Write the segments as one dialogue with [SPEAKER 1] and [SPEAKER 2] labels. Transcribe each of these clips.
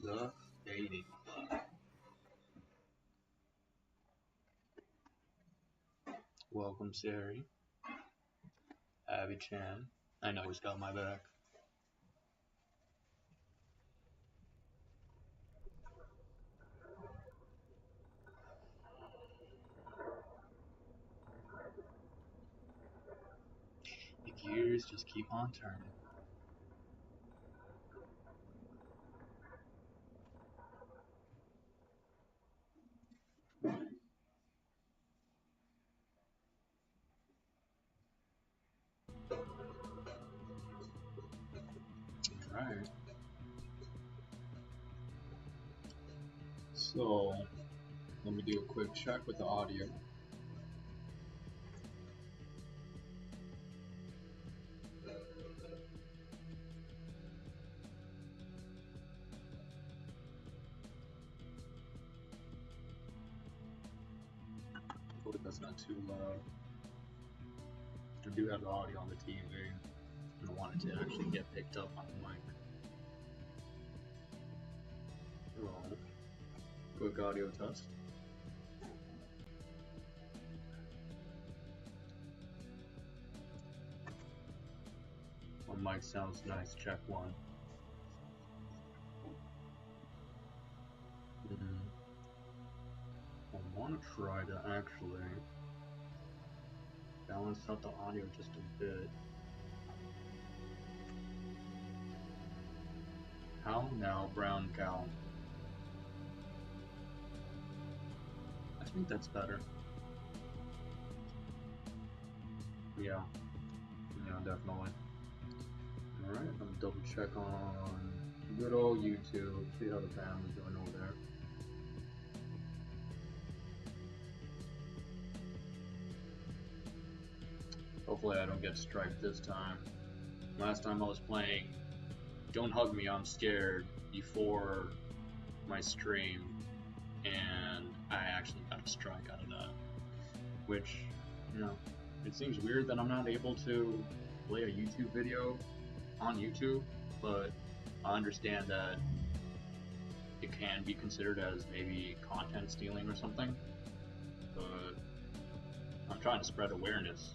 [SPEAKER 1] The dating club. Welcome, Sari. Abby Chan. I know he's got my back. The gears just keep on turning. Alright. So, let me do a quick check with the audio. Hopefully that's not too loud. I do have the audio on the TV. I want it to actually get picked up on the mic. So, quick audio test. My mic sounds nice, check one. I want to try to actually balance out the audio just a bit. How now, brown cow? I think that's better. Yeah, definitely. Alright, I'm gonna double check on good old YouTube, see how the family's doing over there. Hopefully I don't get striked this time. Last time I was playing Don't Hug Me, I'm Scared before my stream, and I actually got a strike out of that. Which, it seems weird that I'm not able to play a YouTube video on YouTube, but I understand that it can be considered as maybe content stealing or something, but I'm trying to spread awareness.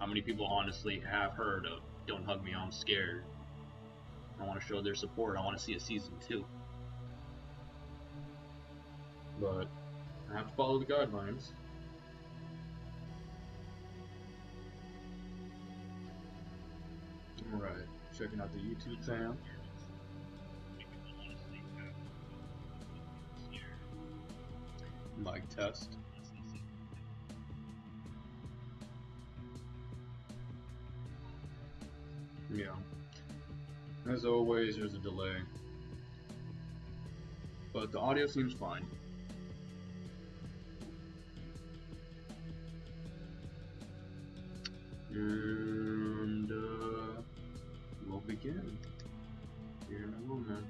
[SPEAKER 1] How many people honestly have heard of Don't Hug Me, I'm Scared? I want to show their support. I want to see a season 2. But I have to follow the guidelines. Alright, checking out the YouTube channel. Mic test. Yeah. As always, there's a delay. But the audio seems fine. And we'll begin here in a moment.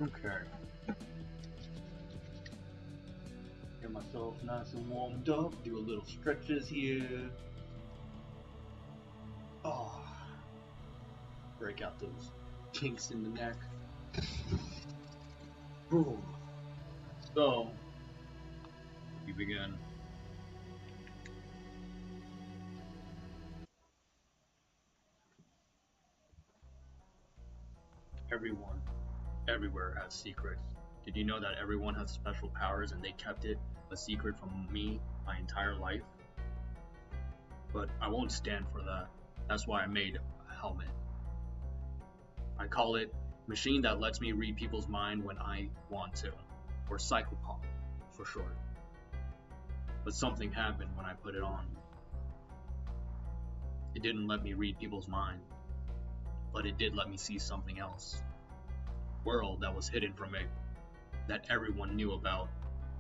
[SPEAKER 1] Okay. Get myself nice and warmed up, do a little stretches here. Oh. Break out those kinks in the neck. Boom. So, we begin. Everyone, everywhere has secrets. Did you know that everyone has special powers and they kept it a secret from me my entire life? But I won't stand for that. That's why I made a helmet. I call it Machine That Lets Me Read People's Mind When I Want To, or Psychopomp for short. But something happened when I put it on. It didn't let me read people's mind, but it did let me see something else. A world that was hidden from me, that everyone knew about.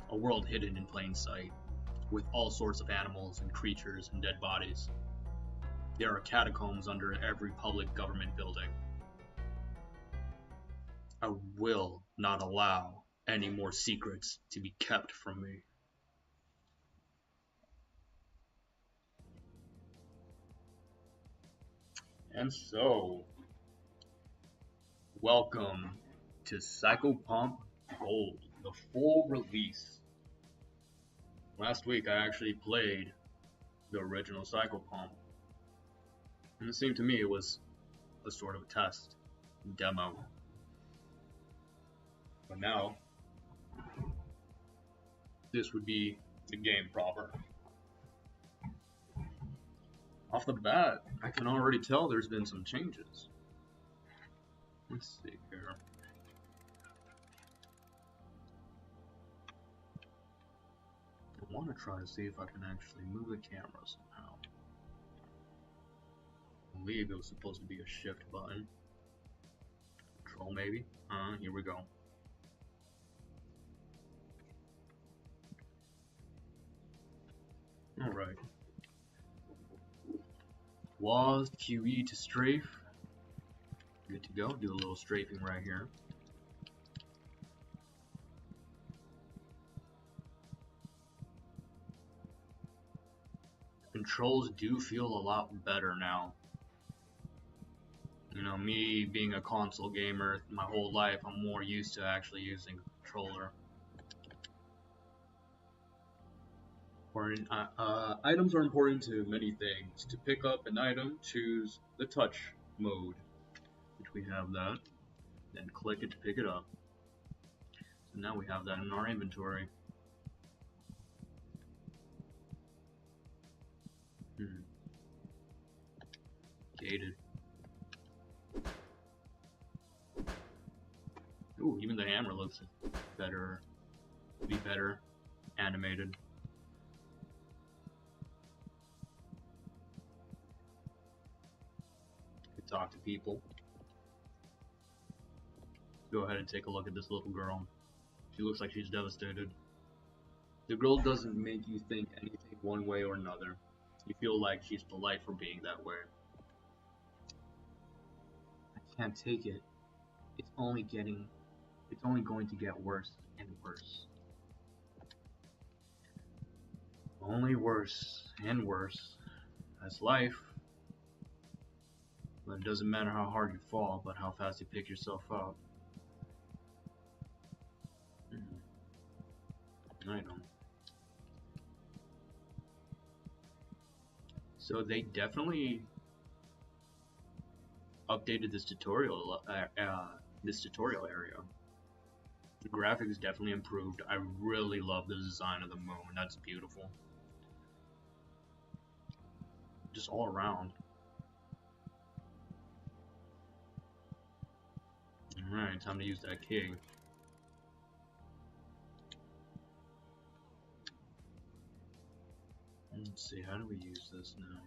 [SPEAKER 1] A world hidden in plain sight, with all sorts of animals and creatures and dead bodies. There are catacombs under every public government building. I will not allow any more secrets to be kept from me. And so, welcome to Psychopomp Gold, the full release. Last week I actually played the original Psychopomp, and it seemed to me it was a sort of test demo. But now, this would be the game proper. Off the bat, I can already tell there's been some changes. Let's see here. I want to try to see if I can actually move the camera somehow. I believe it was supposed to be a shift button. Control maybe? Here we go. Alright. Was QE to strafe. Good to go. Do a little strafing right here. Controls do feel a lot better now. You know, me being a console gamer my whole life, I'm more used to actually using a controller. Items are important to many things. To pick up an item, choose the touch mode, which we have that. Then click it to pick it up. So now we have that in our inventory. Gated. Ooh, even the hammer looks better. Be better animated. Could talk to people. Go ahead and take a look at this little girl. She looks like she's devastated. The girl doesn't make you think anything one way or another. You feel like she's polite for being that way. I can't take it. It's only going to get worse and worse. Only worse and worse. That's life. But it doesn't matter how hard you fall, but how fast you pick yourself up. I know. So they definitely updated this tutorial area. The graphics definitely improved. I really love the design of the moon. That's beautiful. Just all around. Alright, time to use that key. Let's see, how do we use this now?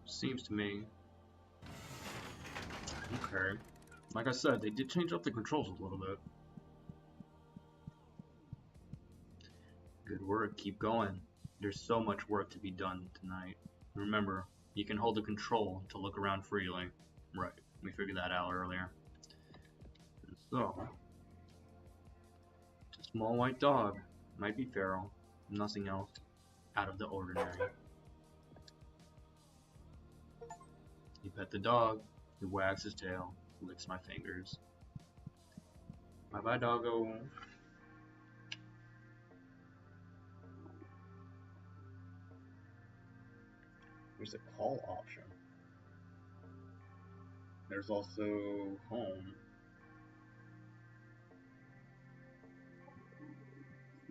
[SPEAKER 1] Seems to me. Okay. Like I said, they did change up the controls a little bit. Good work, keep going. There's so much work to be done tonight. Remember, you can hold the control to look around freely. Right, we figured that out earlier. So, a small white dog, might be feral, nothing else out of the ordinary. You pet the dog, he wags his tail, licks my fingers. Bye bye, doggo. There's a call option. There's also home.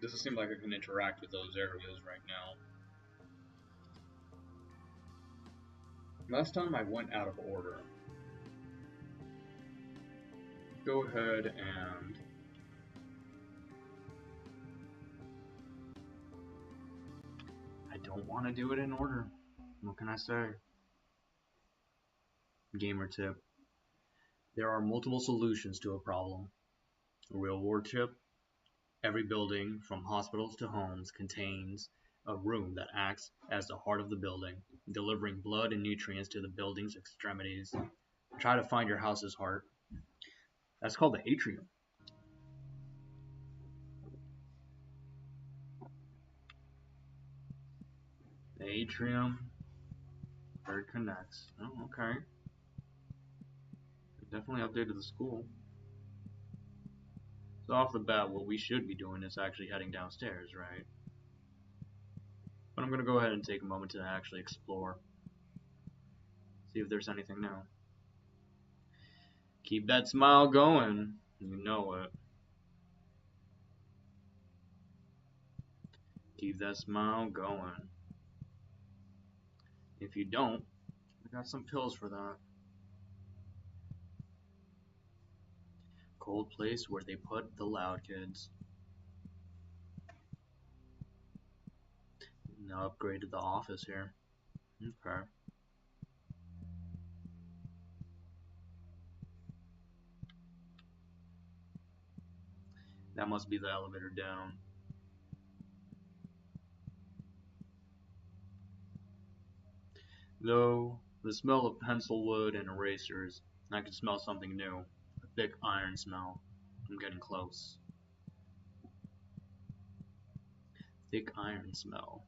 [SPEAKER 1] Doesn't seem like I can interact with those areas right now. Last time I went out of order. go ahead and I don't want to do it in order. What can I say? Gamer tip. There are multiple solutions to a problem. A real world tip. Every building, from hospitals to homes, contains a room that acts as the heart of the building, delivering blood and nutrients to the building's extremities. Try to find your house's heart. That's called the atrium. The atrium, where it connects. Oh, okay. Definitely updated the school. So off the bat, what we should be doing is actually heading downstairs, right? But I'm going to go ahead and take a moment to actually explore. See if there's anything new. Keep that smile going. You know it. Keep that smile going. If you don't, I got some pills for that. Cold place where they put the loud kids. Now upgraded the office here. Okay. That must be the elevator down. Though, the smell of pencil wood and erasers, I can smell something new. A thick iron smell. I'm getting close. Thick iron smell.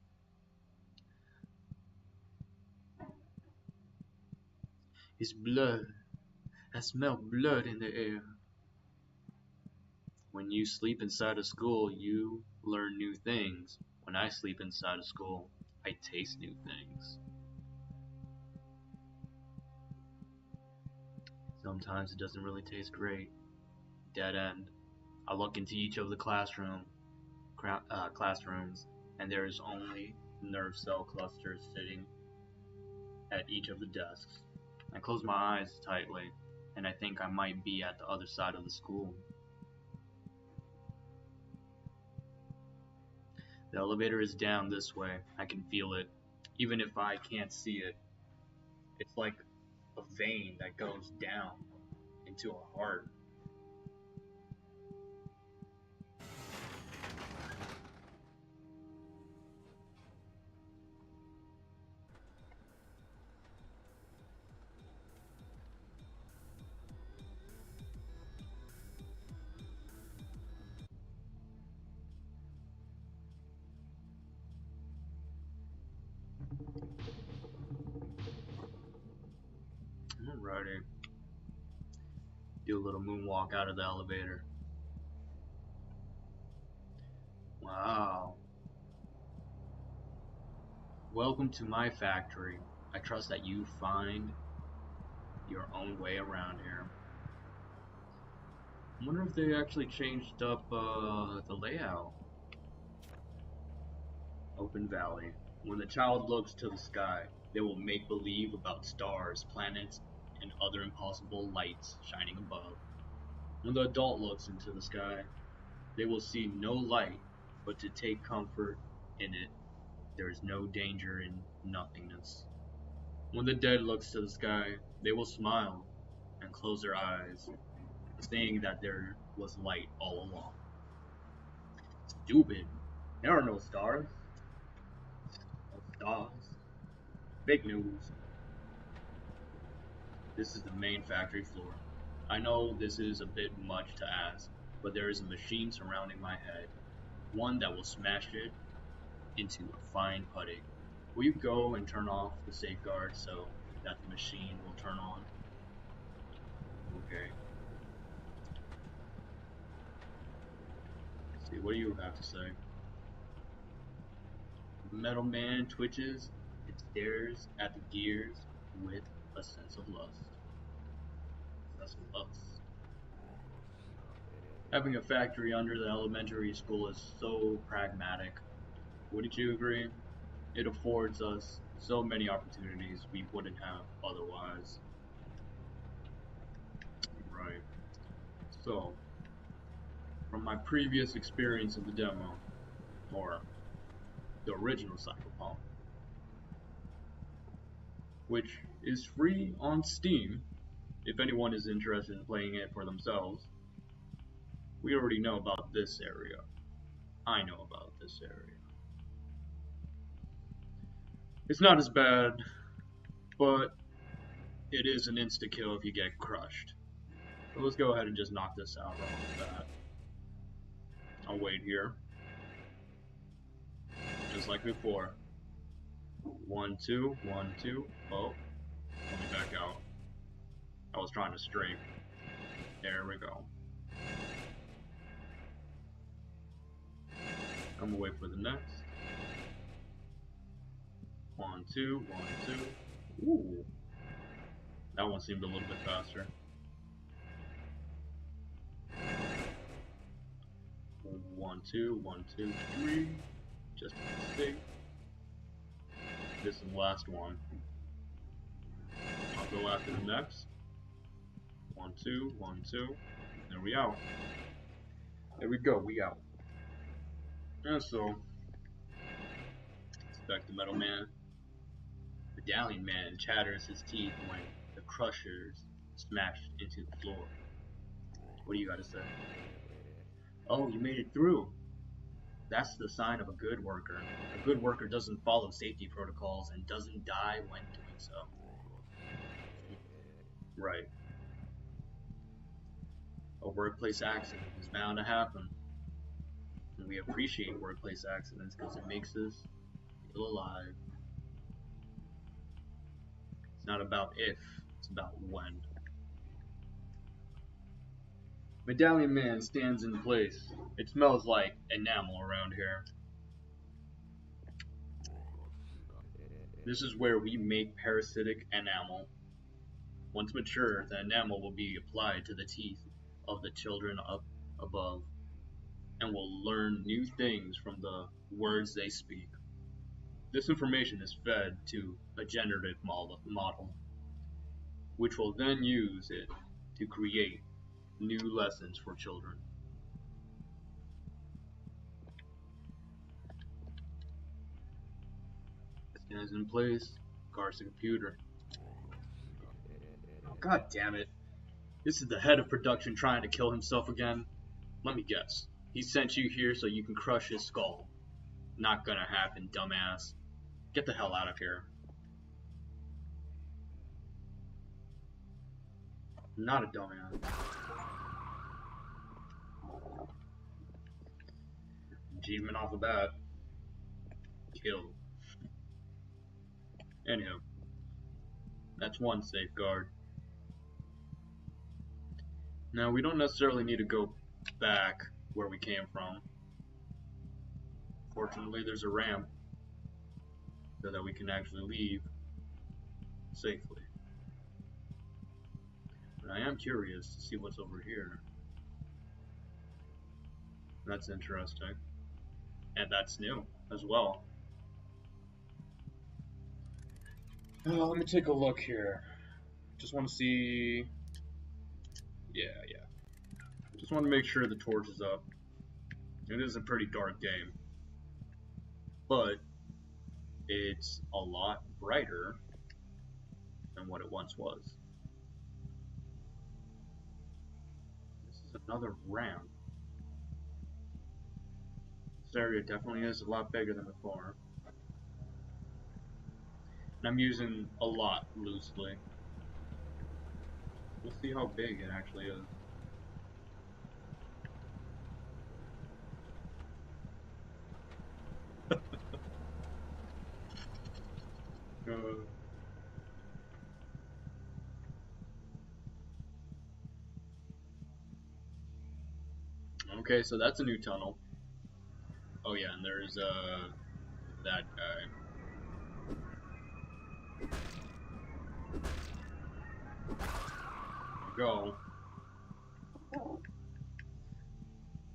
[SPEAKER 1] It's blood. I smell blood in the air. When you sleep inside a school, you learn new things. When I sleep inside a school, I taste new things. Sometimes it doesn't really taste great. Dead end. I look into each of the classrooms, and there is only nerve cell clusters sitting at each of the desks. I close my eyes tightly, and I think I might be at the other side of the school. The elevator is down this way. I can feel it. Even if I can't see it, it's like a vein that goes down into a heart. Alrighty. Do a little moonwalk out of the elevator. Wow. Welcome to my factory. I trust that you find your own way around here. I wonder if they actually changed up the layout. Open valley. When the child looks to the sky, they will make believe about stars, planets, and other impossible lights shining above. When the adult looks into the sky, they will see no light, but to take comfort in it. There is no danger in nothingness. When the dead looks to the sky, they will smile and close their eyes, saying that there was light all along. Stupid. There are no stars. No stars. Fake news. This is the main factory floor. I know this is a bit much to ask, but there is a machine surrounding my head. One that will smash it into a fine putty. Will you go and turn off the safeguard so that the machine will turn on? Okay. Let's see, what do you have to say? The metal man twitches and stares at the gears with a sense of lust. That's lust. Having a factory under the elementary school is so pragmatic. Wouldn't you agree? It affords us so many opportunities we wouldn't have otherwise. Right. So, from my previous experience of the demo, or the original Psychopomp, which is free on Steam, if anyone is interested in playing it for themselves, we already know about this area. I know about this area. It's not as bad, but it is an insta-kill if you get crushed. So let's go ahead and just knock this out right off the bat. I'll wait here. Just like before. 1, 2, 1, 2. Oh, let me back out. I was trying to strafe. There we go. I'm gonna wait for the next. 1, 2, 1, 2. Ooh. That one seemed a little bit faster. 1, 2, 1, 2, 3. Just to be safe. This is the last one. I'll go after the next. 1, 2, 1, 2. There we out. There we go, we out. And so, back to Metal Man. Medallion Man chatters his teeth when the crushers smashed into the floor. What do you gotta say? Oh, you made it through. That's the sign of a good worker. A good worker doesn't follow safety protocols and doesn't die when doing so. Right. A workplace accident is bound to happen. And we appreciate workplace accidents because it makes us feel alive. It's not about if, it's about when. Medallion Man stands in place. It smells like enamel around here. This is where we make parasitic enamel. Once mature, the enamel will be applied to the teeth of the children up above, and will learn new things from the words they speak. This information is fed to a generative model, which will then use it to create new lessons for children. Scan is in place. Guards the computer. Oh, God damn it. This is the head of production trying to kill himself again. Let me guess. He sent you here so you can crush his skull. Not gonna happen, dumbass. Get the hell out of here. Not a dumbass. Achievement off the bat. Kill. Anyhow. That's one safeguard. Now, we don't necessarily need to go back where we came from. Fortunately, there's a ramp so that we can actually leave safely. But I am curious to see what's over here. That's interesting. And that's new as well. Let me take a look here. Just want to see... Yeah. Just want to make sure the torch is up. It is a pretty dark game. But it's a lot brighter than what it once was. This is another ramp. This area definitely is a lot bigger than before. And I'm using a lot loosely. We'll see how big it actually is. Okay, so that's a new tunnel. Oh yeah, and there's that guy. There we go.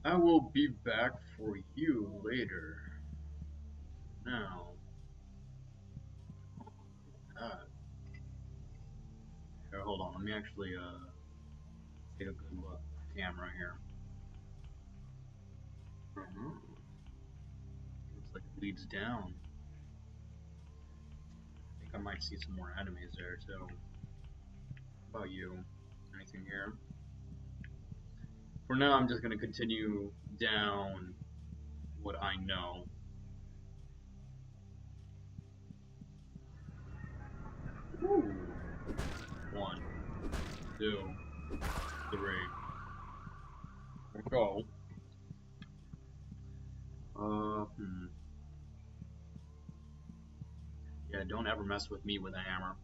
[SPEAKER 1] I will be back for you later. Now. Here, hold on. Let me actually take a good look. camera here. Looks like it leads down. I think I might see some more enemies there too. How about you? Anything here? For now, I'm just gonna continue down what I know. Ooh. 1, 2, 3. There we go. Yeah, don't ever mess with me with a hammer.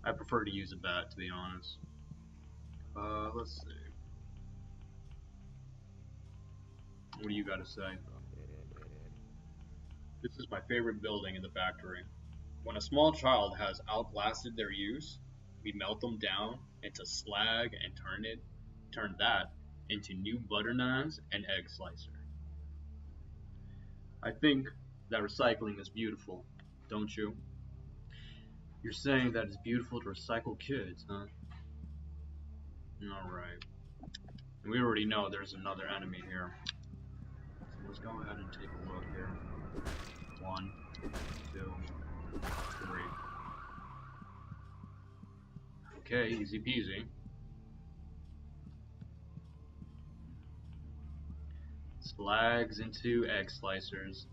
[SPEAKER 1] I prefer to use a bat, to be honest. Let's see. What do you got to say? This is my favorite building in the factory. When a small child has outlasted their use, we melt them down into slag and turn that into new butter naans and egg slicer. I think that recycling is beautiful, don't you? You're saying that it's beautiful to recycle kids, huh? Alright. We already know there's another enemy here. So let's go ahead and take a look here. 1, 2, 3. Okay, easy peasy. Slags into egg slicers.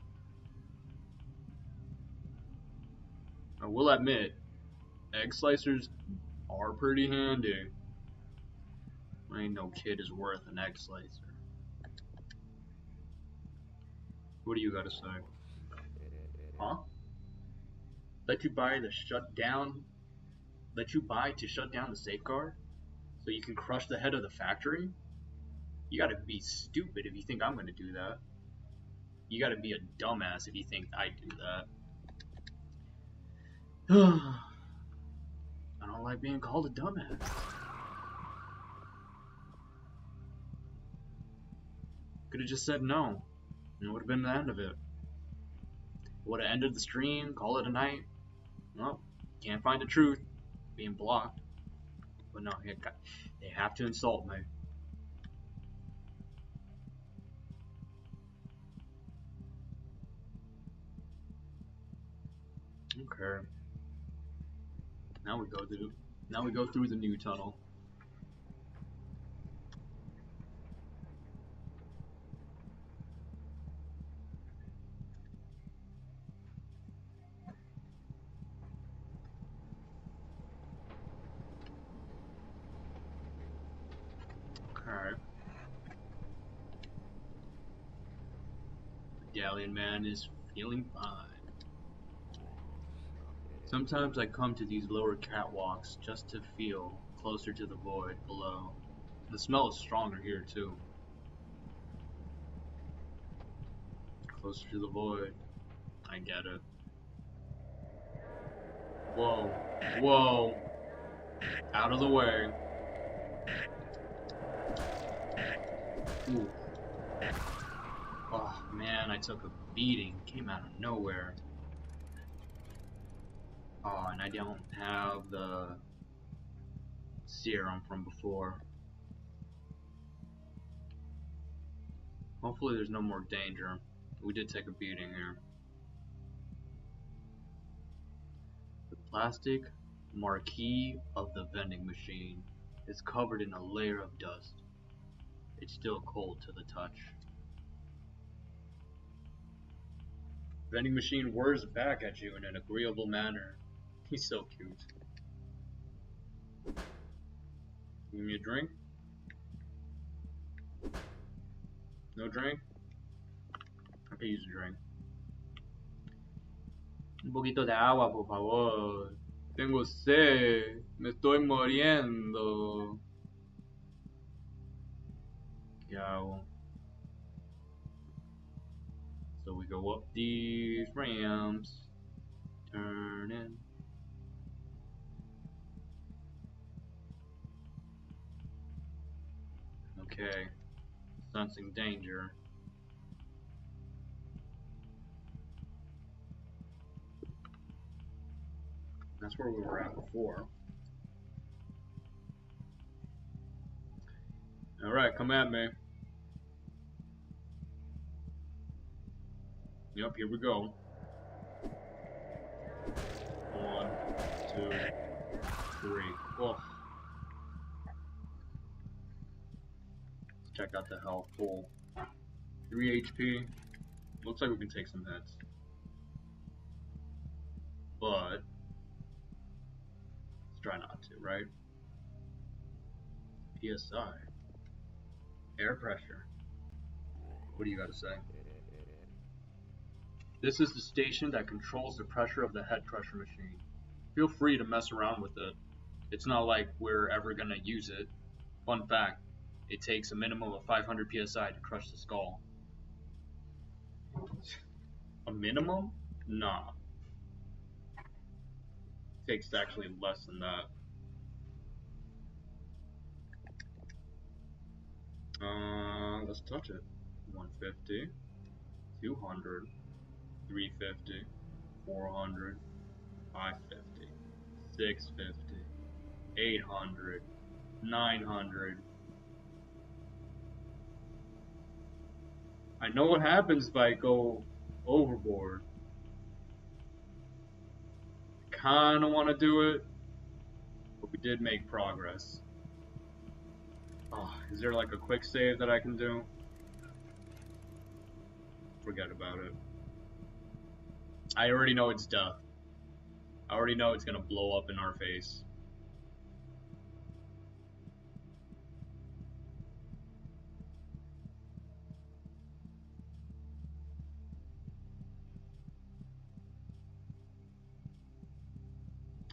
[SPEAKER 1] I will admit, egg slicers are pretty handy. Ain't no kid is worth an egg slicer. What do you gotta say? Huh? Let you buy to shut down the safeguard? So you can crush the head of the factory? You gotta be stupid if you think I'm gonna do that. You gotta be a dumbass if you think I'd do that. I don't like being called a dumbass. Could have just said no, and it would have been the end of it. Would have ended the stream, call it a night. Well, can't find the truth, being blocked. But no, they have to insult me. Okay. Now we go through the new tunnel. Okay. The Galleon man is feeling fine. Sometimes I come to these lower catwalks just to feel closer to the void below. The smell is stronger here too. Closer to the void. I get it. Whoa. Whoa. Out of the way. Ooh. Oh man, I took a beating. Came out of nowhere. Oh, and I don't have the serum from before. Hopefully there's no more danger. We did take a beating here. The plastic marquee of the vending machine is covered in a layer of dust. It's still cold to the touch. Vending machine whirs back at you in an agreeable manner. He's so cute. Give me a drink? No drink? I can use a drink. Un poquito de agua, por favor. Tengo sed. Me estoy muriendo. ¿Qué hago? So we go up these ramps. Turn in. Okay. Sensing danger. That's where we were at before. Alright, come at me. Yep, here we go. 1, 2, 3. Oh. Let's check out the health pool. 3 HP. Looks like we can take some hits. But let's try not to, right? PSI. Air pressure. What do you gotta say? This is the station that controls the pressure of the head crusher machine. Feel free to mess around with it. It's not like we're ever gonna use it. Fun fact, it takes a minimum of 500 PSI to crush the skull. A minimum? Nah. It takes actually less than that. Let's touch it. 150, 200, 350, 400, 550, 650, 800, 900. I know what happens if I go overboard. Kinda wanna do it, but we did make progress. Oh, is there like a quick save that I can do? Forget about it. I already know it's death. I already know it's gonna blow up in our face.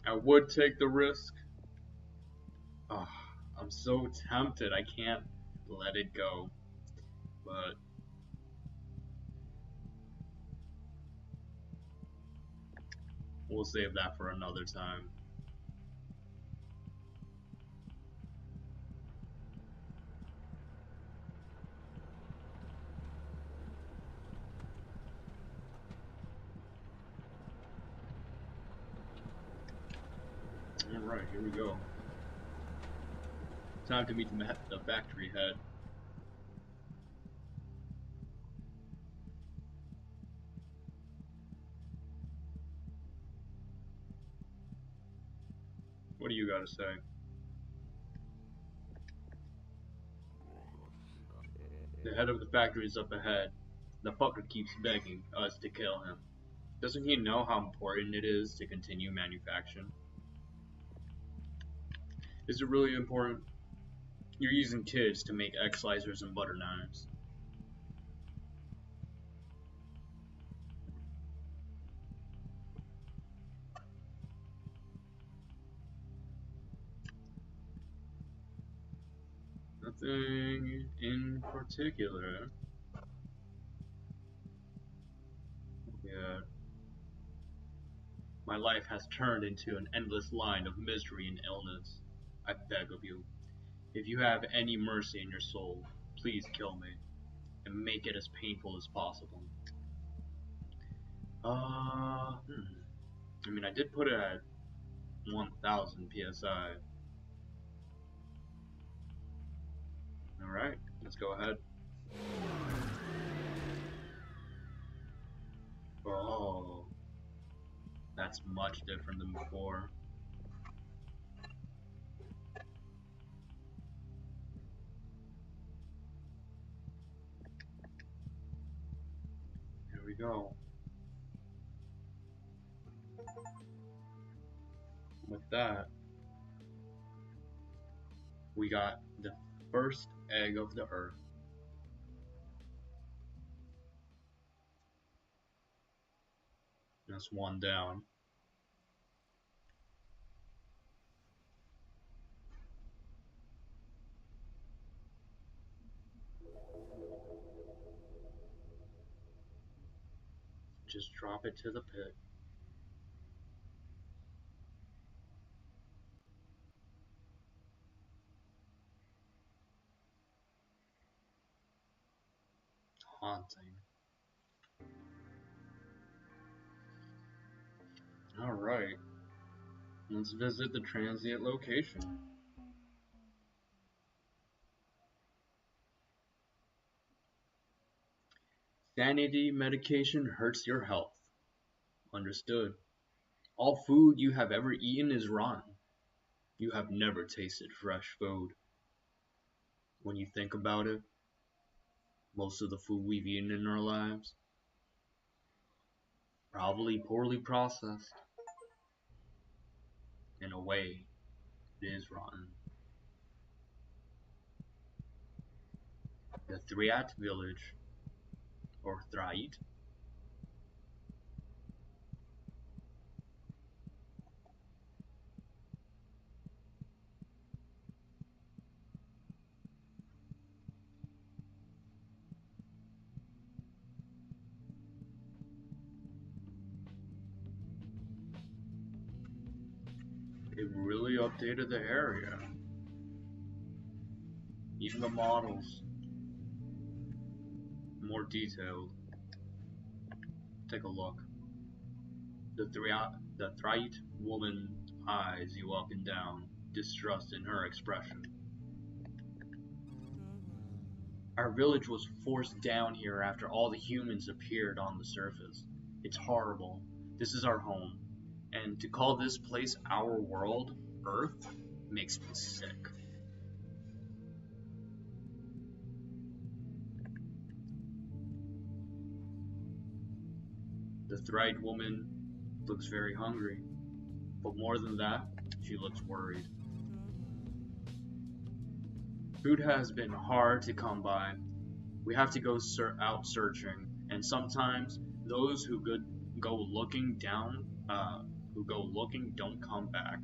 [SPEAKER 1] I would take the risk. Oh, I'm so tempted. I can't let it go. But we'll save that for another time. Alright, here we go. Time to meet the factory head. What do you gotta say? The head of the factory is up ahead. The fucker keeps begging us to kill him. Doesn't he know how important it is to continue manufacturing? Is it really important? You're using kids to make X slicers and butter knives. Nothing in particular. Yeah. My life has turned into an endless line of misery and illness. I beg of you, if you have any mercy in your soul, please kill me, and make it as painful as possible. I mean, I did put it at 1000 PSI. Alright, let's go ahead. Oh, that's much different than before. Here we go. With that, we got the first egg of the earth. That's one down. Just drop it to the pit. Haunting. Alright. Let's visit the transient location. Sanity medication hurts your health. Understood. All food you have ever eaten is rotten. You have never tasted fresh food. When you think about it, most of the food we've eaten in our lives, probably poorly processed. In a way, it is rotten. The Thriat village, or Thrait, it really updated the area. Even the models, more detailed. Take a look. The Thright woman eyes you up and down, distrust in her expression. Our village was forced down here after all the humans appeared on the surface. It's horrible. This is our home. And to call this place our world, Earth, makes me sick. The Thright woman looks very hungry. But more than that, she looks worried. Food has been hard to come by. We have to go out searching, and sometimes those who go looking don't come back.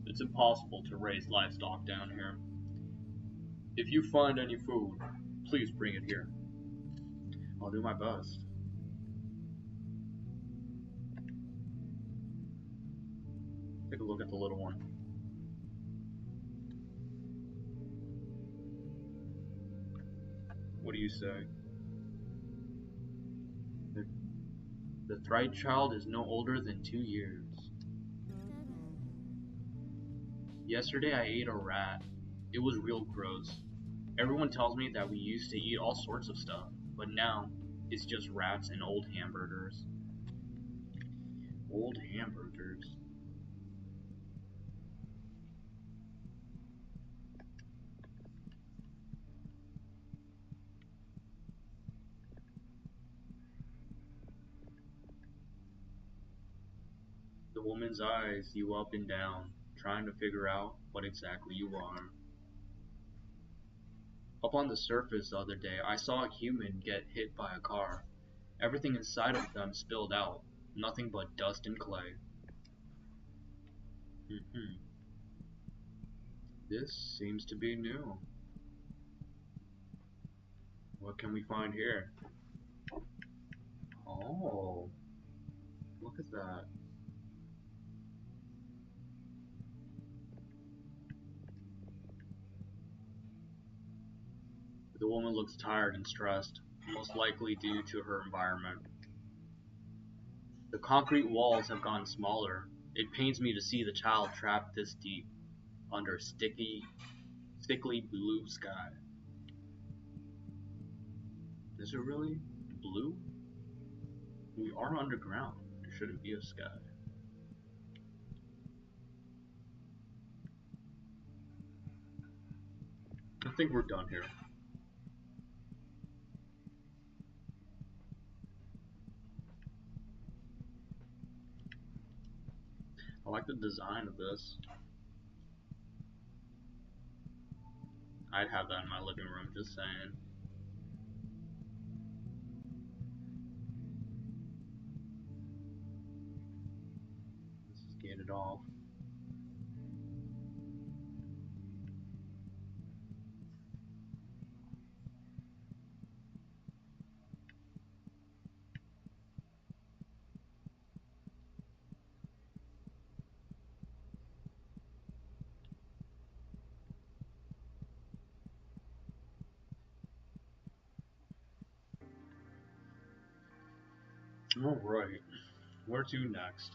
[SPEAKER 1] It's impossible to raise livestock down here. If you find any food, please bring it here. I'll do my best. Take a look at the little one. What do you say? The Thright child is no older than 2 years. Yesterday I ate a rat. It was real gross. Everyone tells me that we used to eat all sorts of stuff, but now it's just rats and old hamburgers. Old hamburgers. The woman's eyes you up and down, trying to figure out what exactly you are. Up on the surface the other day, I saw a human get hit by a car. Everything inside of them spilled out, nothing but dust and clay. This seems to be new. What can we find here? Oh, look at that. The woman looks tired and stressed, most likely due to her environment. The concrete walls have gotten smaller. It pains me to see the child trapped this deep, under sticky, sickly blue sky. Is it really blue? We are underground. There shouldn't be a sky. I think we're done here. I like the design of this. I'd have that in my living room, just saying. Let's just get it off. Alright, where to next?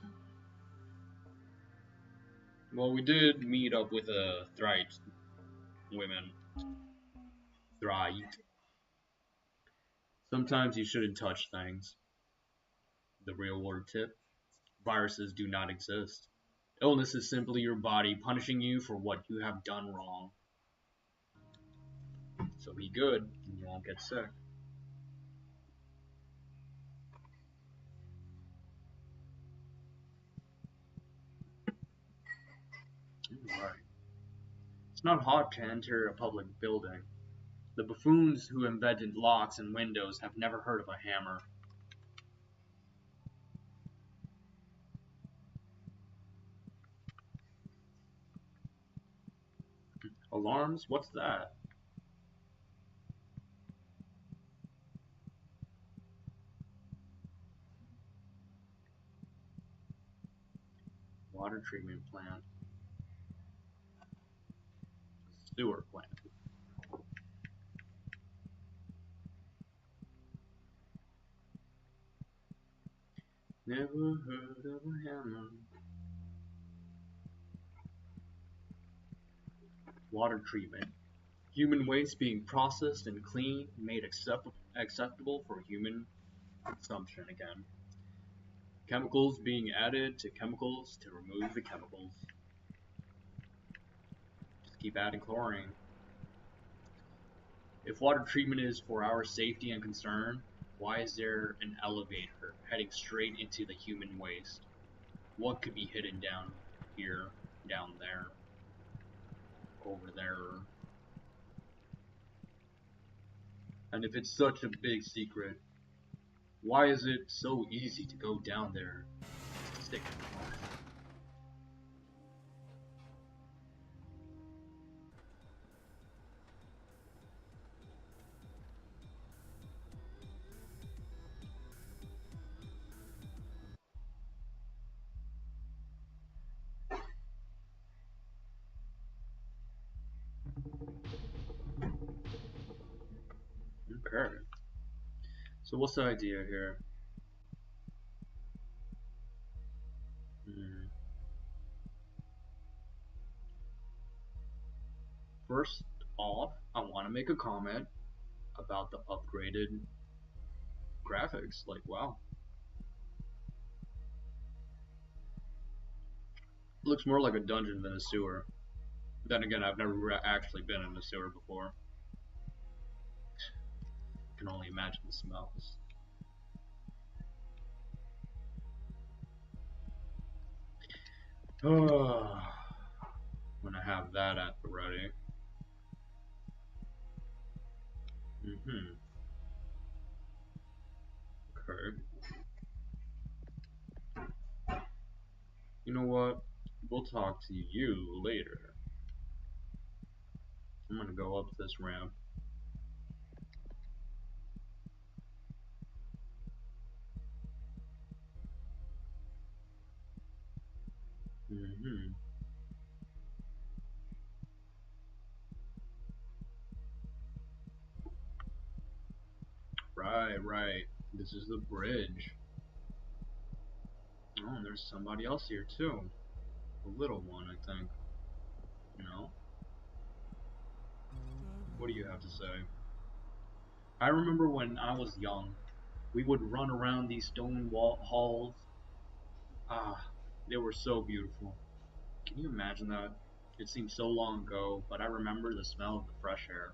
[SPEAKER 1] Well, we did meet up with a Thright women. Thright. Sometimes you shouldn't touch things. The real world tip: viruses do not exist. Illness is simply your body punishing you for what you have done wrong. So be good, and you won't get sick. Alright. It's not hard to enter a public building. The buffoons who invented locks and windows have never heard of a hammer. Alarms? What's that? Water treatment plant. Sewer plant. Never heard of a hammer. Water treatment. Human waste being processed and cleaned, made acceptable for human consumption again. Chemicals being added to chemicals to remove the chemicals. Just keep adding chlorine. If water treatment is for our safety and concern, why is there an elevator heading straight into the human waste? What could be hidden down here, down there, over there? And if it's such a big secret, why is it so easy to go down there? Stick it. Okay. So what's the idea here? First off, I want to make a comment about the upgraded graphics. Like, wow. Looks more like a dungeon than a sewer. Then again, I've never actually been in a sewer before. Can only imagine the smells. Oh, when I have that at the ready. Okay. You know what? We'll talk to you later. I'm gonna go up this ramp. Right. This is the bridge. Oh, and there's somebody else here too. A little one, I think. No? What do you have to say? I remember when I was young, we would run around these stone wall halls. Ah, they were so beautiful. Can you imagine that? It seems so long ago, but I remember the smell of the fresh air.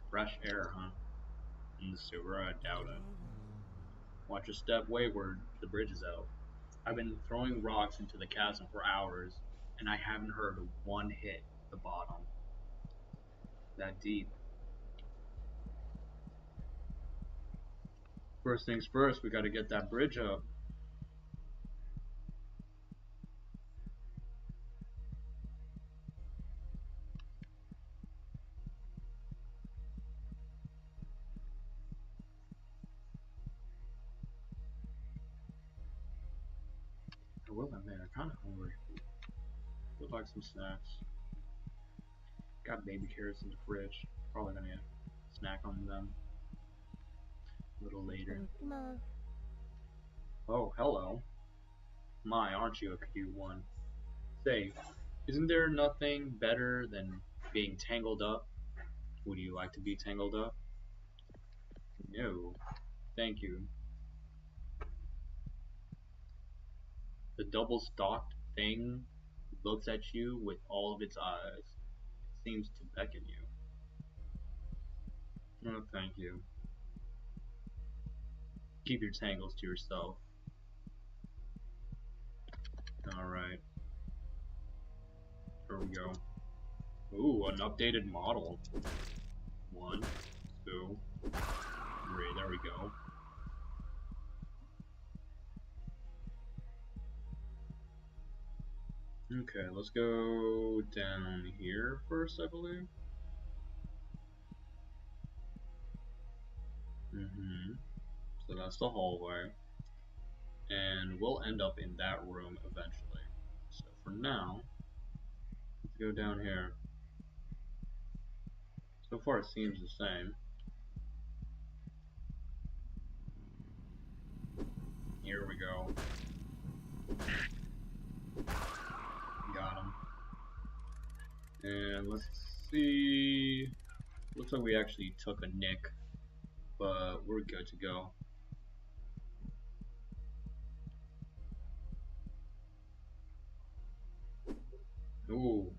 [SPEAKER 1] Fresh air, huh? In the sewer, I doubt it. Watch a step wayward, the bridge is out. I've been throwing rocks into the chasm for hours, and I haven't heard one hit the bottom. That deep. First things first, we gotta get that bridge up. I will admit, I'm kinda hungry. Would like some snacks. Got baby carrots in the fridge. Probably gonna snack on them a little later. Oh, hello. My, aren't you a cute one? Say, isn't there nothing better than being tangled up? Would you like to be tangled up? No, thank you. The double-stalked thing looks at you with all of its eyes. It seems to beckon you. No, thank you. Keep your tangles to yourself. Alright. Here we go. Ooh, an updated model. 1, 2, 3. There we go. Okay, let's go down here first, I believe. So that's the hallway. And we'll end up in that room eventually. So for now, let's go down here. So far it seems the same. Here we go. Got him. And let's see. Looks like we actually took a nick, but we're good to go. Ooh,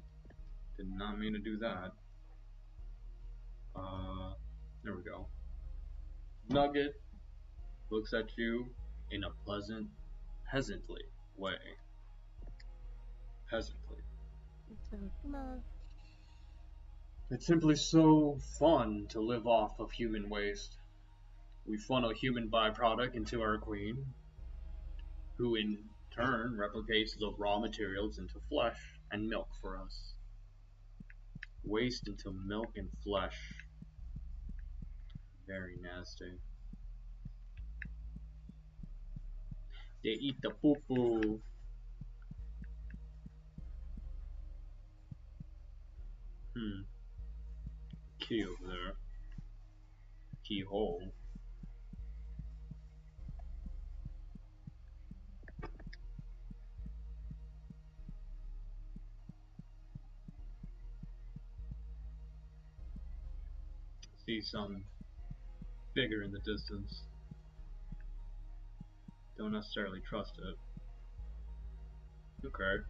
[SPEAKER 1] did not mean to do that. There we go. Nugget looks at you in a peasantly way. Peasantly. It's simply so fun to live off of human waste. We funnel human byproduct into our queen, who in turn replicates the raw materials into flesh and milk for us. Waste into milk and flesh. Very nasty. They eat the poo-poo. Key over there. Keyhole. See some figure in the distance. Don't necessarily trust it. Okay.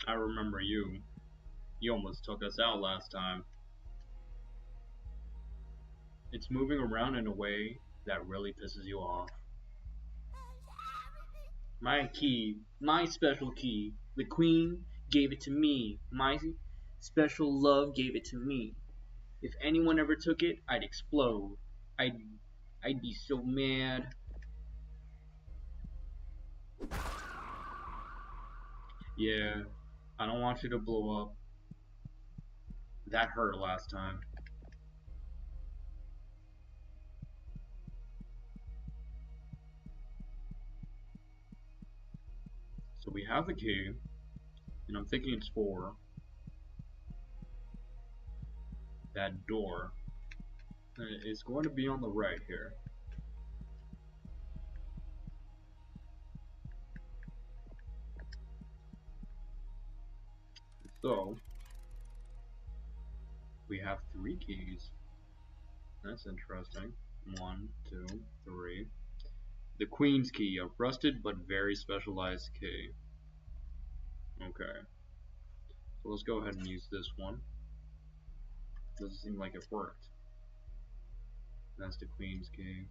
[SPEAKER 1] I remember you. You almost took us out last time. It's moving around in a way that really pisses you off. My key, my special key. The queen gave it to me. My special love gave it to me. If anyone ever took it, I'd explode. I'd be so mad. Yeah, I don't want you to blow up. That hurt last time. So we have the key, and I'm thinking it's for that door. It's going to be on the right here. So we have 3 keys. That's interesting. 1, 2, 3. The Queen's key, a rusted but very specialized key. Okay. So let's go ahead and use this one. Doesn't seem like it worked. That's the Queen's key.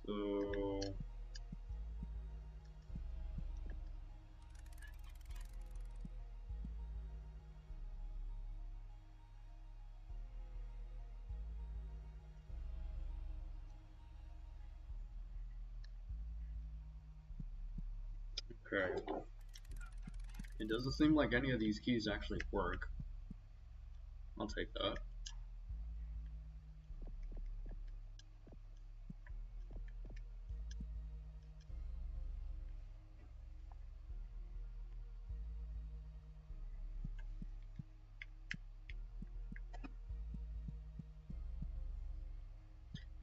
[SPEAKER 1] So okay. It doesn't seem like any of these keys actually work. I'll take that.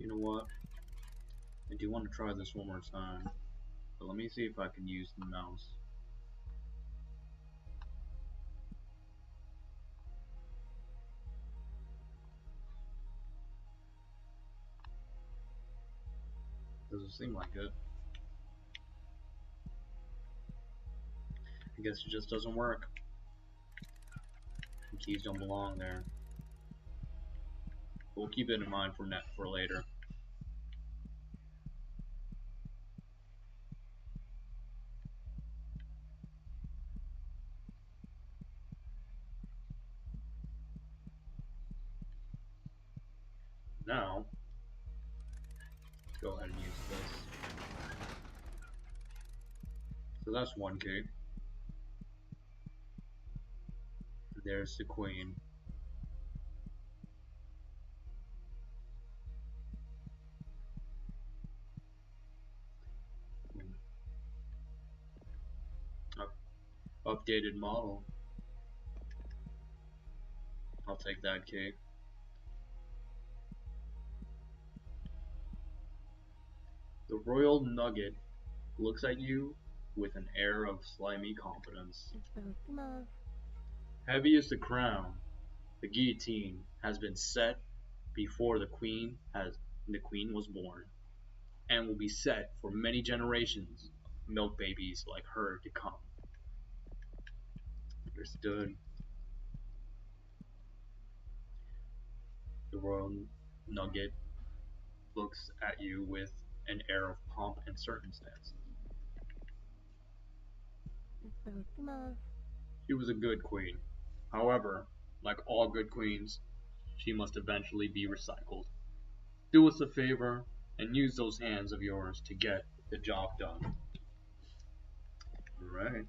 [SPEAKER 1] You know what? I do want to try this one more time, but let me see if I can use the mouse. Doesn't seem like it. I guess it just doesn't work. The keys don't belong there. We'll keep it in mind for later. Now, let's go ahead and use this. So that's one key. There's the queen. Updated model. I'll take that key. The royal nugget looks at you with an air of slimy confidence. Heavy as the crown, the guillotine has been set before the queen was born, and will be set for many generations of milk babies like her to come. Understood. The royal nugget looks at you with an air of pomp and circumstance. She was a good queen. However, like all good queens, she must eventually be recycled. Do us a favor and use those hands of yours to get the job done. Alright.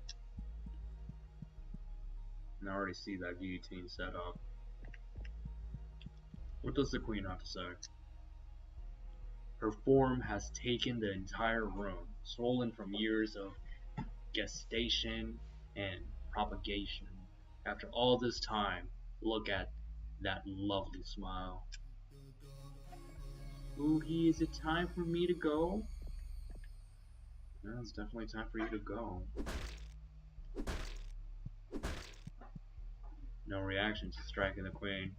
[SPEAKER 1] I already see that guillotine set up. What does the queen have to say? Her form has taken the entire room, swollen from years of gestation and propagation. After all this time, look at that lovely smile. Oogie, is it time for me to go? Yeah, it's definitely time for you to go. No reaction to striking the queen.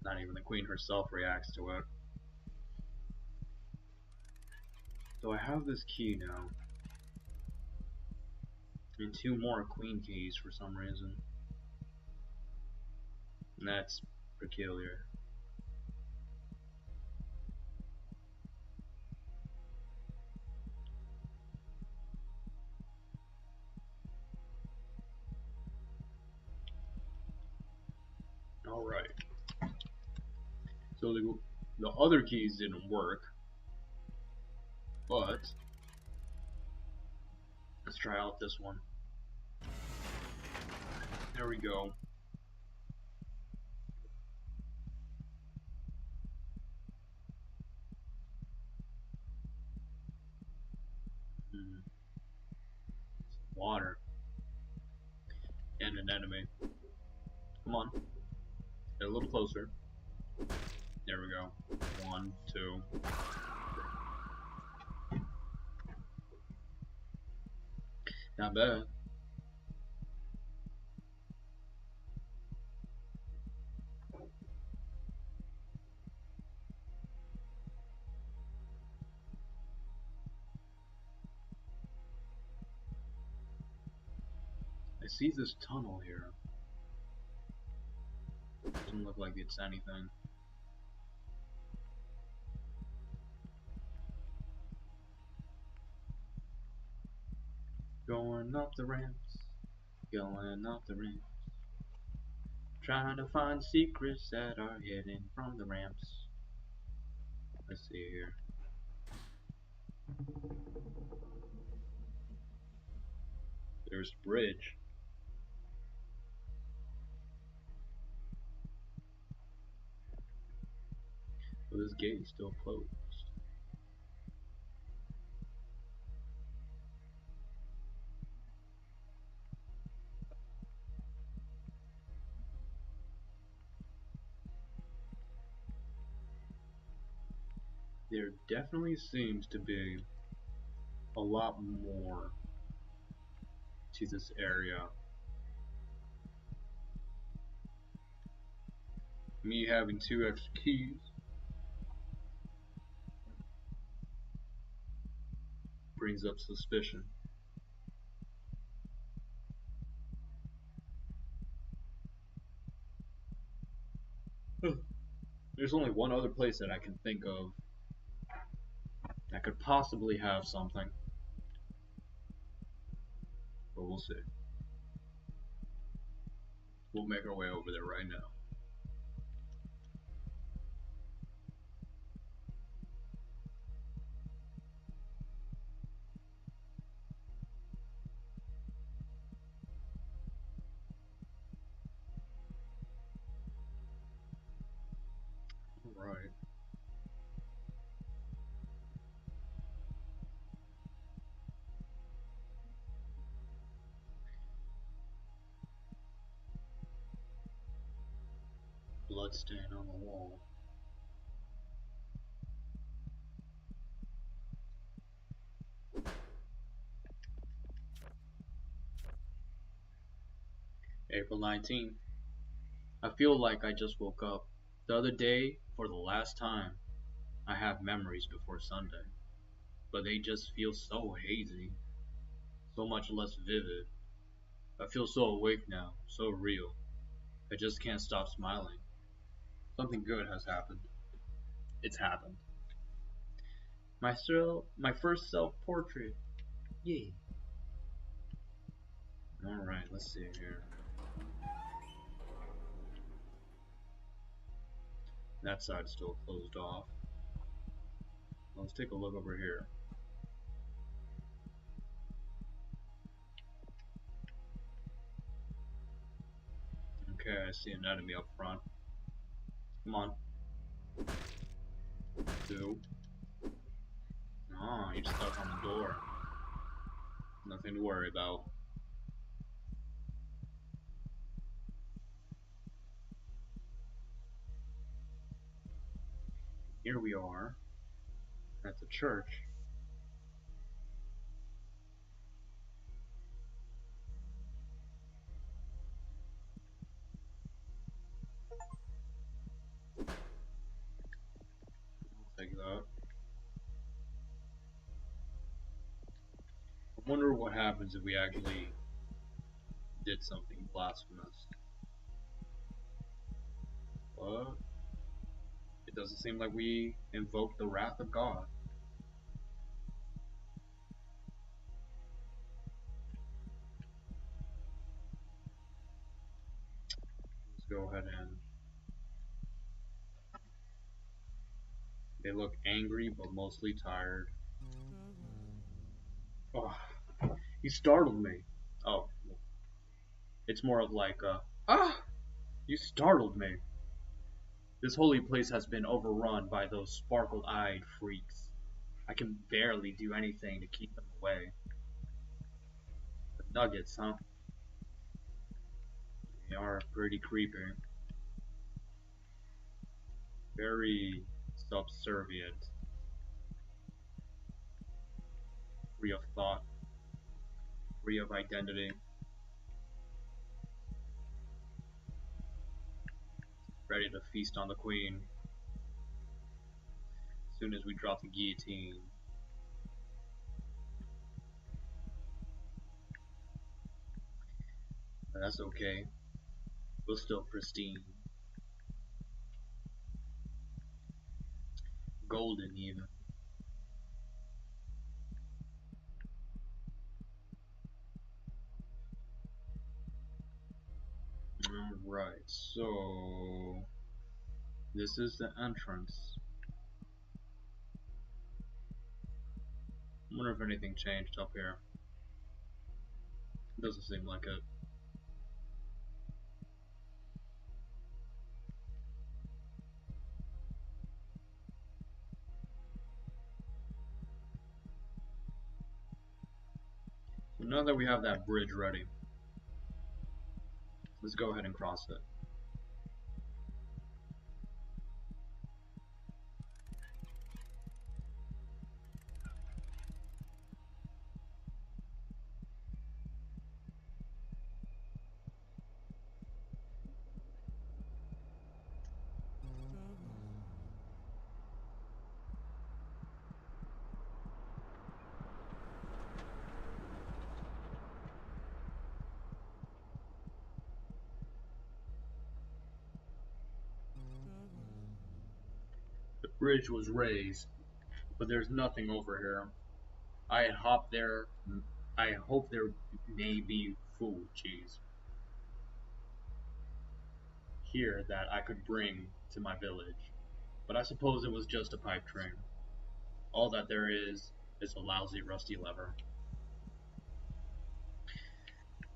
[SPEAKER 1] Not even the queen herself reacts to it. So I have this key now. And two more queen keys for some reason. And that's peculiar. Alright. So the other keys didn't work. But let's try out this one. There we go. Some water. And an enemy. Come on. Get a little closer. There we go. 1, 2. Not bad. I see this tunnel here. Doesn't look like it's anything. Going up the ramps. Going up the ramps. Trying to find secrets that are hidden from the ramps. Let's see here. There's the bridge. But this gate is still closed. There definitely seems to be a lot more to this area. Me having 2 extra keys brings up suspicion. There's only one other place that I can think of that could possibly have something, but we'll see. We'll make our way over there right now. Alright. Bloodstain on the wall. April 19th. I feel like I just woke up. The other day, for the last time, I have memories before Sunday, but they just feel so hazy, so much less vivid. I feel so awake now, so real. I just can't stop smiling. Something good has happened. It's happened. My first self-portrait. Yay. Alright, let's see here. That side's still closed off. Let's take a look over here. Okay, I see an enemy up front. Come on. 2. Oh, you're stuck on the door. Nothing to worry about. Here we are at the church. Take that. I wonder what happens if we actually did something blasphemous. What? It doesn't seem like we invoked the wrath of God. Let's go ahead and... They look angry, but mostly tired. Oh, you startled me. Oh, it's more of like you startled me. This holy place has been overrun by those sparkle-eyed freaks. I can barely do anything to keep them away. The nuggets, huh? They are pretty creepy. Very subservient. Free of thought. Free of identity. Ready to feast on the queen. As soon as we drop the guillotine. But that's okay. We're still pristine. Golden even. Alright, so this is the entrance. I wonder if anything changed up here. Doesn't seem like it. So now that we have that bridge ready, let's go ahead and cross it. bridge was raised, but there's nothing over here. I had hopped there. I hope there may be food, cheese, here that I could bring to my village. But I suppose it was just a pipe train. All that there is a lousy rusty lever.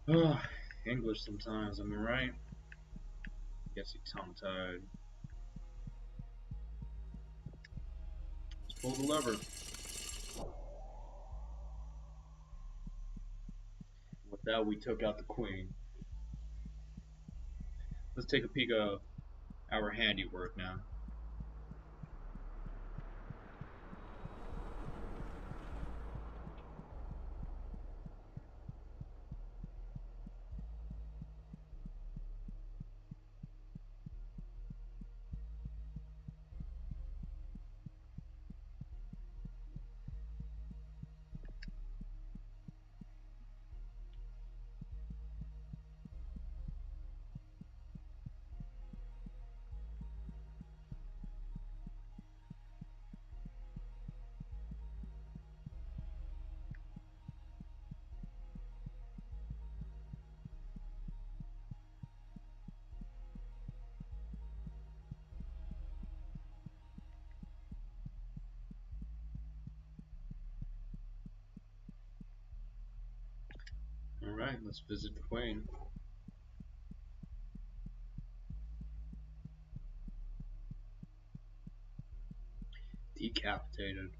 [SPEAKER 1] Ugh, English sometimes, am I right? Gets you tongue-tied. Let's pull the lever. With that, we took out the queen. Let's take a peek of our handiwork now. Alright, let's visit the queen. Decapitated.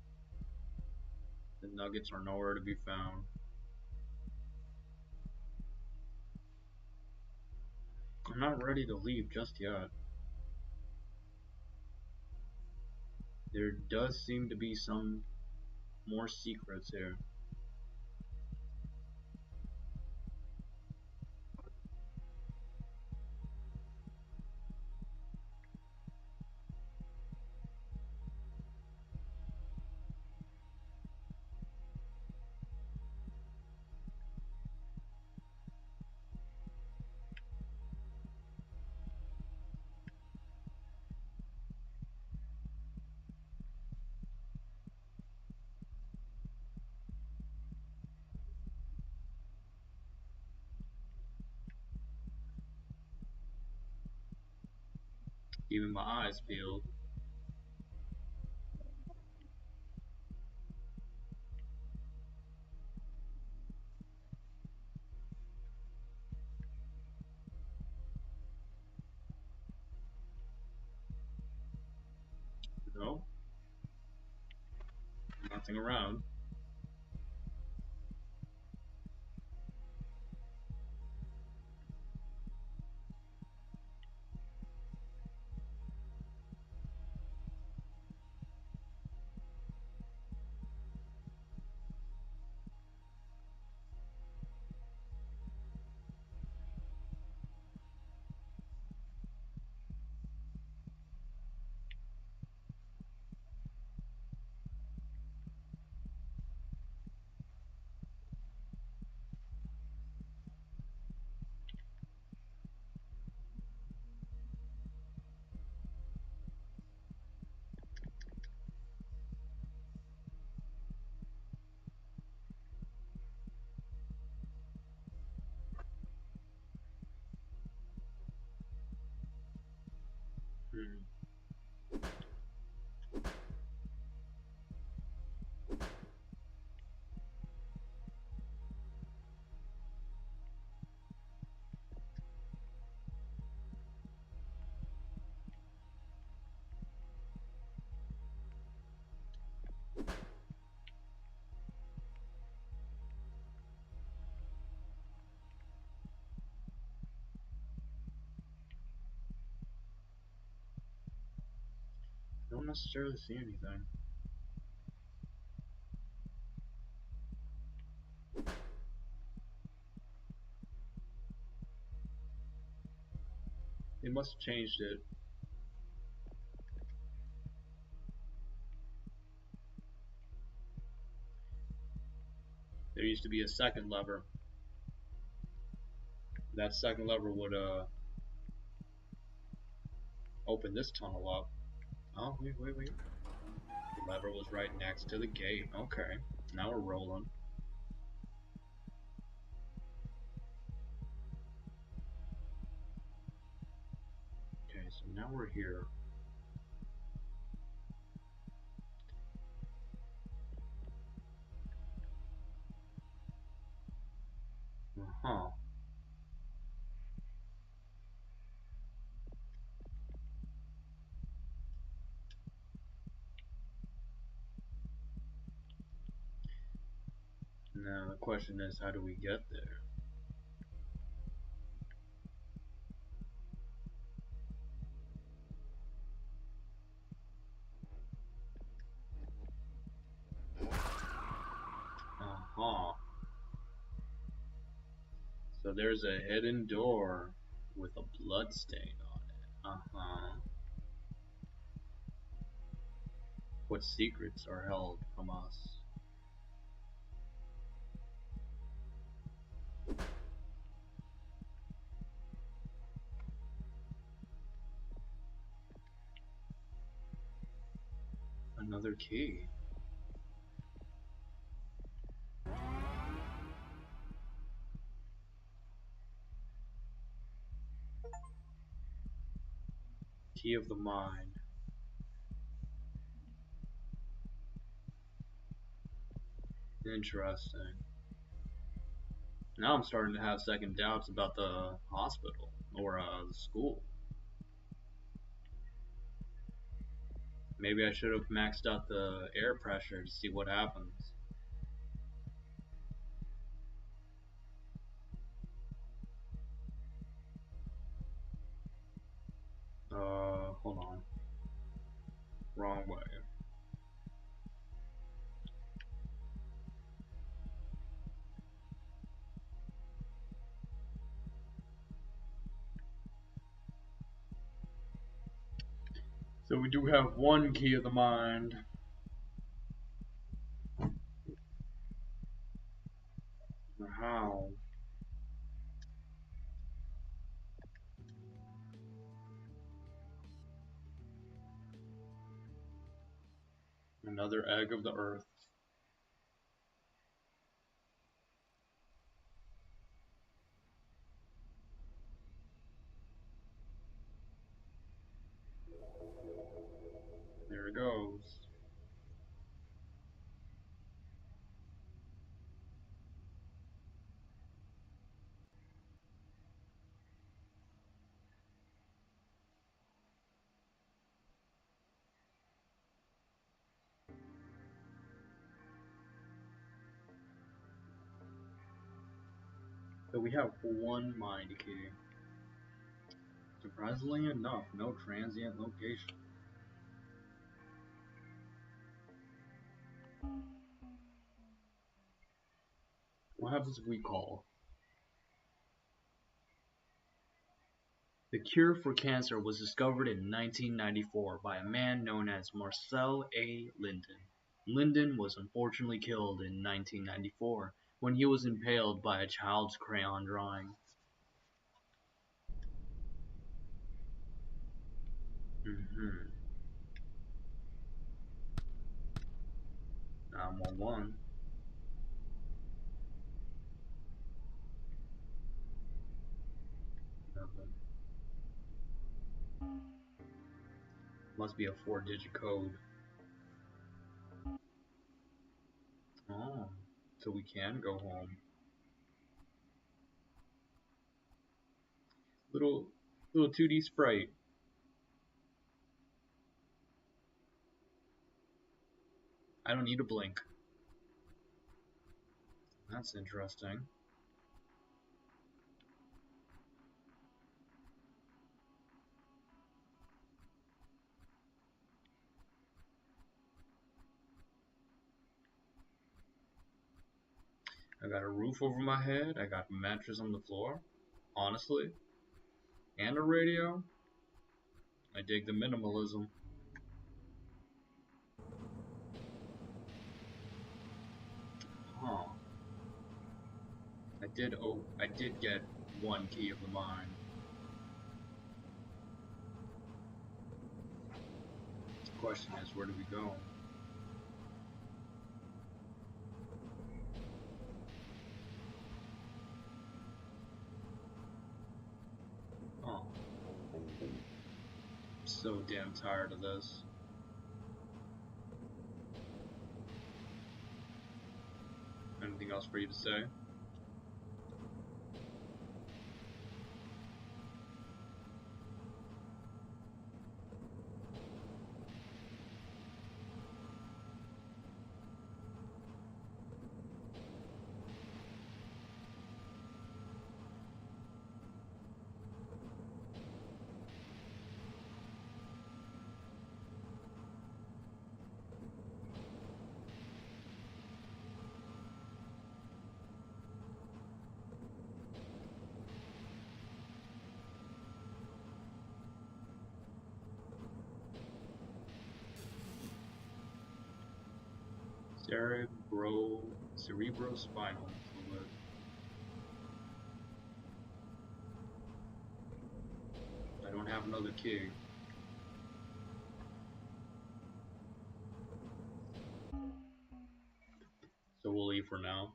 [SPEAKER 1] The nuggets are nowhere to be found. I'm not ready to leave just yet. There does seem to be some more secrets here. Even my eyes peeled. No, nothing around. Hmm. Don't necessarily see anything. They must have changed it. There used to be a second lever. That second lever would open this tunnel up. Oh, wait. The lever was right next to the gate. Okay, now we're rolling. Okay, so now we're here. Uh-huh. Now the question is, how do we get there? Uh-huh. So there's a hidden door with a blood stain on it. Uh-huh. What secrets are held from us? Another key. Key of the mind. Interesting. Now I'm starting to have second doubts about the hospital or the school. Maybe I should have maxed out the air pressure to see what happens. Hold on. Wrong way. So we do have one key of the mind. How? Another egg of the earth. There it goes. So we have one mind key. Surprisingly enough, no transient location. What happens if we call? The cure for cancer was discovered in 1994 by a man known as Marcel A. Linden. Linden was unfortunately killed in 1994 when he was impaled by a child's crayon drawing. Mm-hmm. 911. Nothing. Must be a 4-digit code. Oh, so we can go home. Little 2D sprite. I don't need to blink. That's interesting. I got a roof over my head. I got a mattress on the floor. Honestly. And a radio. I dig the minimalism. Huh. I did get one key of the mind. Question is, where do we go? Oh. I'm so damn tired of this. Anything else for you to say? Cerebrospinal fluid. I don't have another key. So we'll leave for now.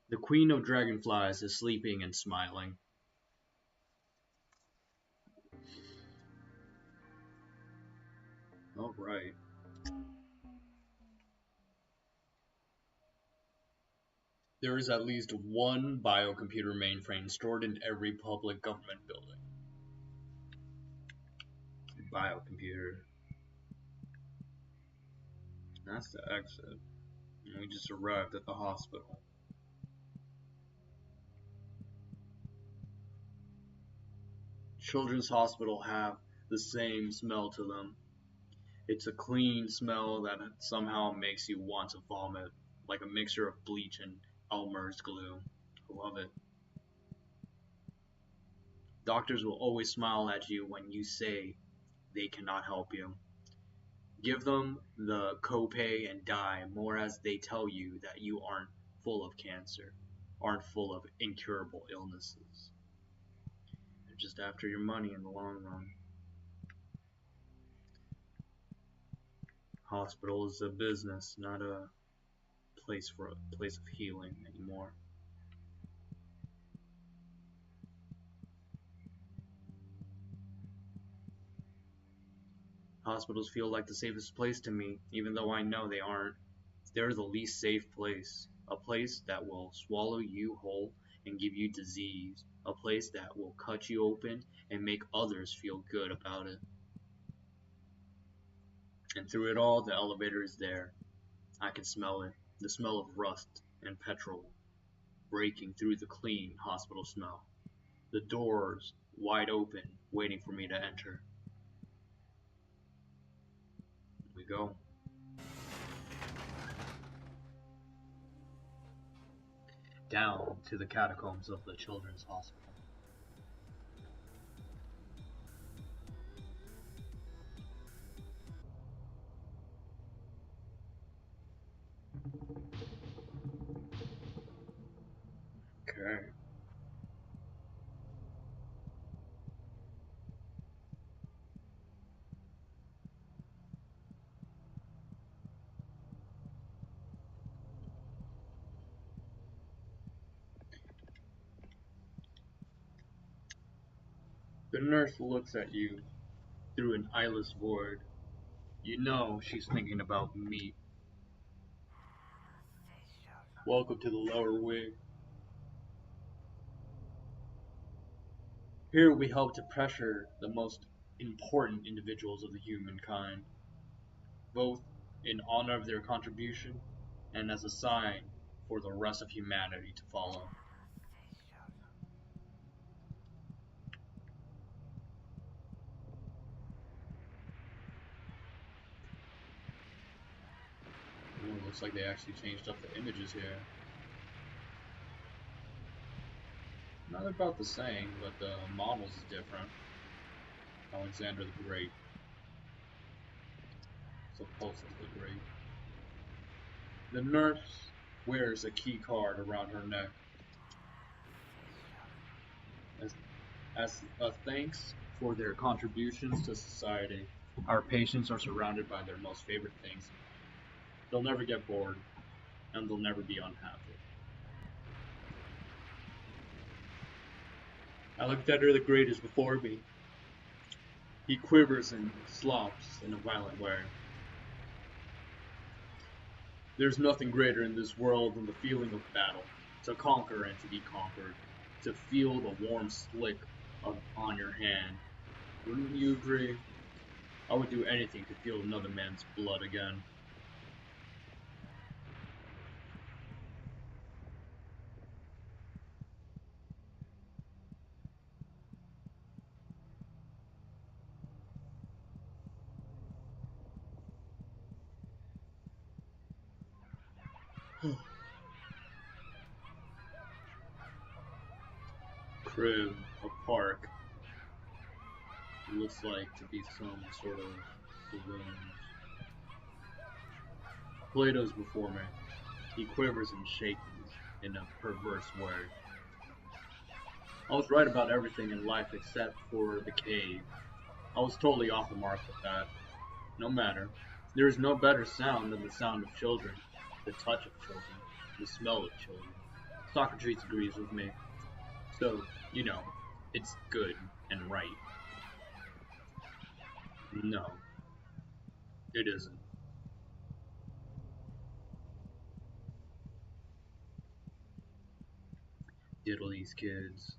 [SPEAKER 1] The Queen of Dragonflies is sleeping and smiling. Alright. There is at least one biocomputer mainframe stored in every public government building. Biocomputer. That's the exit. And we just arrived at the hospital. Children's hospital have the same smell to them. It's a clean smell that somehow makes you want to vomit, like a mixture of bleach and Elmer's glue. I love it. Doctors will always smile at you when you say they cannot help you. Give them the copay and die more as they tell you that you aren't full of cancer, aren't full of incurable illnesses. They're just after your money in the long run. Hospital is a business, not a place of healing anymore. Hospitals feel like the safest place to me, even though I know they aren't. They're the least safe place. A place that will swallow you whole and give you disease. A place that will cut you open and make others feel good about it. And through it all, the elevator is there. I can smell it. The smell of rust and petrol breaking through the clean hospital smell. The doors wide open, waiting for me to enter. We go. Down to the catacombs of the children's hospital. Okay. The nurse looks at you through an eyeless void. You know she's thinking about me. Welcome to the lower wing. Here we help to pressure the most important individuals of the humankind, both in honor of their contribution and as a sign for the rest of humanity to follow. Ooh, looks like they actually changed up the images here. Not about the same, but the models is different. Alexander the Great. Supposedly great. The nurse wears a key card around her neck. As a thanks for their contributions to society. Our patients are surrounded by their most favorite things. They'll never get bored, and they'll never be unhappy. Alexander the Great is before me. He quivers and slops in a violent way. There's nothing greater in this world than the feeling of battle, to conquer and to be conquered, to feel the warm slick on your hand. Wouldn't you agree? I would do anything to feel another man's blood again. Crib, a park. It looks like to be some sort of saloons. Plato's before me. He quivers and shakes in a perverse way. I was right about everything in life except for the cave. I was totally off the mark with that. No matter. There is no better sound than the sound of children, the touch of children, the smell of children. Socrates agrees with me. So, it's good and right. No, it isn't. Diddle these kids.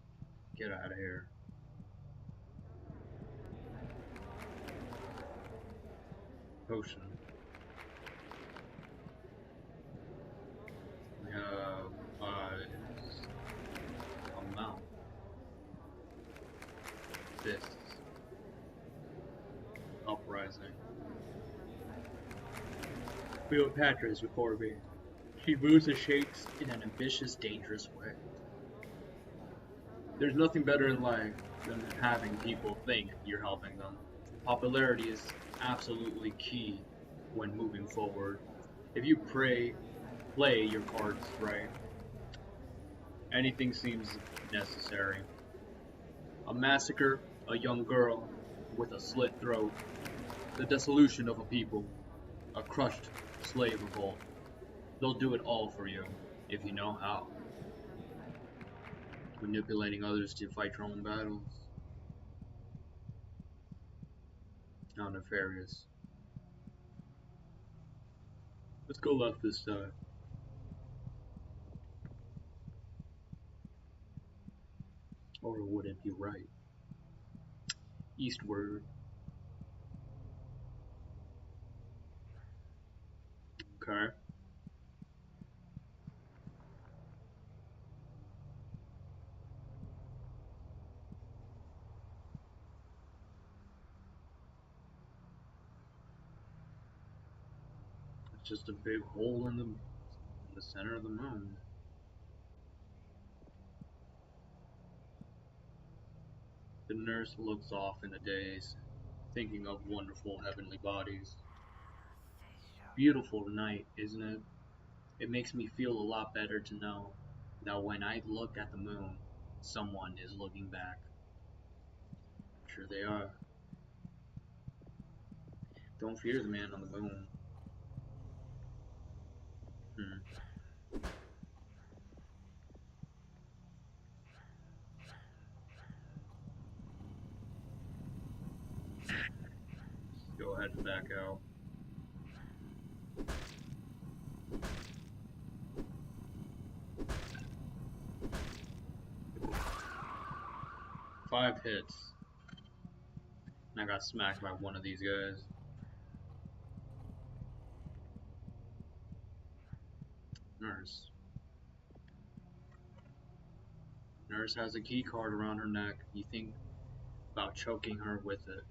[SPEAKER 1] Get out of here. Potion. We have a mount. Fists. Uprising. Cleopatra is before me. She moves and shakes in an ambitious, dangerous way. There's nothing better in life than having people think you're helping them. Popularity is absolutely key when moving forward. If you play your cards right, anything seems necessary. A massacre, a young girl with a slit throat, the dissolution of a people, a crushed slave revolt. They'll do it all for you, if you know how. Manipulating others to fight your own battles. How nefarious. Let's go left this time. Or would it be right? Eastward. Okay. It's just a big hole in the center of the moon. The nurse looks off in a daze, thinking of wonderful heavenly bodies. Beautiful night, isn't it? It makes me feel a lot better to know that when I look at the moon, someone is looking back. Sure they are. Don't fear the man on the moon. Go ahead and back out. Five hits. And I got smacked by one of these guys. Nurse. Nurse has a key card around her neck. You think about choking her with it.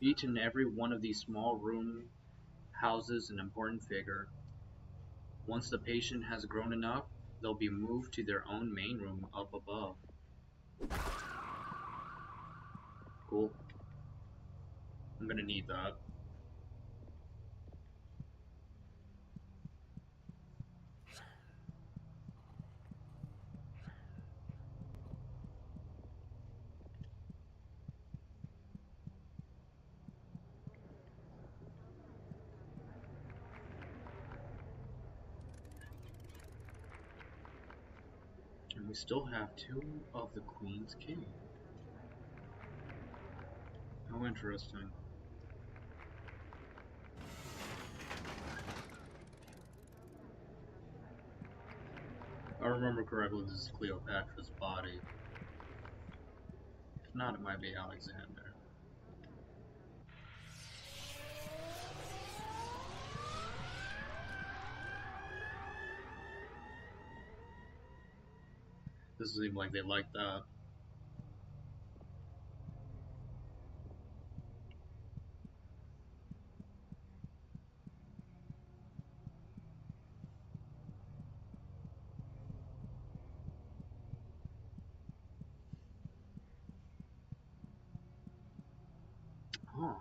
[SPEAKER 1] Each and every one of these small rooms houses an important figure. Once the patient has grown enough, they'll be moved to their own main room up above. Cool. I'm gonna need that. We still have two of the Queen's King. How interesting. If I remember correctly, this is Cleopatra's body. If not, it might be Alexander. This seems like they like that. Huh.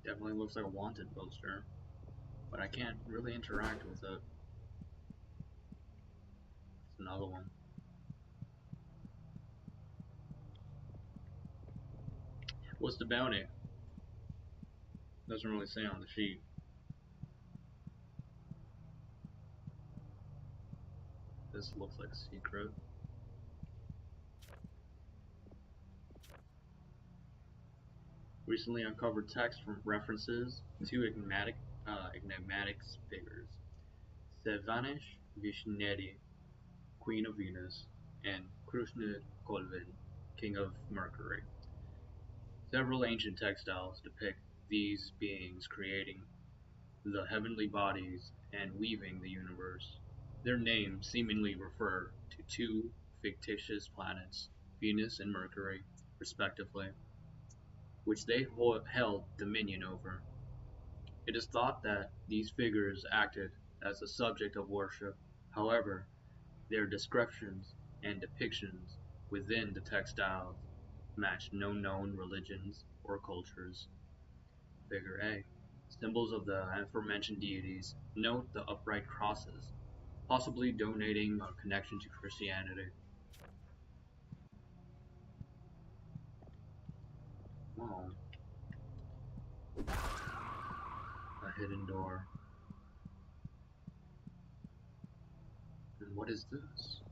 [SPEAKER 1] Definitely looks like a wanted poster, but I can't really interact with it. It's another one. What's the bounty? Doesn't really say on the sheet. This looks like a secret. Recently uncovered text from references to enigmatic figures. Sevanish Vishneti, Queen of Venus, and Krishna Kolvin, King of Mercury. Several ancient textiles depict these beings creating the heavenly bodies and weaving the universe. Their names seemingly refer to two fictitious planets, Venus and Mercury, respectively, which they held dominion over. It is thought that these figures acted as a subject of worship. However, their descriptions and depictions within the textiles match no known religions or cultures. Figure A. Symbols of the aforementioned deities. Note the upright crosses, possibly donating a connection to Christianity. Oh, a hidden door. And what is this?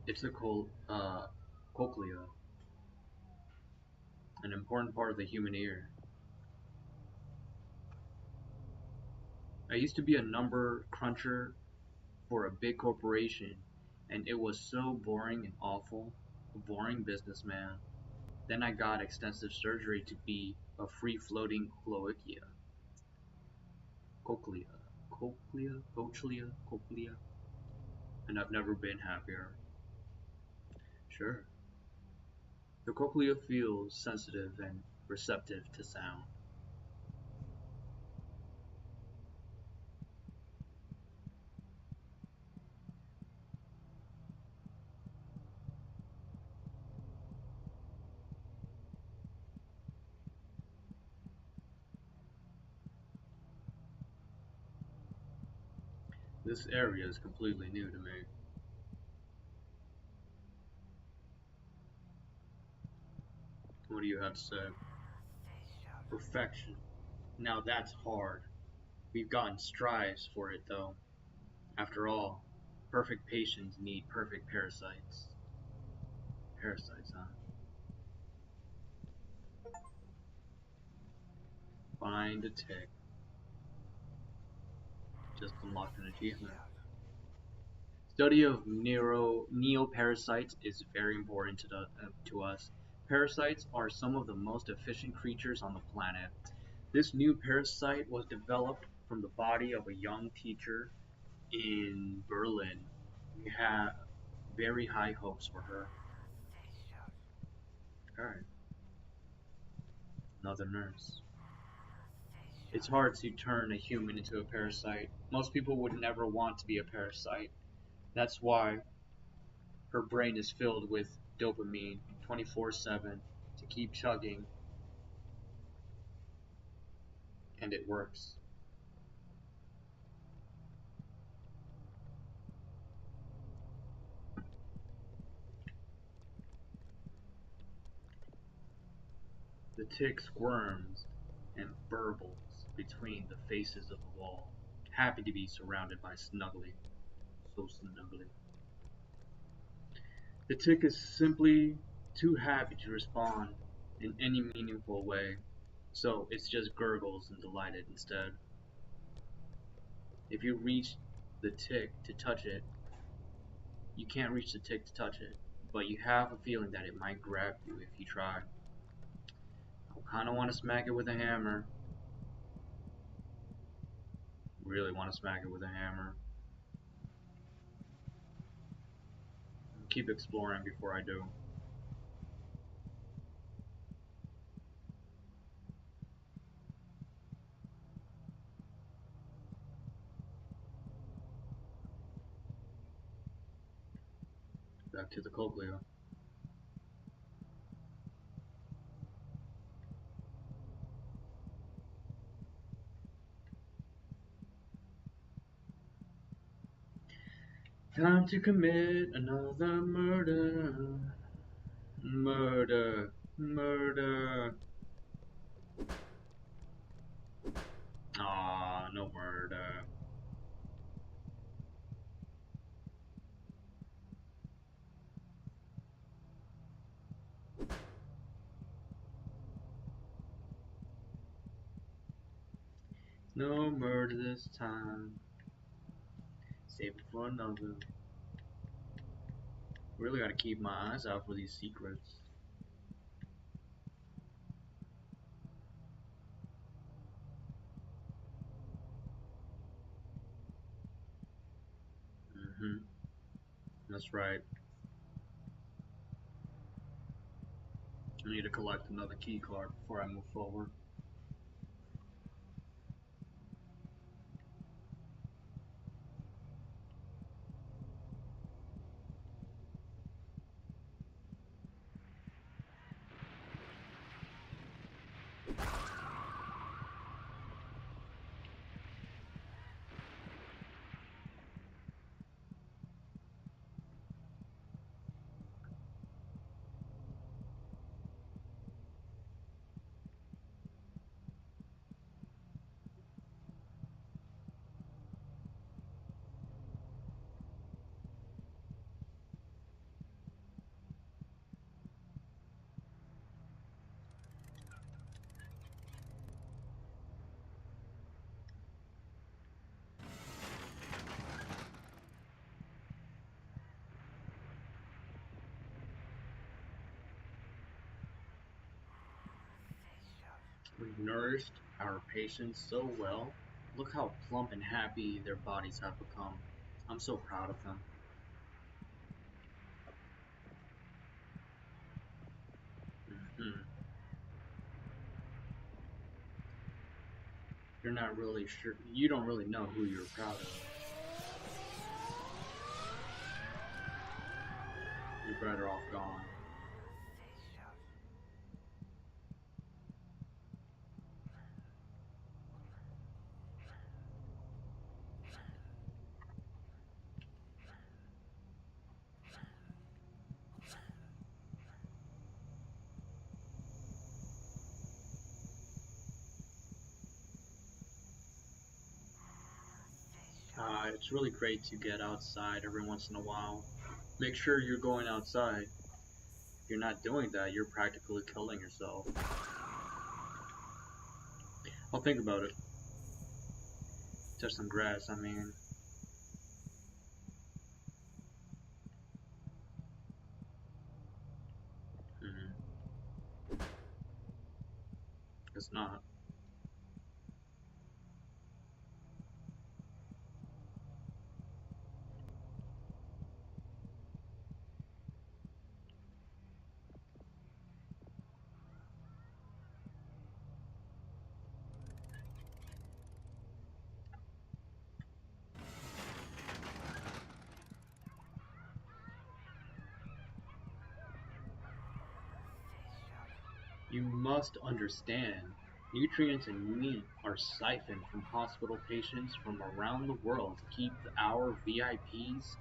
[SPEAKER 1] It's a cochlea, an important part of the human ear. I used to be a number cruncher for a big corporation, and it was so boring and awful. A boring businessman. Then I got extensive surgery to be a free-floating cochlea, cochlea, and I've never been happier. Sure. The cochlea feels sensitive and receptive to sound. This area is completely new to me. What do you have to say? Perfection. Now that's hard. We've gotten strives for it though. After all, perfect patients need perfect parasites. Parasites, huh? Find a tick. Just unlocked an achievement. Study of neoparasites is very important to us. Parasites are some of the most efficient creatures on the planet. This new parasite was developed from the body of a young teacher in Berlin. We have very high hopes for her. Alright, another nurse. It's hard to turn a human into a parasite. Most people would never want to be a parasite. That's why her brain is filled with dopamine 24/7 to keep chugging, and it works. The tick squirms and burbles between the faces of the wall, happy to be surrounded by snuggly. So snuggly. The tick is simply too happy to respond in any meaningful way, so it just gurgles and delighted instead. If you reach the tick to touch it, you can't reach the tick to touch it, but you have a feeling that it might grab you if you try. I kinda wanna smack it with a hammer. Really wanna smack it with a hammer. Keep exploring before I do. Back to the cochlea. Time to commit another murder. Murder. Murder. Aw, no murder. No murder this time. Save it for another. Really gotta keep my eyes out for these secrets. That's right. I need to collect another key card before I move forward. We've nourished our patients so well. Look how plump and happy their bodies have become. I'm so proud of them. Hmm. You're not really sure. You don't really know who you're proud of. You're better off gone. It's really great to get outside every once in a while. Make sure you're going outside. If you're not doing that, you're practically killing yourself. I'll think about it. Touch some grass, I mean. It's not. You must understand, nutrients and meat are siphoned from hospital patients from around the world to keep our VIPs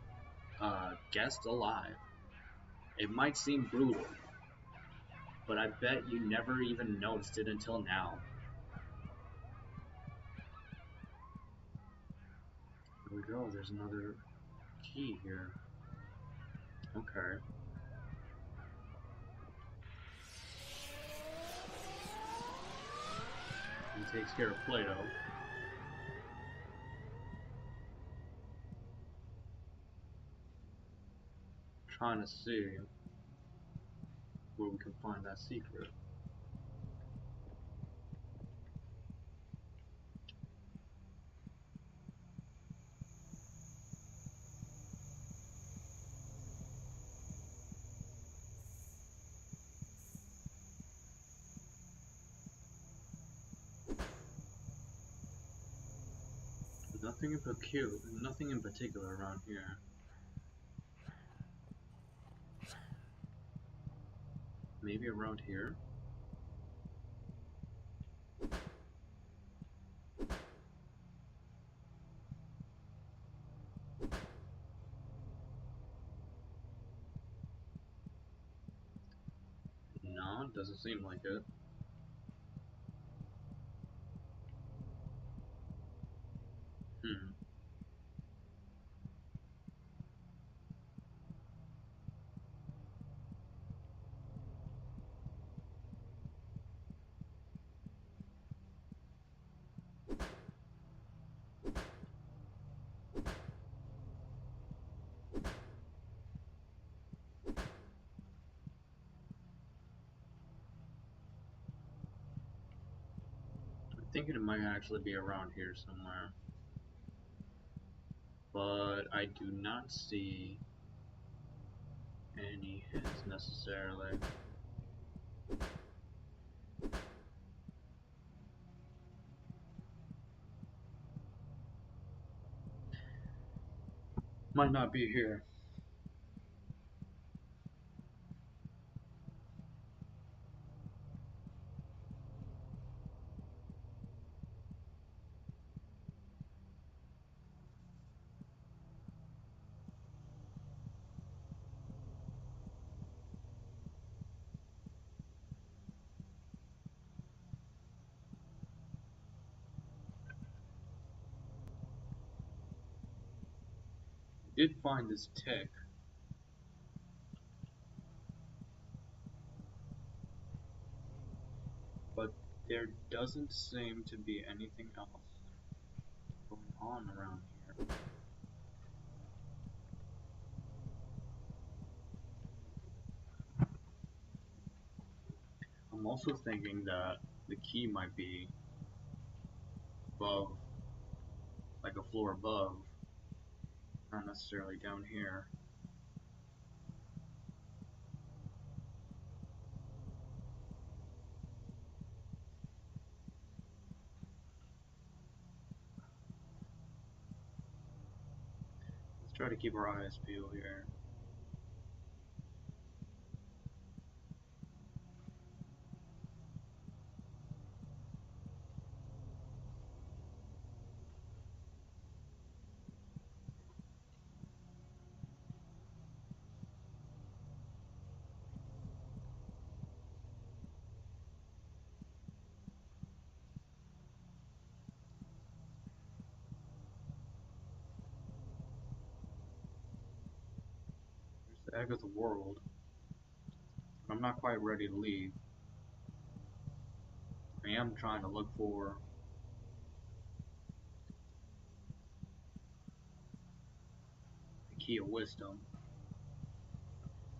[SPEAKER 1] guests alive. It might seem brutal, but I bet you never even noticed it until now. Here we go, there's another key here. Okay. He takes care of Plato. Trying to see where we can find that secret. Nothing in particular around here. Maybe around here? No, it doesn't seem like it. Hmm. I'm thinking it might actually be around here somewhere. But I do not see any hints necessarily. Might not be here. Did find this tick. But there doesn't seem to be anything else going on around here. I'm also thinking that the key might be above, like a floor above, not necessarily down here. Let's try to keep our eyes peeled here. There's the egg of the world. I'm not quite ready to leave. I am trying to look for the key of wisdom.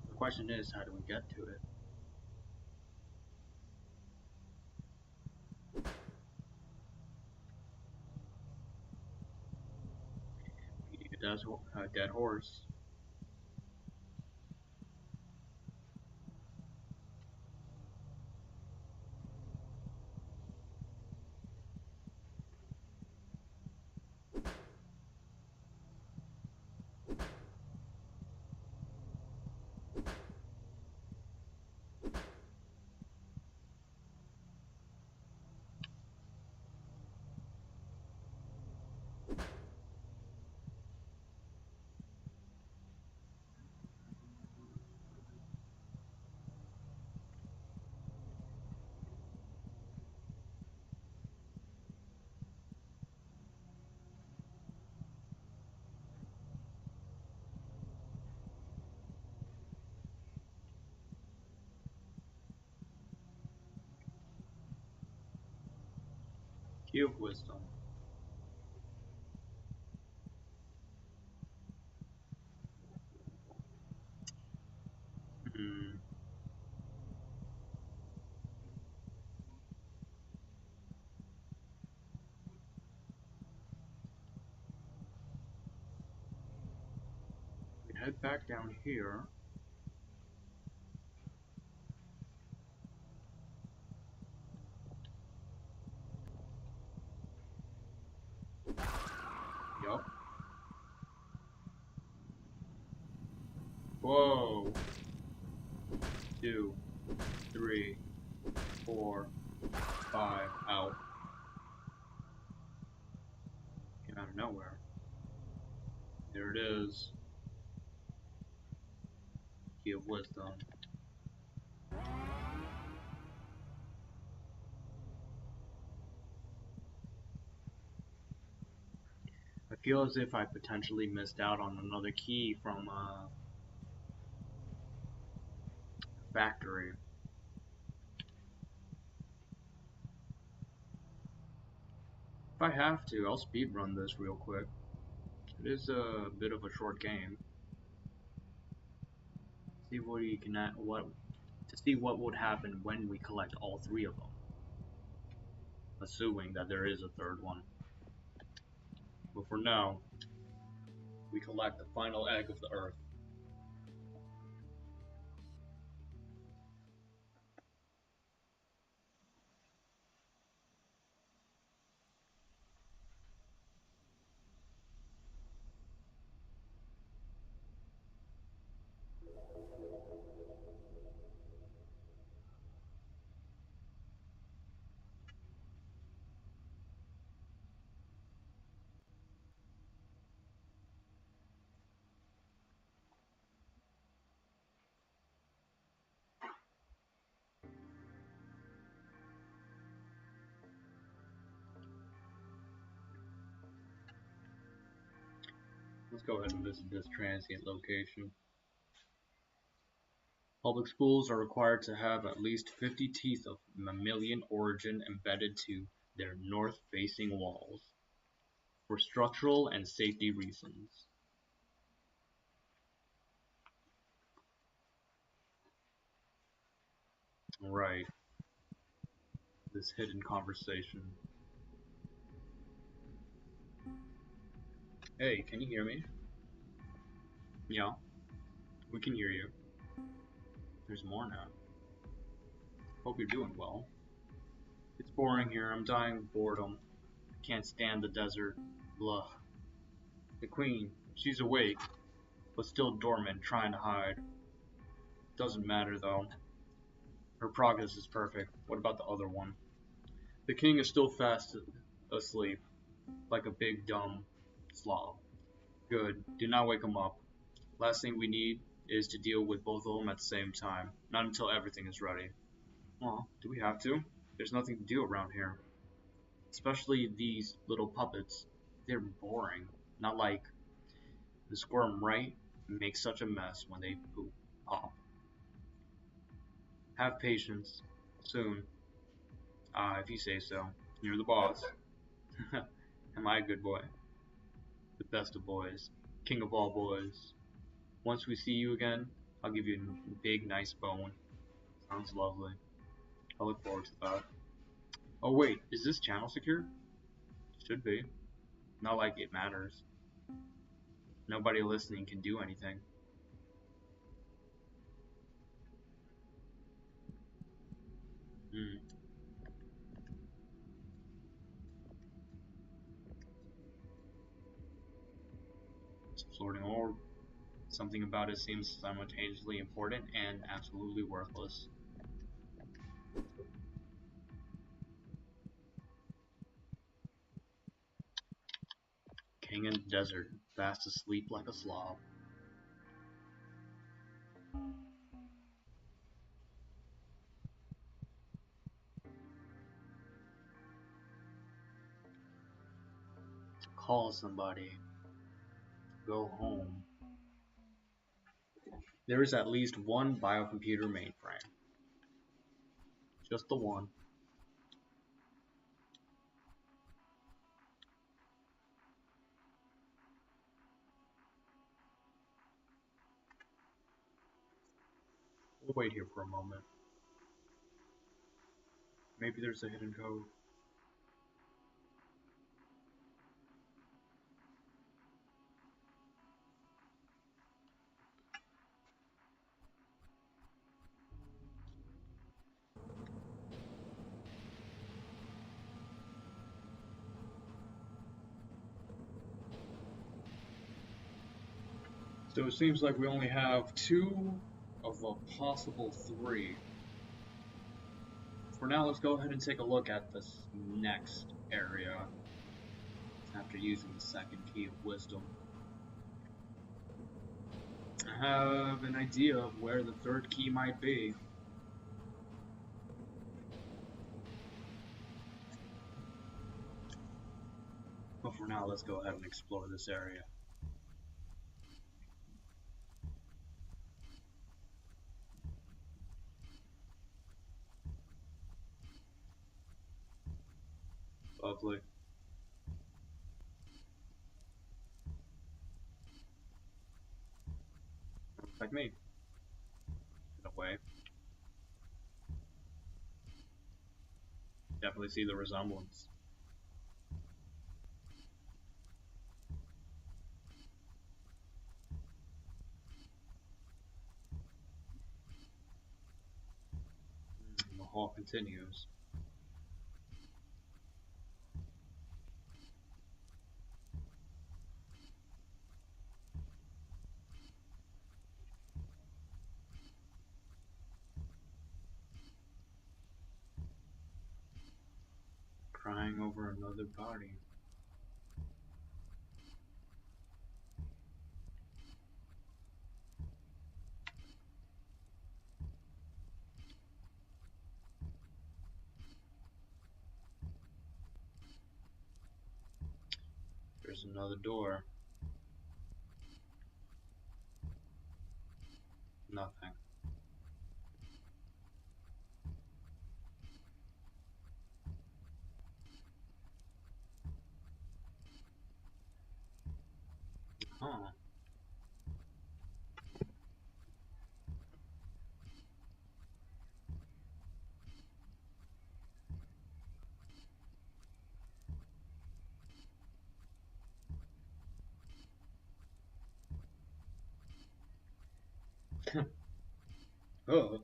[SPEAKER 1] The question is, how do we get to it? We need a dead horse. Key of Wisdom. Hmm. We head back down here. Yup. Whoa. 2, 3, 4, 5. Out. Came out of nowhere. There it is. Key of Wisdom. I feel as if I potentially missed out on another key from factory. If I have to, I'll speed run this real quick. It is a bit of a short game. See what you can to see what would happen when we collect all 3 of them. Assuming that there is a 3rd one. But for now, we collect the final egg of the Earth. Let's go ahead and visit this transient location. Public schools are required to have at least 50 teeth of mammalian origin embedded to their north-facing walls for structural and safety reasons. Right. This hidden conversation. Hey, can you hear me? Yeah, we can hear you. There's more now. Hope you're doing well. It's boring here. I'm dying of boredom. I can't stand the desert. Blah. The queen, she's awake, but still dormant, trying to hide. Doesn't matter though. Her progress is perfect. What about the other one? The king is still fast asleep, like a big dumb slob. Good. Do not wake him up. Last thing we need is to deal with both of them at the same time. Not until everything is ready. Well, do we have to? There's nothing to do around here. Especially these little puppets. They're boring. Not like the squirm, right? Make such a mess when they poop pop. Have patience. Soon. If you say so. You're the boss. Am I a good boy? The best of boys. King of all boys. Once we see you again, I'll give you a big, nice bone. Sounds lovely. I look forward to that. Oh wait, is this channel secure? Should be. Not like it matters. Nobody listening can do anything. It's a floating orb. Something about it seems simultaneously important and absolutely worthless. King in the desert, fast asleep like a slob. Call somebody. Go home. There is at least one biocomputer mainframe. Just the one. We'll wait here for a moment. Maybe there's a hidden code. So it seems like we only have 2 of a possible 3. For now, let's go ahead and take a look at this next area after using the second key of wisdom. I have an idea of where the third key might be. But for now, let's go ahead and explore this area. Lovely. Like me, in a way. Definitely see the resemblance. The hall continues. Crying over another body. There's another door. Nothing. Huh. Oh.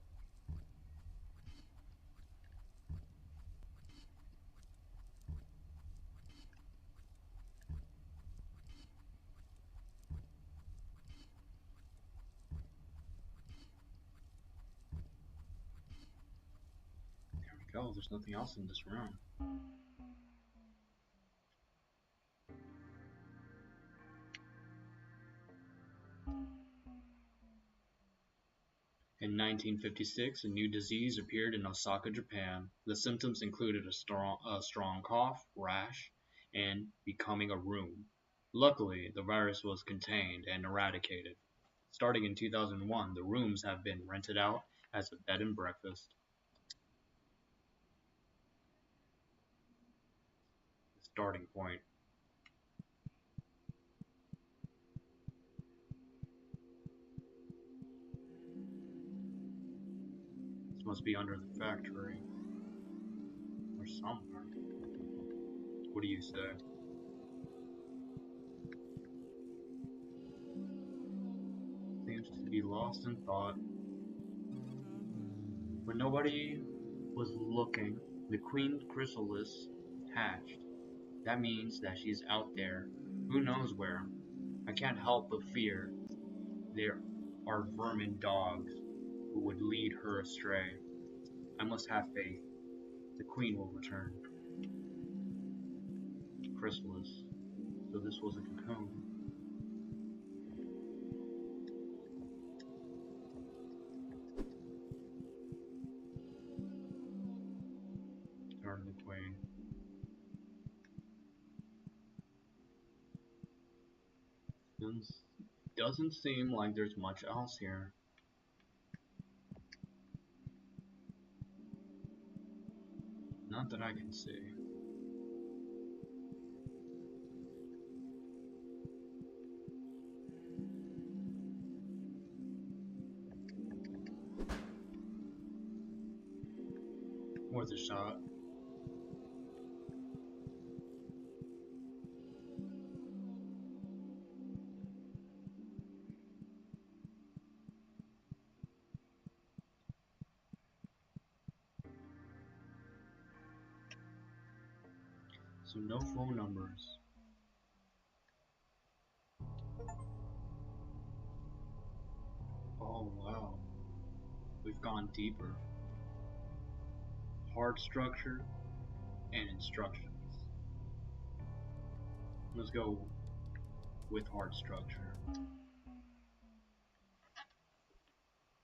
[SPEAKER 1] There we go. There's nothing else in this room. In 1956, a new disease appeared in Osaka, Japan. The symptoms included a strong cough, rash, and becoming a room. Luckily, the virus was contained and eradicated. Starting in 2001, the rooms have been rented out as a bed and breakfast. Starting point. This must be under the factory. Or somewhere. What do you say? Seems to be lost in thought. When nobody was looking, the queen chrysalis hatched. That means that she's out there, who knows where. I can't help but fear there are vermin dogs who would lead her astray. I must have faith. The queen will return. Chrysalis. So this was a cocoon. Turn the queen. Doesn't seem like there's much else here. Not that I can see. Worth a shot. So no phone numbers. Oh wow. We've gone deeper. Hard structure and instructions. Let's go with hard structure.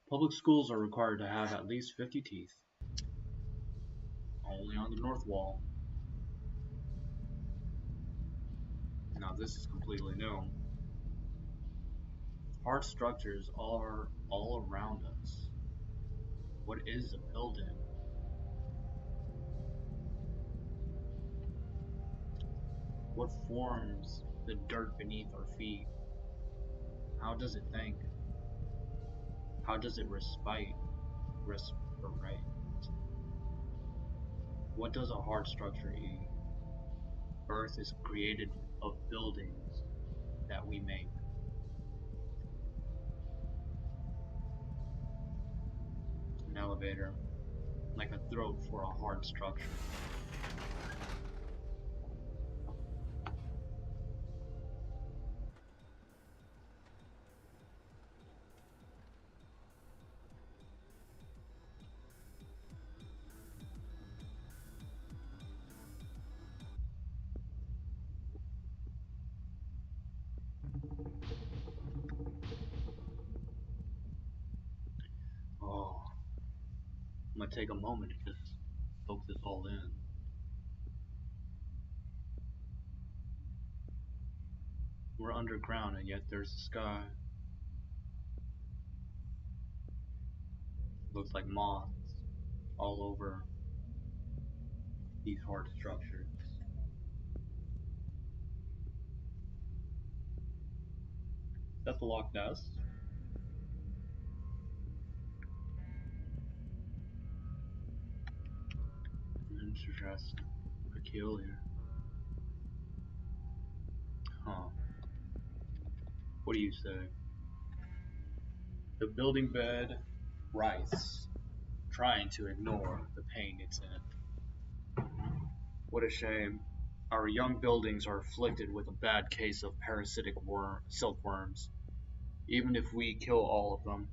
[SPEAKER 1] Public schools are required to have at least 50 teeth. Only on the north wall. Now this is completely new. Hard structures are all around us. What is a building? What forms the dirt beneath our feet? How does it think? How does it respite? What does a hard structure eat? Earth is created of buildings that we make. An elevator, like a throat for a hard structure. Oh, I'm gonna take a moment to just soak this all in. We're underground and yet there's the sky. Looks like moths all over these hard structures. That's the Loch Ness. Interesting. Peculiar. Huh. What do you say? The building bed writhes, trying to ignore the pain it's in. What a shame. Our young buildings are afflicted with a bad case of parasitic silkworms. Even if we kill all of them,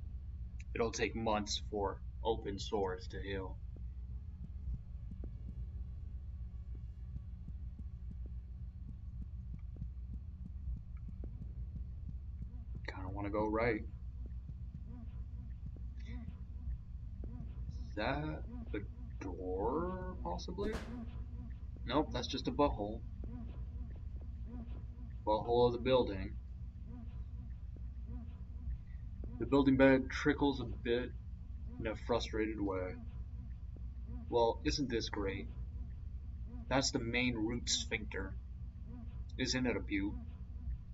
[SPEAKER 1] it'll take months for open sores to heal. Kinda wanna go right. Is that a door, possibly? Nope, that's just a butthole. Butthole of the building. The building bed trickles a bit in a frustrated way. Well, isn't this great? That's the main root sphincter. Isn't it a beaut?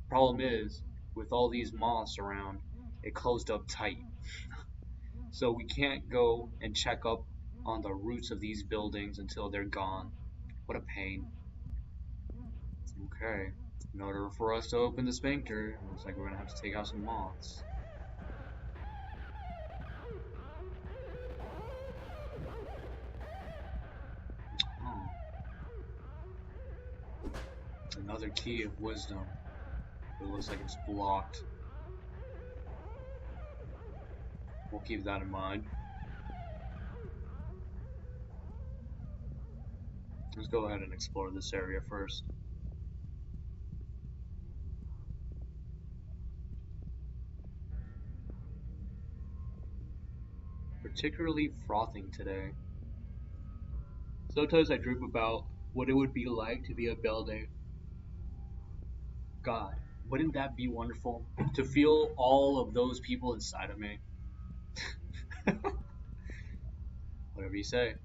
[SPEAKER 1] Problem is, with all these moths around, it closed up tight. So we can't go and check up on the roots of these buildings until they're gone. What a pain. Okay, in order for us to open the sphincter, looks like we're gonna have to take out some moths. Oh. Another key of wisdom. It looks like it's blocked. We'll keep that in mind. Let's go ahead and explore this area first. Particularly frothing today. Sometimes I dream about what it would be like to be a building. God, wouldn't that be wonderful? To feel all of those people inside of me. Whatever you say.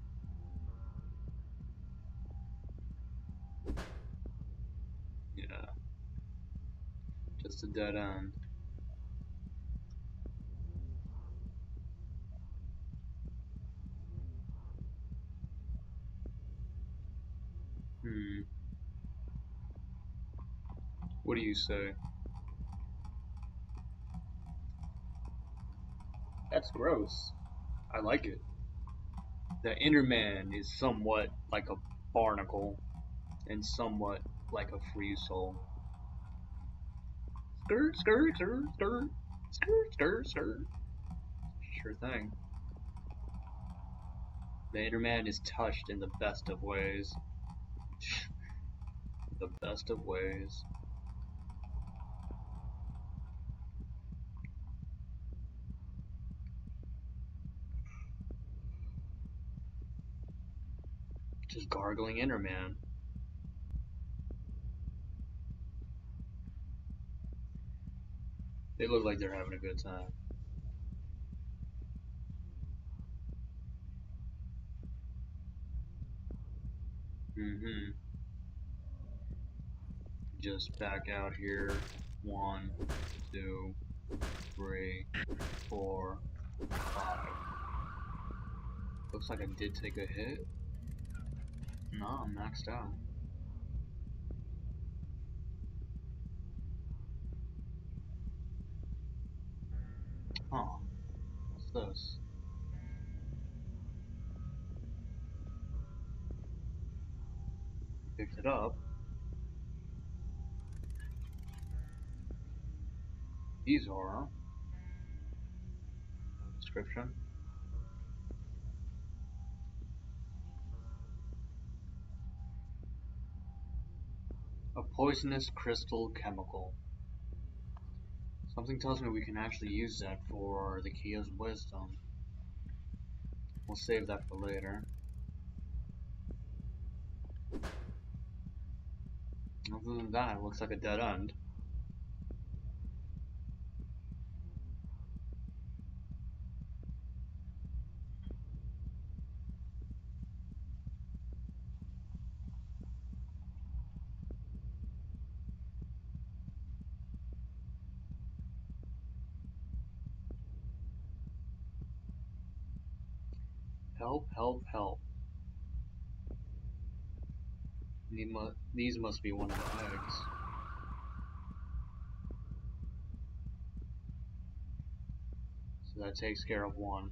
[SPEAKER 1] Yeah. Just a dead end. Hmm. What do you say? That's gross. I like it. The inner man is somewhat like a barnacle and somewhat like a free soul. Skirt, skirt, skirt, skirt, skirt, skirt, skirt. Sure thing. The inner man is touched in the best of ways. The best of ways. Just gargling inner man. They look like they're having a good time. Mm-hmm. Just back out here. 1, 2, 3, 4, 5. Looks like I did take a hit. No, I'm maxed out. Huh. What's this? Picked it up. These are description. A poisonous crystal chemical. Something tells me we can actually use that for the key of wisdom. We'll save that for later. Other than that, it looks like a dead end. Help, help, help. These must be one of the eggs. So that takes care of one.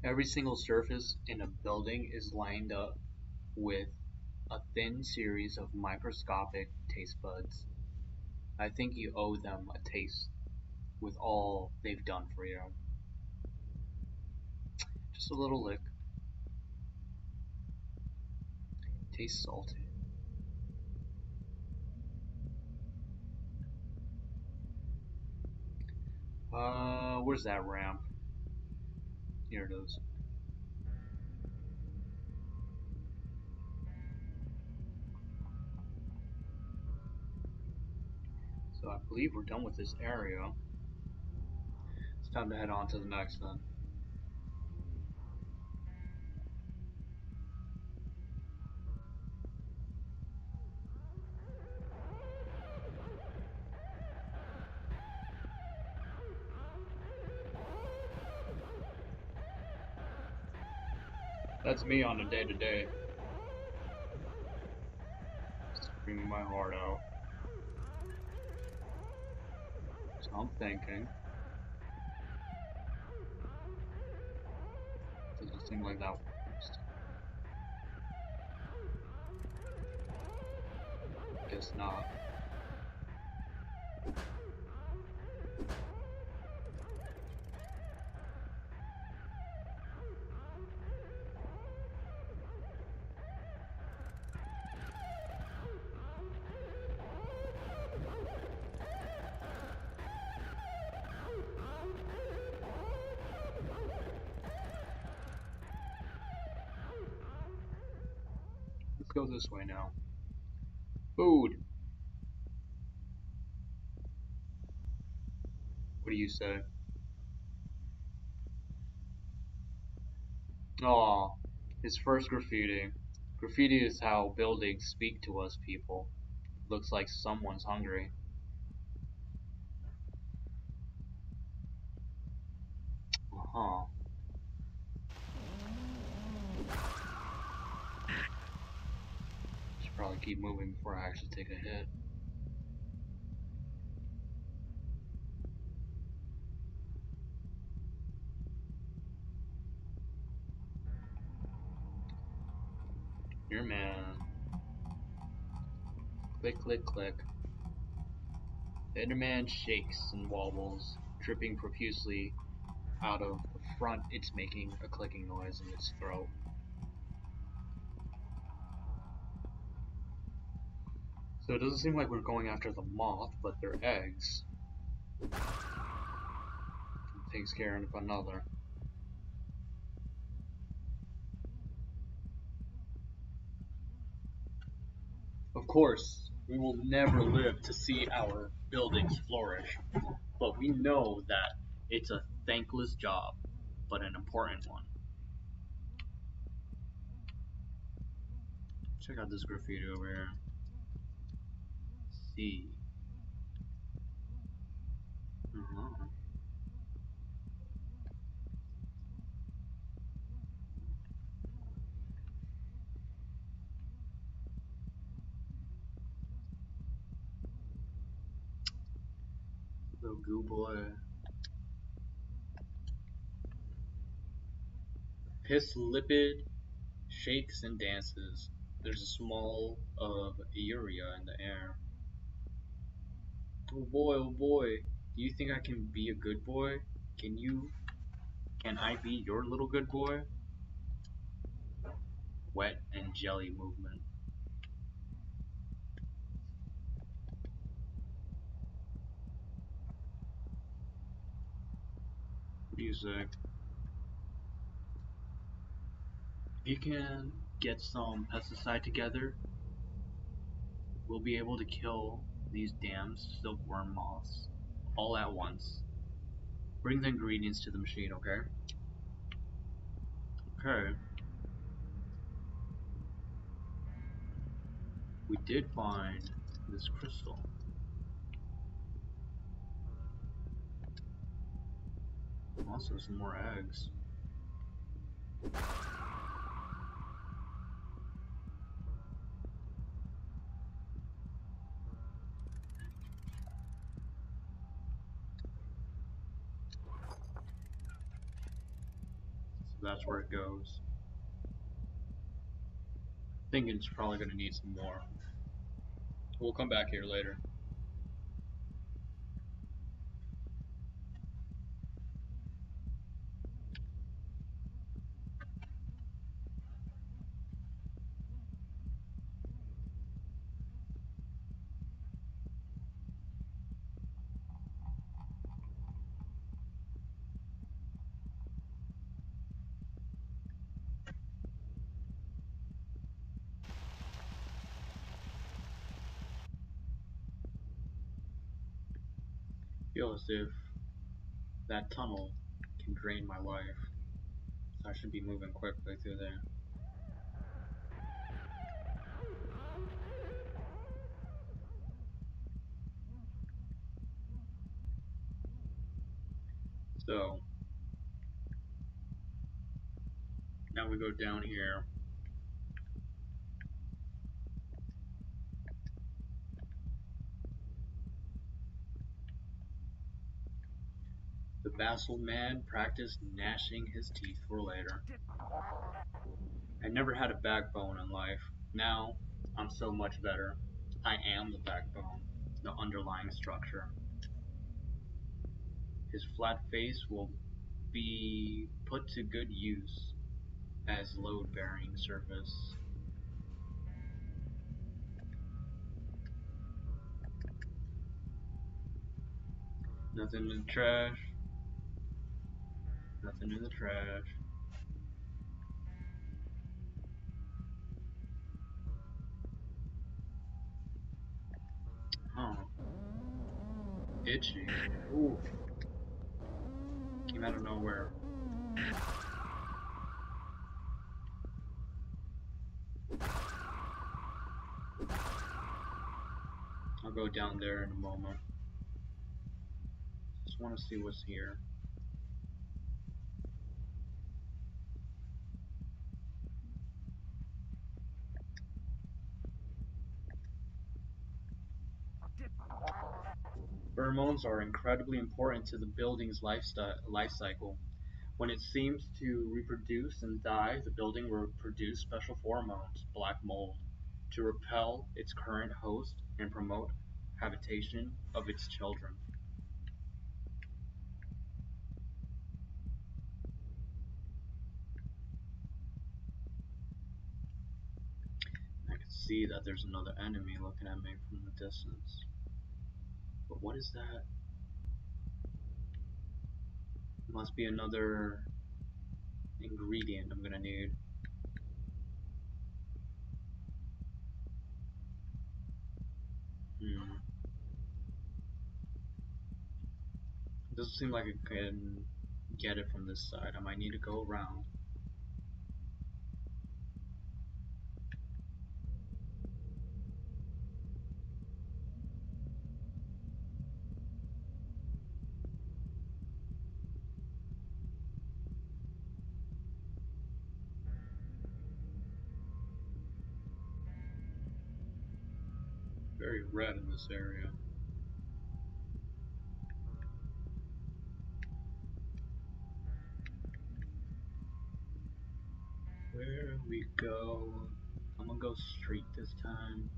[SPEAKER 1] Every single surface in a building is lined up with a thin series of microscopic taste buds. I think you owe them a taste with all they've done for you. Just a little lick. Tastes salty. Where's that ramp? Here it is. So I believe we're done with this area. It's time to head on to the next then. That's me on a day-to-day. Screaming my heart out. So I'm thinking. Does it seem like that works? Guess not. Let's go this way now. Food! What do you say? Aw, his first graffiti. Graffiti is how buildings speak to us people. Looks like someone's hungry. Huh. Should probably keep moving before I actually take a hit. Your man. Click, click, click. The Enderman shakes and wobbles, dripping profusely out of the front. It's making a clicking noise in its throat. So it doesn't seem like we're going after the moth, but their eggs. It takes care of another. Of course, we will never live to see our buildings flourish, but we know that it's a thankless job, but an important one. Check out this graffiti over here. See. Uh-huh. Little goo boy. Piss lipid shakes and dances. There's a smell of urea in the air. Oh boy, oh boy. Do you think I can be a good boy? Can you? Can I be your little good boy? Wet and jelly movement. What do you say? If you can get some pesticide together, we'll be able to kill these damn silkworm moths all at once. Bring the ingredients to the machine, okay? Okay. We did find this crystal. Also some more eggs. So that's where it goes. Thinking it's probably gonna need some more. We'll come back here later. Feel as if that tunnel can drain my life. So I should be moving quickly through there. So now we go down here. The vassal man practiced gnashing his teeth for later. I never had a backbone in life. Now I'm so much better. I am the backbone, the underlying structure. His flat face will be put to good use as load-bearing surface. Nothing in the trash. Nothing in the trash. Huh. Itchy. Ooh. Came out of nowhere. I'll go down there in a moment. Just want to see what's here. Pheromones are incredibly important to the building's life cycle. When it seems to reproduce and die, the building will produce special pheromones, black mold, to repel its current host and promote habitation of its children. I can see that there's another enemy looking at me from the distance. But what is that? Must be another ingredient I'm gonna need. Hmm. It doesn't seem like I can get it from this side. I might need to go around. Very red in this area. Where we go? I'm gonna go straight this time.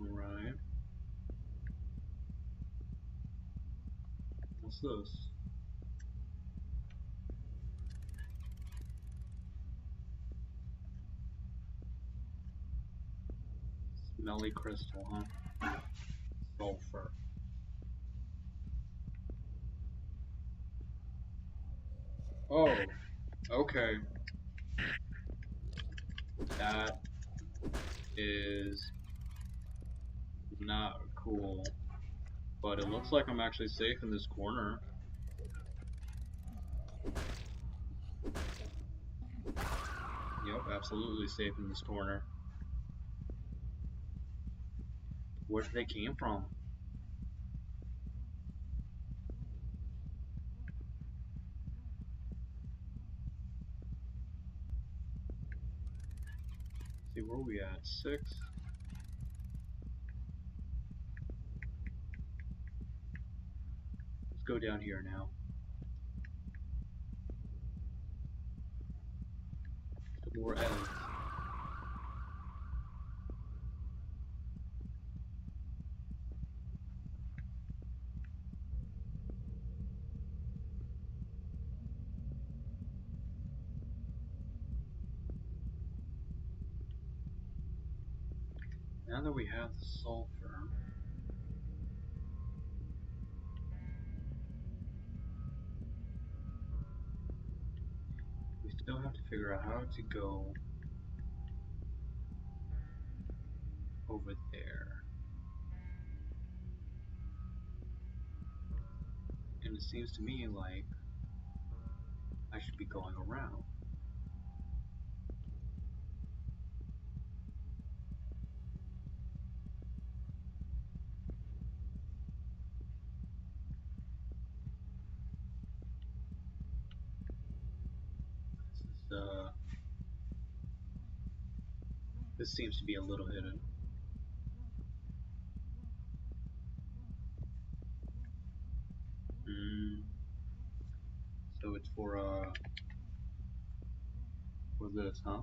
[SPEAKER 1] Alright. What's this? Smelly crystal, huh? Sulfur. Oh, okay. That is not cool. But it looks like I'm actually safe in this corner. Yep, absolutely safe in this corner. Where they came from? See, where are we at? 6? Let's go down here now. More eggs. Now that we have the sulfur, we still have to figure out how to go over there. And it seems to me like I should be going around. This is, this seems to be a little hidden. So it's for this, huh?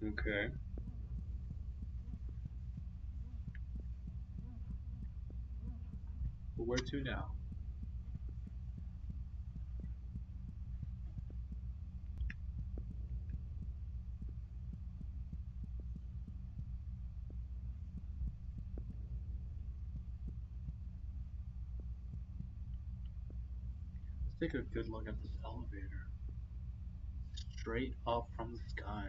[SPEAKER 1] Okay. But where to now? Let's take a good look at this elevator. Straight up from the sky.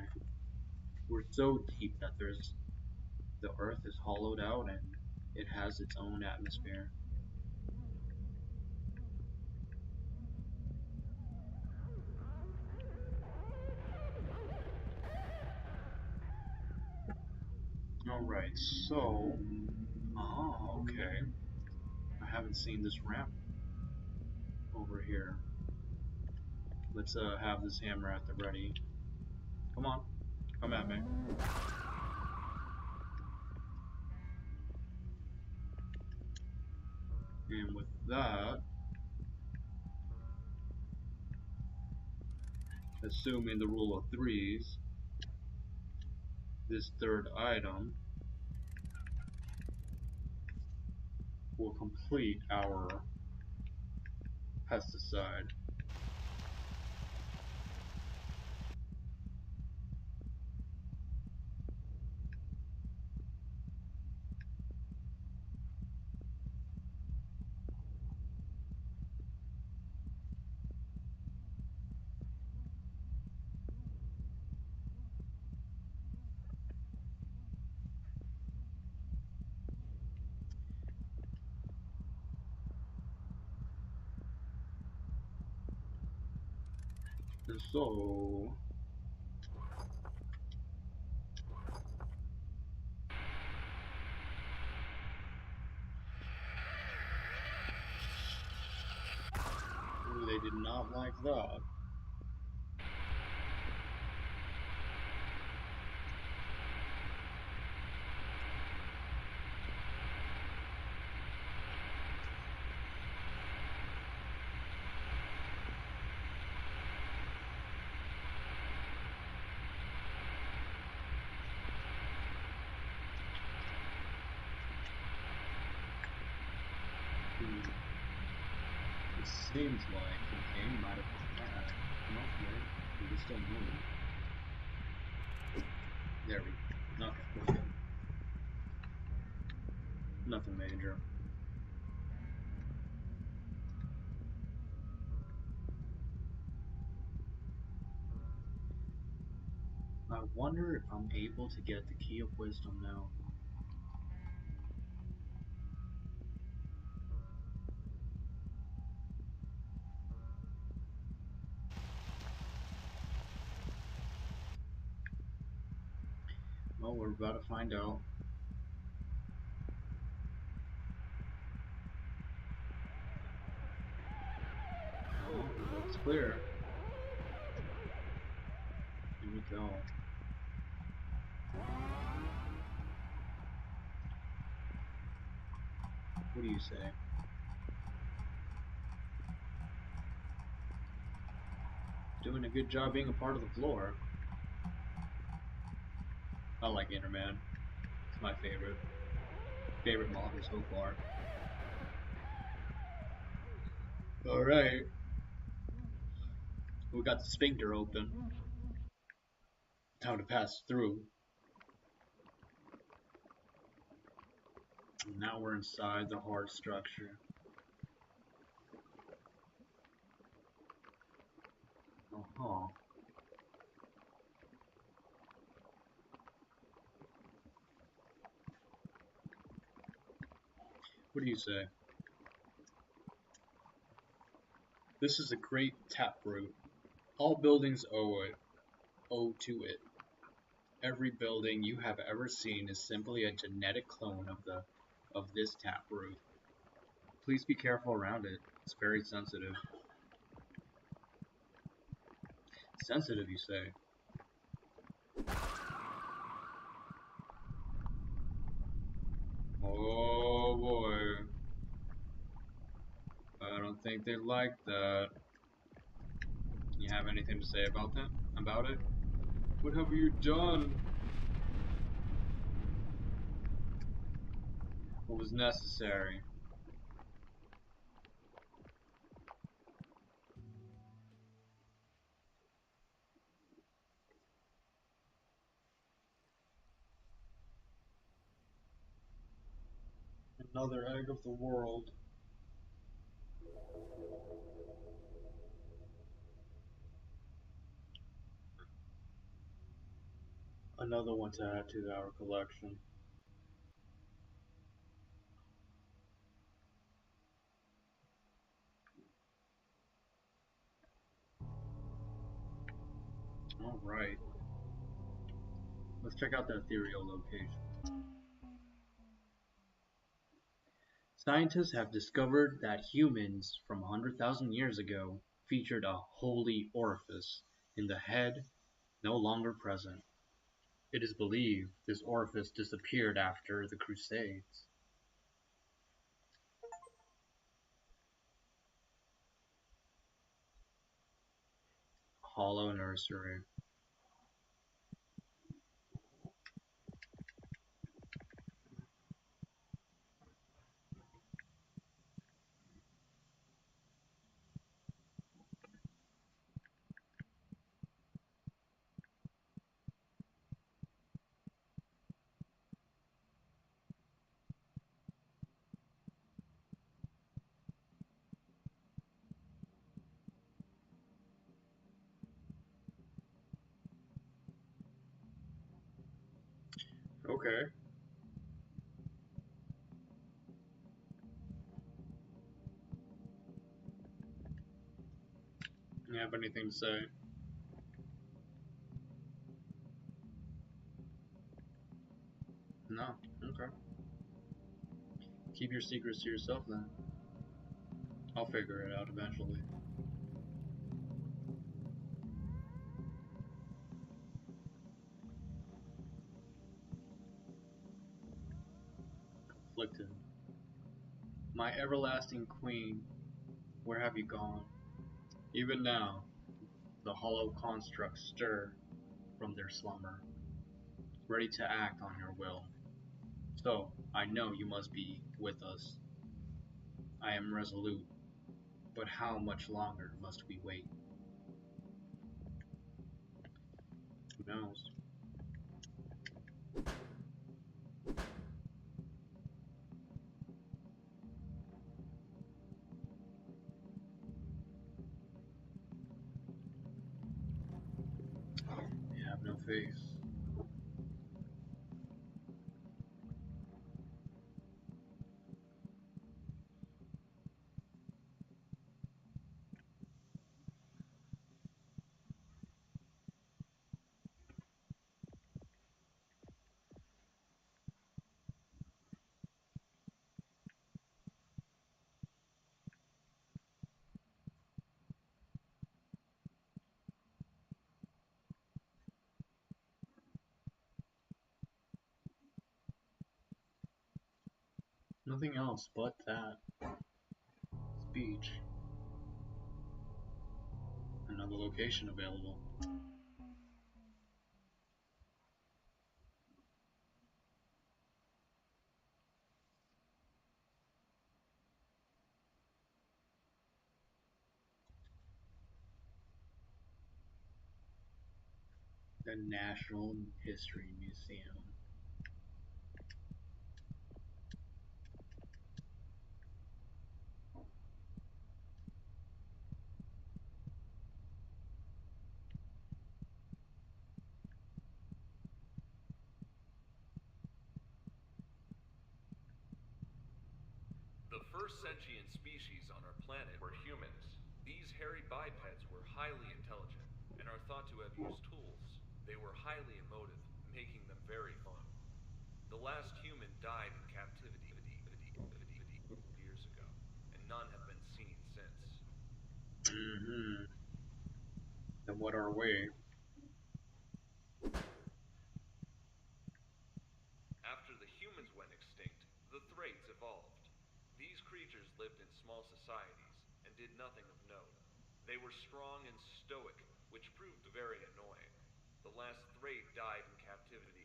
[SPEAKER 1] We're so deep that the earth is hollowed out and it has its own atmosphere. So, oh, okay. I haven't seen this ramp over here. Let's have this hammer at the ready. Come on, come at me. And with that, assuming the rule of threes, this third item will complete our pesticide. And so, ooh, they did not like that. It seems like the game might have crashed. Okay, we're still moving. There we go. Okay, we're good. Nothing major. I wonder if I'm able to get the Key of Wisdom now. Well, we're about to find out. Oh, it looks clear. Here we go. What do you say? Doing a good job being a part of the floor. I like Enderman. It's my favorite model so far. Alright. We got the sphincter open. Time to pass through. And now we're inside the hard structure. Uh-huh. What do you say? This is a great taproot. All buildings owe to it. Every building you have ever seen is simply a genetic clone of this taproot. Please be careful around it. It's very sensitive. Sensitive, you say? Oh boy. I don't think they like that. You have anything to say about that? About it? What have you done? What was necessary? Another egg of the world. Another one to add to our collection. Alright. Let's check out the ethereal location. Scientists have discovered that humans from 100,000 years ago featured a holy orifice in the head no longer present. It is believed this orifice disappeared after the Crusades. Hollow Nursery. Okay. You have anything to say? No. Okay. Keep your secrets to yourself then. I'll figure it out eventually. Conflicted. My everlasting queen, where have you gone? Even now, the hollow constructs stir from their slumber, ready to act on your will. So, I know you must be with us. I am resolute, but how much longer must we wait? Who knows? You have no face. Nothing else but that speech. Another location available. The National History Museum.
[SPEAKER 2] The first sentient species on our planet were humans. These hairy bipeds were highly intelligent and are thought to have used tools. They were highly emotive, making them very fun. The last human died in captivity years ago, and none have been seen since.
[SPEAKER 1] Mm-hmm. And what are we?
[SPEAKER 2] After the humans went extinct, the Thrates evolved. These creatures lived in small societies and did nothing of note. They were strong and stoic, which proved very annoying. The last Thrate died in captivity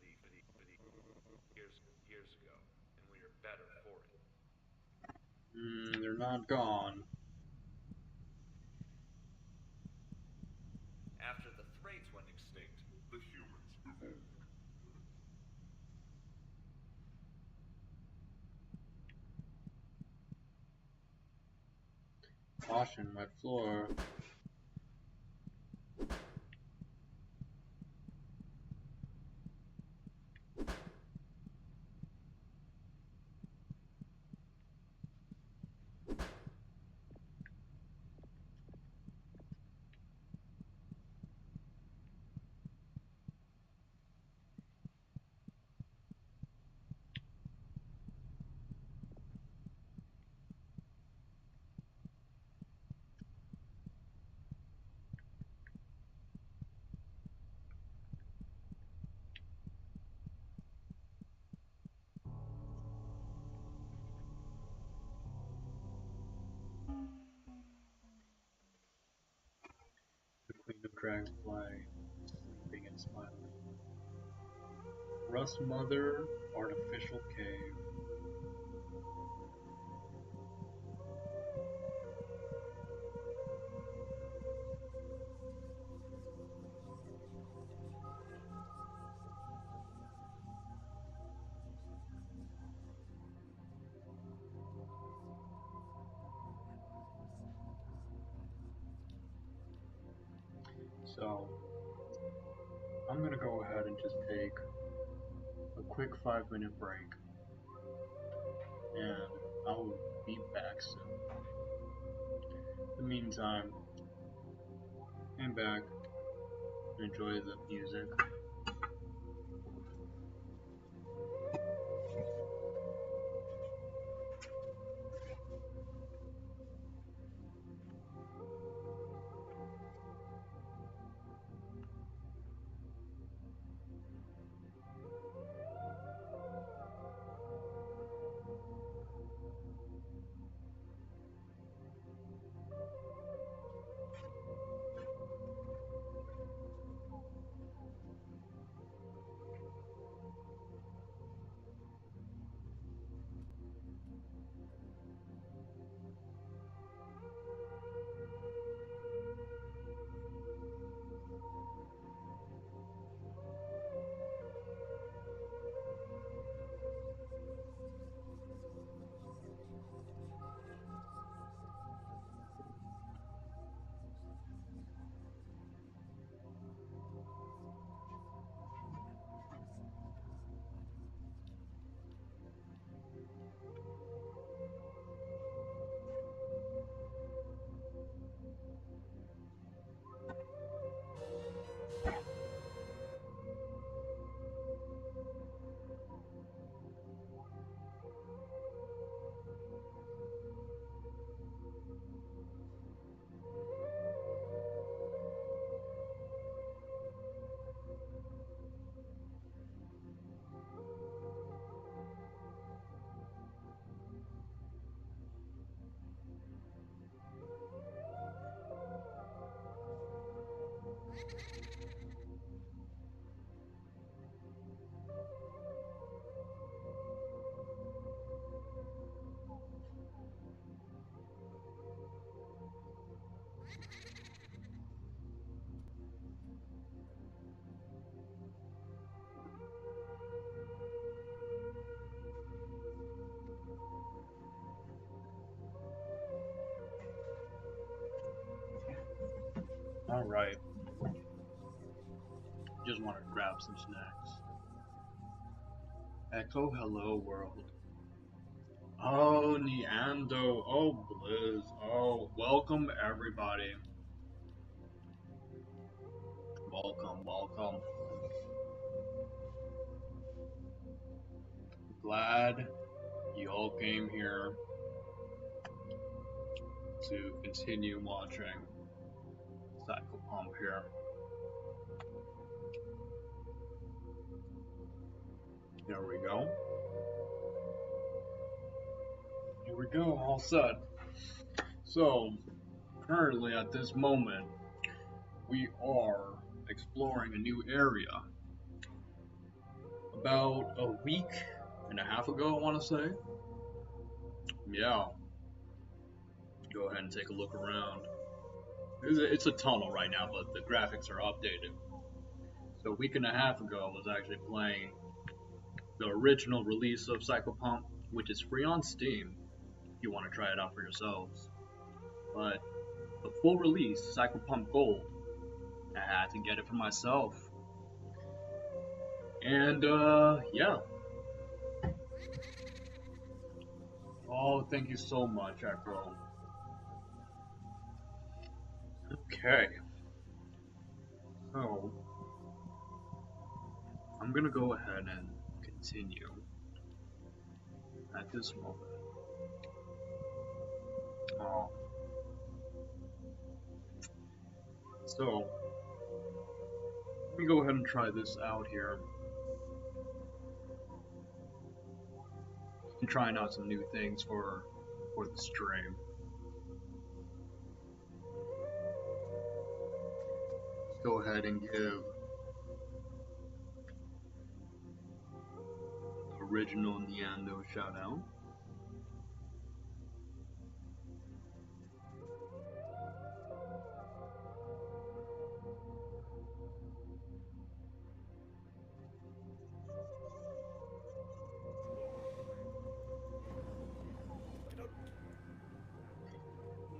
[SPEAKER 2] years ago, and we are better for it.
[SPEAKER 1] They're not gone.
[SPEAKER 2] After the Thrates went extinct, the humans evolved.
[SPEAKER 1] Caution, wet floor. dragonfly, sleeping and smiling. Rust Mother, artificial cave. So, I'm gonna go ahead and just take a quick 5-minute break, and I'll be back soon. In the meantime, hang back, enjoy the music. Alright, just want to grab some snacks. Echo, hello world. Oh, Neando. Oh, Blizz. Oh, welcome everybody. Welcome, welcome. Glad you all came here to continue watching Psychopomp here. There we go. Here we go, all set. So, currently at this moment, we are exploring a new area. About a week and a half ago, I want to say. Yeah. Go ahead and take a look around. It's a tunnel right now, but the graphics are updated. So a week and a half ago, I was actually playing the original release of Psychopomp, which is free on Steam if you want to try it out for yourselves. But the full release, Psychopomp Gold, I had to get it for myself. And yeah. Oh, thank you so much, Echo. Okay. So, I'm gonna go ahead and continue at this moment. So, let me go ahead and try this out here. I'm trying out some new things for the stream. go ahead and give original Neando a shout out.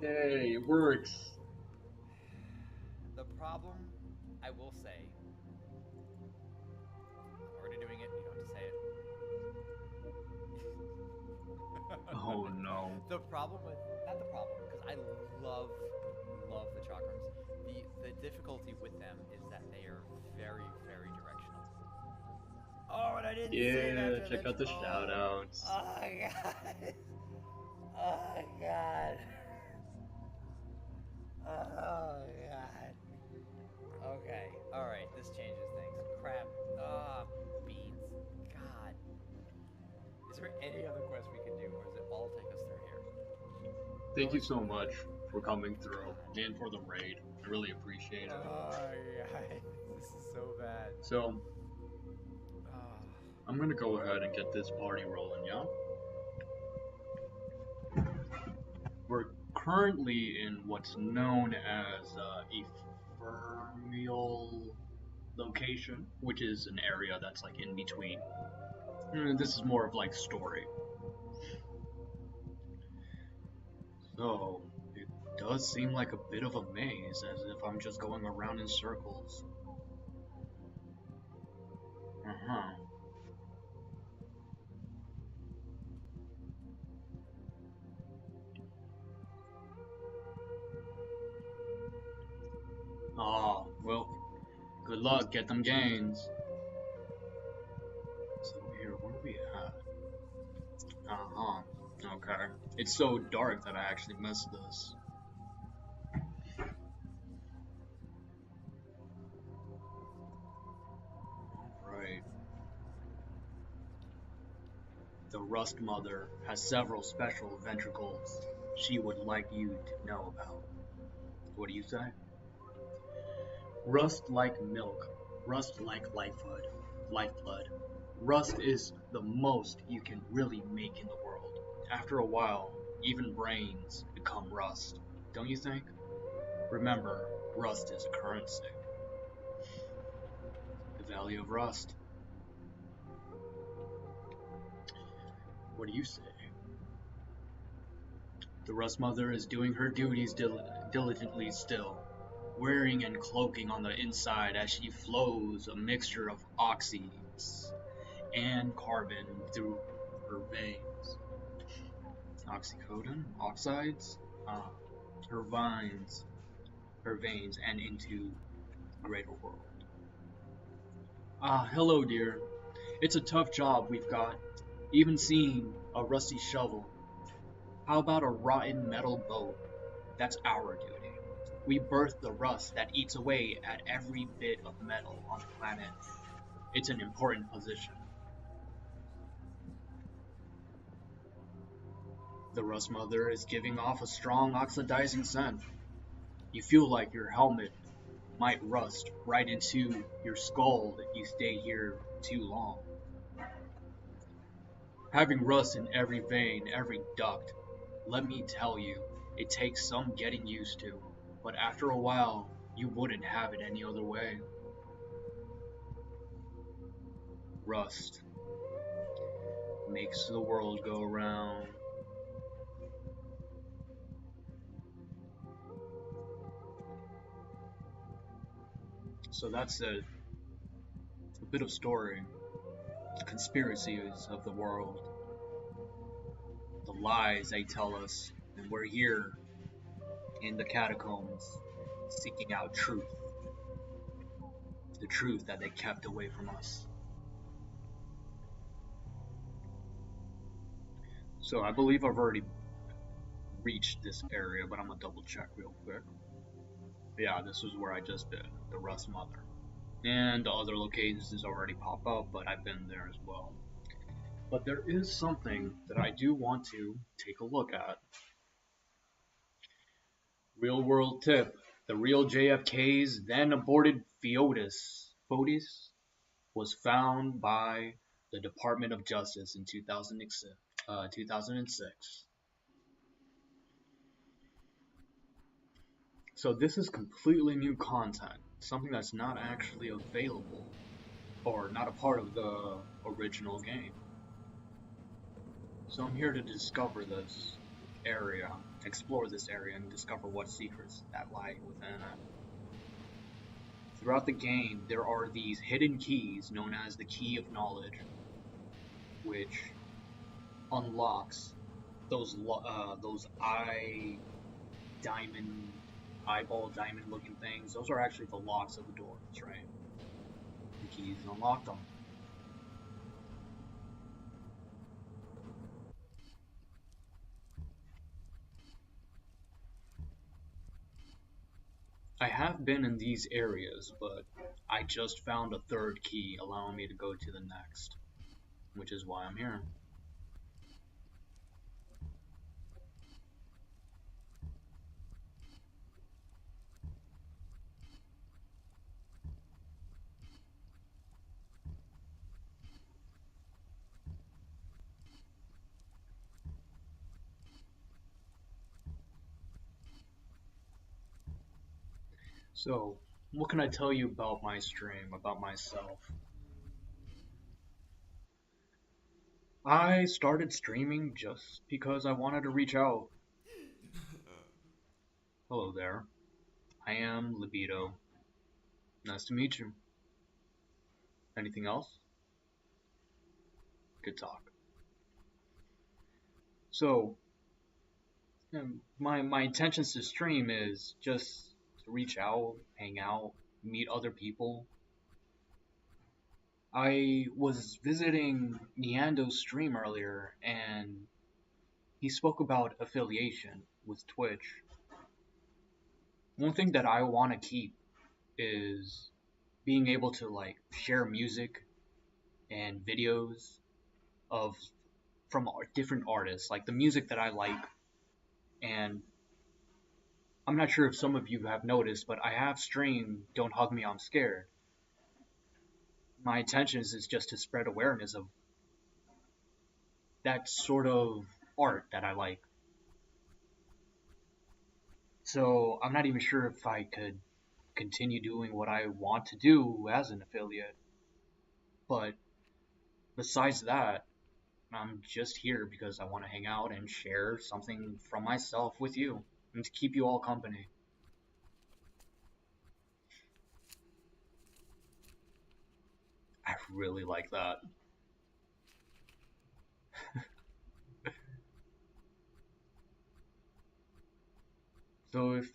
[SPEAKER 1] Yay, it works.
[SPEAKER 3] The problem, I will say, I'm already doing it. You don't have to say it.
[SPEAKER 1] Oh no.
[SPEAKER 3] The problem with, not the problem, because I love the chakrams. The difficulty with them is that they are very, very directional. Oh, and I didn't say that.
[SPEAKER 1] Yeah, check out the shout outs.
[SPEAKER 3] Oh god. Oh god. Oh god. Okay. Alright, this changes things. Crap. Ah, beans. God. Is there any other quest we can do, or does it all take us through here?
[SPEAKER 1] Thank you so much for coming through and for the raid. I really appreciate it.
[SPEAKER 3] Oh god. This is so bad.
[SPEAKER 1] So, I'm gonna go ahead and get this party rolling, yeah? We're currently in what's known as ephemeral location, which is an area that's like in between. This is more of like story. So, it does seem like a bit of a maze, as if I'm just going around in circles. Uh-huh. Ah, well, good luck, get them gains. So here, where are we at? Uh-huh, okay. It's so dark that I actually missed this. Right. The Rust Mother has several special ventricles she would like you to know about. What do you say? Rust like milk, rust like lifeblood. Rust is the most you can really make in the world. After a while, even brains become rust, don't you think? Remember, rust is a currency. The Valley of Rust. What do you say? The Rust Mother is doing her duties diligently still, wearing and cloaking on the inside as she flows a mixture of oxys and carbon through her veins. Oxycodone? Oxides? Her veins, and into the greater world. Hello dear. It's a tough job we've got. Even seeing a rusty shovel. How about a rotten metal boat? That's our duty. We birth the rust that eats away at every bit of metal on the planet. It's an important position. The Rust Mother is giving off a strong oxidizing scent. You feel like your helmet might rust right into your skull if you stay here too long. Having rust in every vein, every duct, let me tell you, it takes some getting used to, but after a while, you wouldn't have it any other way. Rust makes the world go round. So that's a bit of story, the conspiracies of the world, the lies they tell us, and we're here in the catacombs seeking out truth, the truth that they kept away from us. So I believe I've already reached this area, but I'm gonna double check real quick. Yeah, this was where I just been, the Rust Mother. And the other locations already pop up, but I've been there as well. But there is something that I do want to take a look at. Real world tip, The real JFK's then aborted foetus was found by the Department of Justice in 2006. So this is completely new content, something that's not actually available, or not a part of the original game. So I'm here to discover this area, explore this area, and discover what secrets that lie within it. Throughout the game, there are these hidden keys known as the Key of Knowledge, which unlocks those eyeball diamond looking things. Those are actually the locks of the doors, right? The keys unlock them. I have been in these areas, but I just found a third key allowing me to go to the next, which is why I'm here. So, what can I tell you about my stream, about myself? I started streaming just because I wanted to reach out. Hello there. I am Libido. Nice to meet you. Anything else? Good talk. So, my intentions to stream is just to reach out, hang out, meet other people. I was visiting Neando's stream earlier, and he spoke about affiliation with Twitch. One thing that I want to keep is being able to like share music and videos of from different artists, like the music that I like. And I'm not sure if some of you have noticed, but I have streamed Don't Hug Me, I'm Scared. My intentions is just to spread awareness of that sort of art that I like. So I'm not even sure if I could continue doing what I want to do as an affiliate. But besides that, I'm just here because I want to hang out and share something from myself with you and to keep you all company. I really like that. So if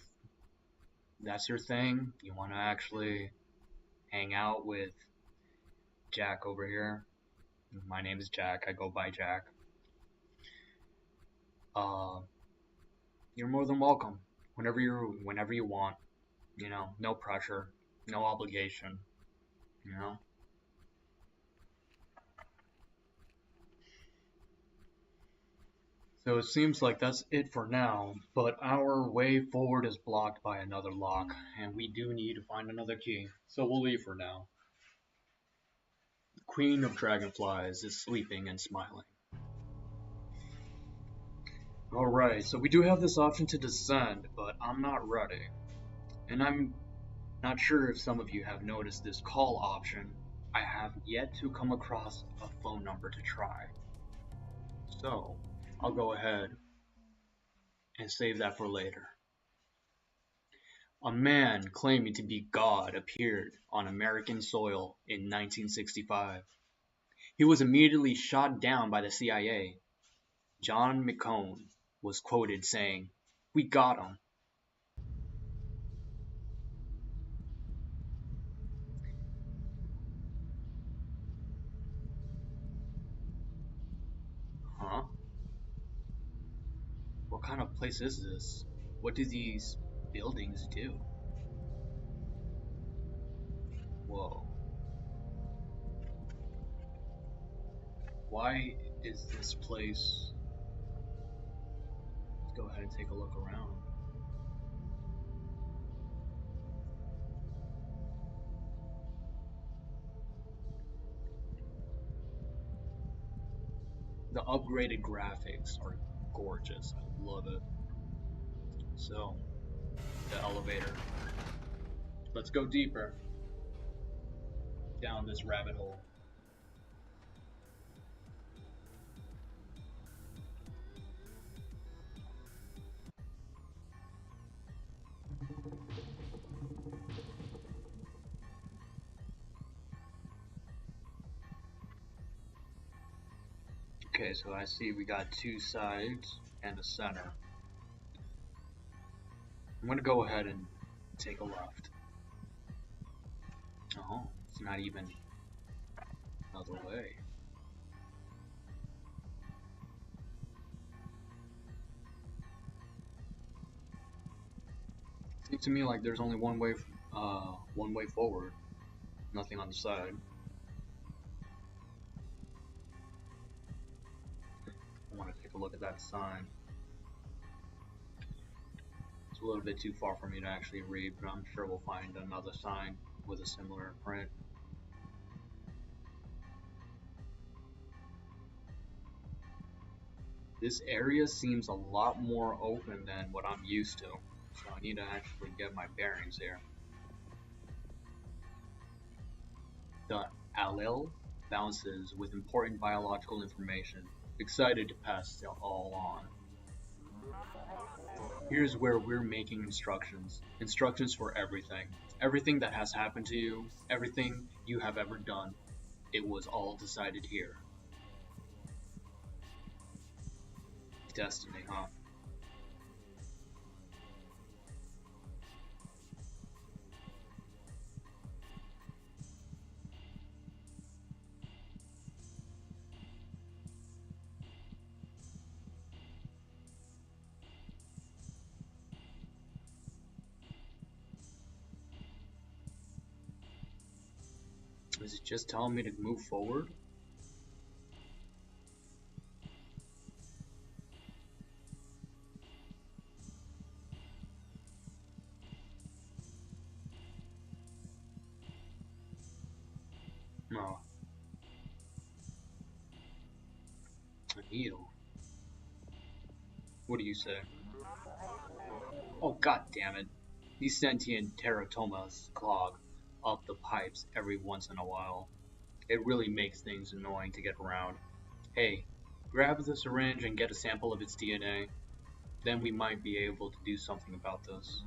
[SPEAKER 1] that's your thing, you want to actually hang out with Jack over here. My name is Jack. I go by Jack. You're more than welcome. Whenever you want. You know, no pressure, no obligation. You know. So it seems like that's it for now, but our way forward is blocked by another lock, and we do need to find another key. So we'll leave for now. The Queen of Dragonflies is sleeping and smiling. Alright, so we do have this option to descend, but I'm not ready. And I'm not sure if some of you have noticed this call option. I have yet to come across a phone number to try. So, I'll go ahead and save that for later. A man claiming to be God appeared on American soil in 1965. He was immediately shot down by the CIA. John McCone was quoted saying, "We got him." Huh? What kind of place is this? What do these buildings do? Whoa. Why is this place... Let's go ahead and take a look around. The upgraded graphics are gorgeous. I love it. So, the elevator. Let's go deeper down this rabbit hole. Okay, so I see we got two sides and a center. I'm gonna go ahead and take a left. Oh, it's not even another way. Seems to me like there's only one way forward, nothing on the side. I want to take a look at that sign. It's a little bit too far for me to actually read, but I'm sure we'll find another sign with a similar print. This area seems a lot more open than what I'm used to, so I need to actually get my bearings here. The allele bounces with important biological information. Excited to pass it all on. Here's where we're making instructions. Instructions for everything. Everything that has happened to you, everything you have ever done. It was all decided here. Destiny, huh? Is it just telling me to move forward? No. A needle. What do you say? Oh, god damn it. These sentient teratomas clog up the pipes every once in a while. It really makes things annoying to get around. Hey, grab the syringe and get a sample of its DNA. Then we might be able to do something about this.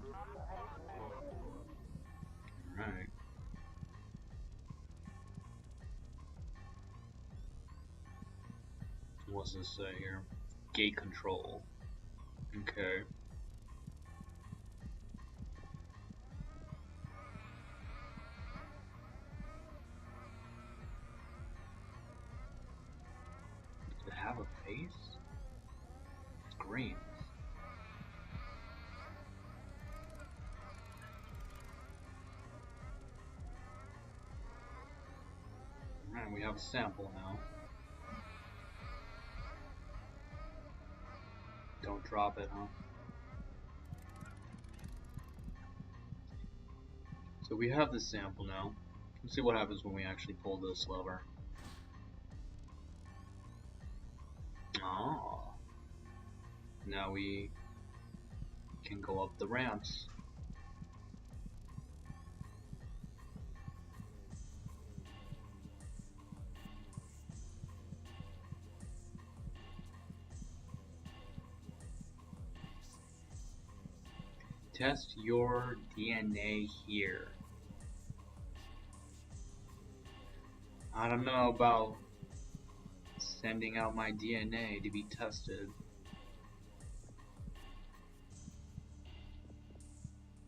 [SPEAKER 1] Alright. What's this say here? Gate control. Okay. Does it have a face? It's green. Alright, we have a sample now. Don't drop it, huh? So we have the sample now. Let's see what happens when we actually pull this lever. Oh. Now we can go up the ramps. Test your DNA here. I don't know about sending out my DNA to be tested.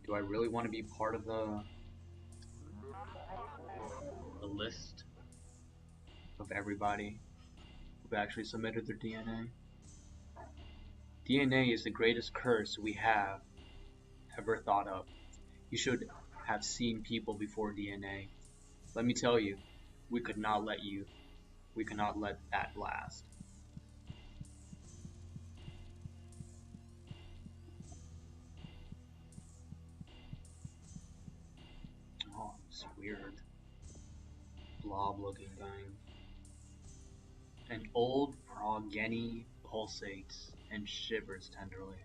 [SPEAKER 1] Do I really want to be part of the list of everybody who actually submitted their DNA? DNA is the greatest curse we have ever thought of. You should have seen people before DNA. Let me tell you, we could not let that last. Oh, it's weird. Blob looking thing. An old progeny pulsates and shivers tenderly.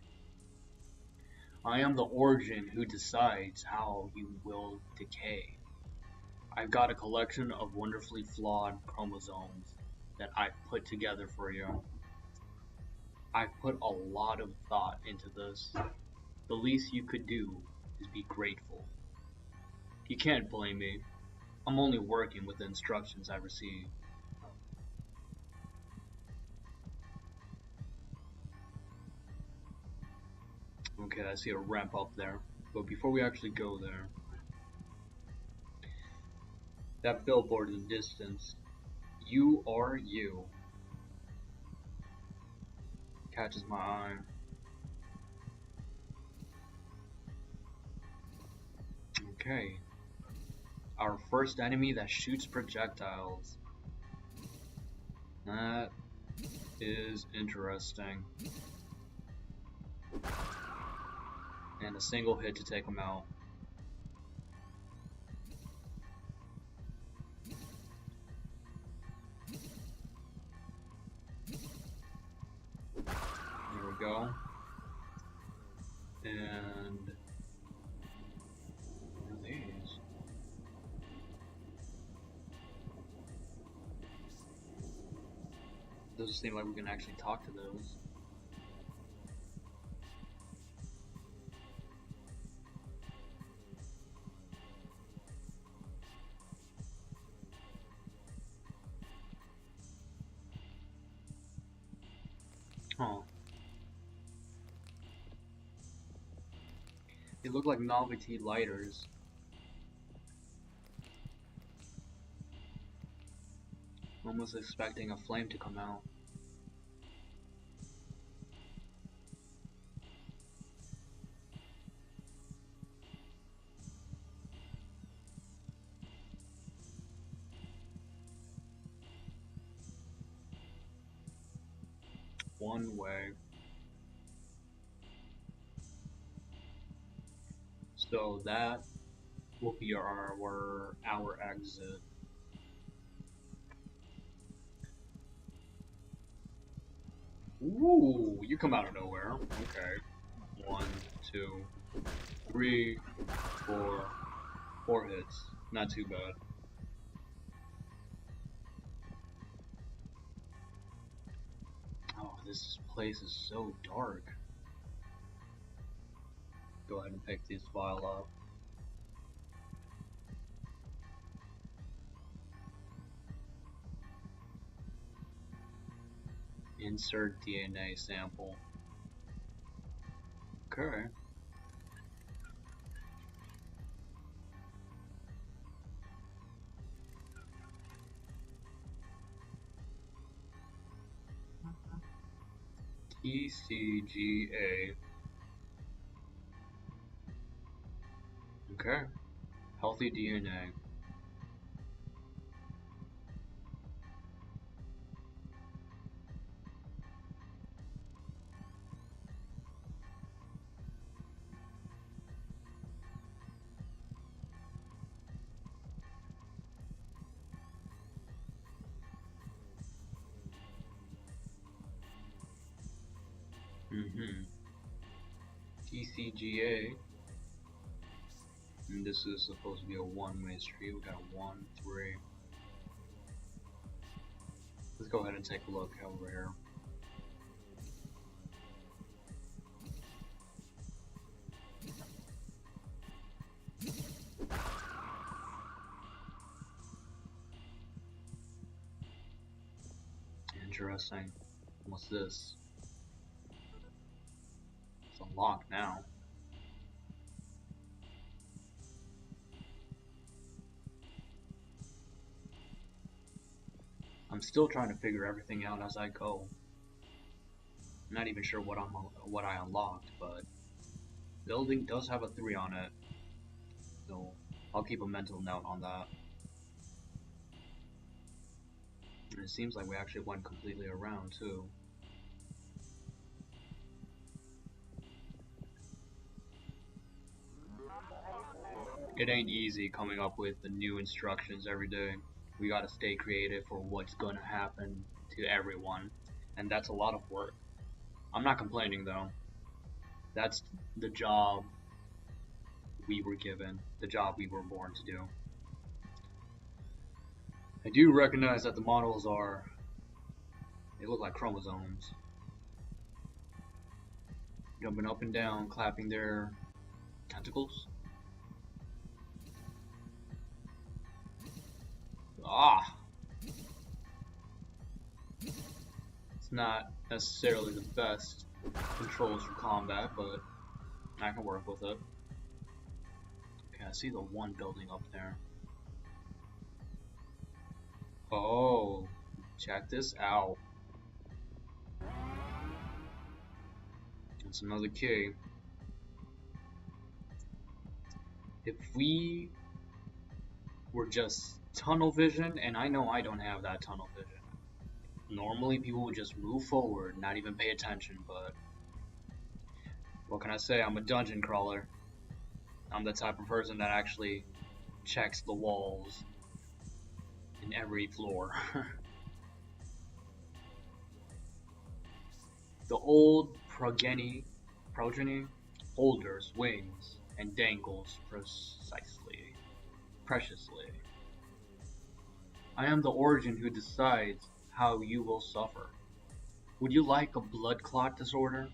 [SPEAKER 1] I am the origin who decides how you will decay. I've got a collection of wonderfully flawed chromosomes that I've put together for you. I've put a lot of thought into this. The least you could do is be grateful. You can't blame me. I'm only working with the instructions I received. Okay, I see a ramp up there. But before we actually go there, that billboard in the distance, you are you, catches my eye. Okay. Our first enemy that shoots projectiles. That is interesting. And a single hit to take him out. There we go. And what are these? Doesn't seem like we can actually talk to those. Huh. They look like novelty lighters. Almost expecting a flame to come out. One way. So that will be our exit. Ooh, you come out of nowhere. Okay. 1, 2, 3, 4. 4 hits. Not too bad. Oh, this place is so dark. Go ahead and pick this file up. Insert DNA sample. Okay. TCGA. Okay. Healthy DNA. TCGA. And this is supposed to be a one-way street. We got a 1, 3. Let's go ahead and take a look over here. Interesting. What's this? It's unlocked now. I'm still trying to figure everything out as I go. I'm not even sure what I unlocked, but building does have a 3 on it, so I'll keep a mental note on that. And it seems like we actually went completely around too. It ain't easy coming up with the new instructions every day. We gotta stay creative for what's gonna happen to everyone. and that's a lot of work. I'm not complaining though. That's the job we were given, the job we were born to do. I do recognize that the models they look like chromosomes. Jumping up and down, clapping their tentacles. Ah! It's not necessarily the best controls for combat, but I can work with it. Okay, I see the one building up there. Oh, check this out. That's another key. If we were just tunnel vision, and I know I don't have that tunnel vision. Normally people would just move forward, not even pay attention, but what can I say? I'm a dungeon crawler. I'm the type of person that actually checks the walls in every floor. The old progeny holders wings and dangles preciously. I am the origin who decides how you will suffer. Would you like a blood clot disorder?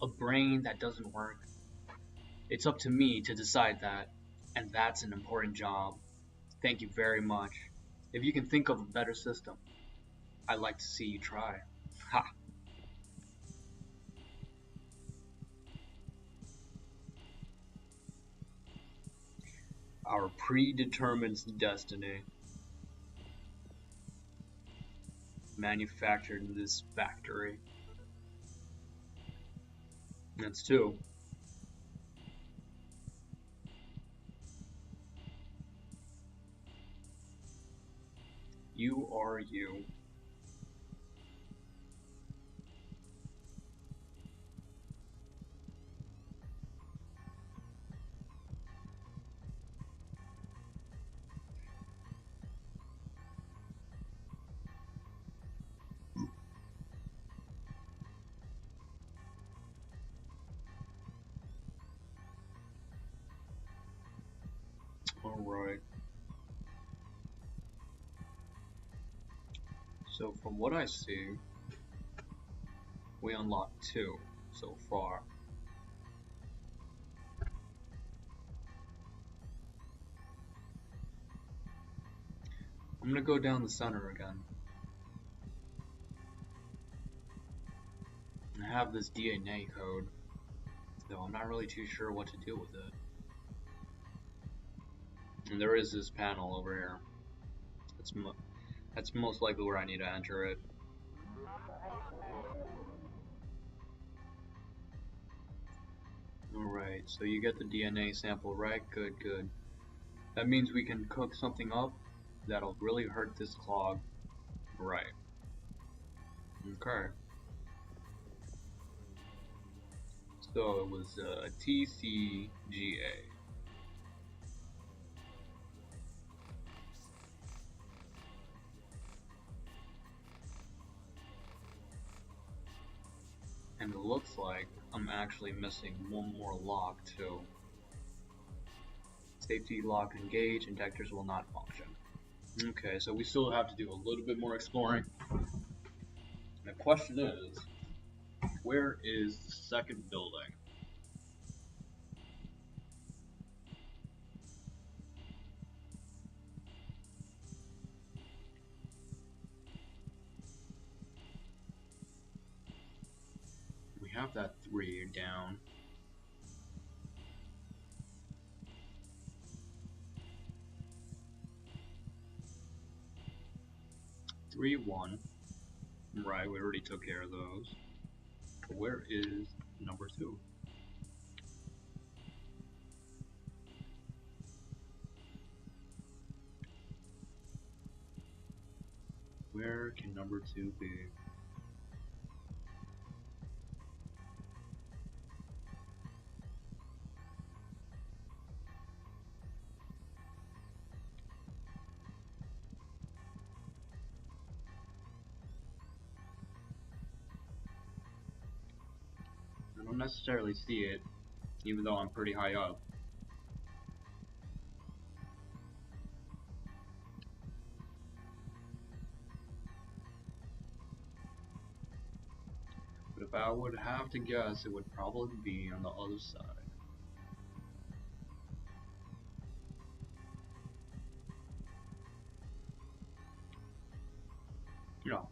[SPEAKER 1] A brain that doesn't work? It's up to me to decide that, and that's an important job. Thank you very much. If you can think of a better system, I'd like to see you try. Ha! Our predetermined destiny. Manufactured in this factory. That's two. You are you. Alright. So from what I see, we unlocked 2 so far. I'm gonna go down the center again. I have this DNA code, though I'm not really too sure what to do with it. And there is this panel over here. That's most likely where I need to enter it. Alright, so you get the DNA sample, right? Good, good. That means we can cook something up that'll really hurt this clog. Right. Okay. So it was TCGA. And it looks like I'm actually missing one more lock too. Safety lock engaged, injectors will not function. Okay, so we still have to do a little bit more exploring. The question is, where is the second building? We have that 3 down. Three, 1. Right, we already took care of those. But where is number 2? Where can number 2 be? don't necessarily see it, even though I'm pretty high up. But if I would have to guess, it would probably be on the other side. No.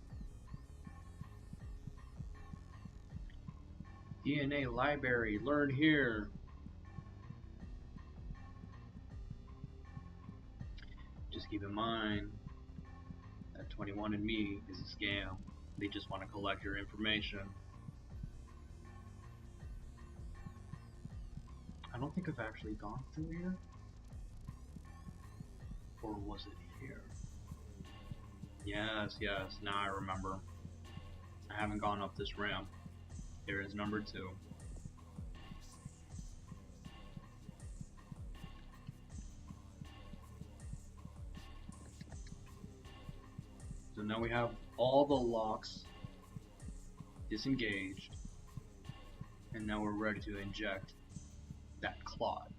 [SPEAKER 1] DNA library, learn here. Just keep in mind that 21andMe is a scam. They just want to collect your information. I don't think I've actually gone through here. Or was it here? Yes, now I remember. I haven't gone up this ramp. Here is number 2. So now we have all the locks disengaged, and now we're ready to inject that clot.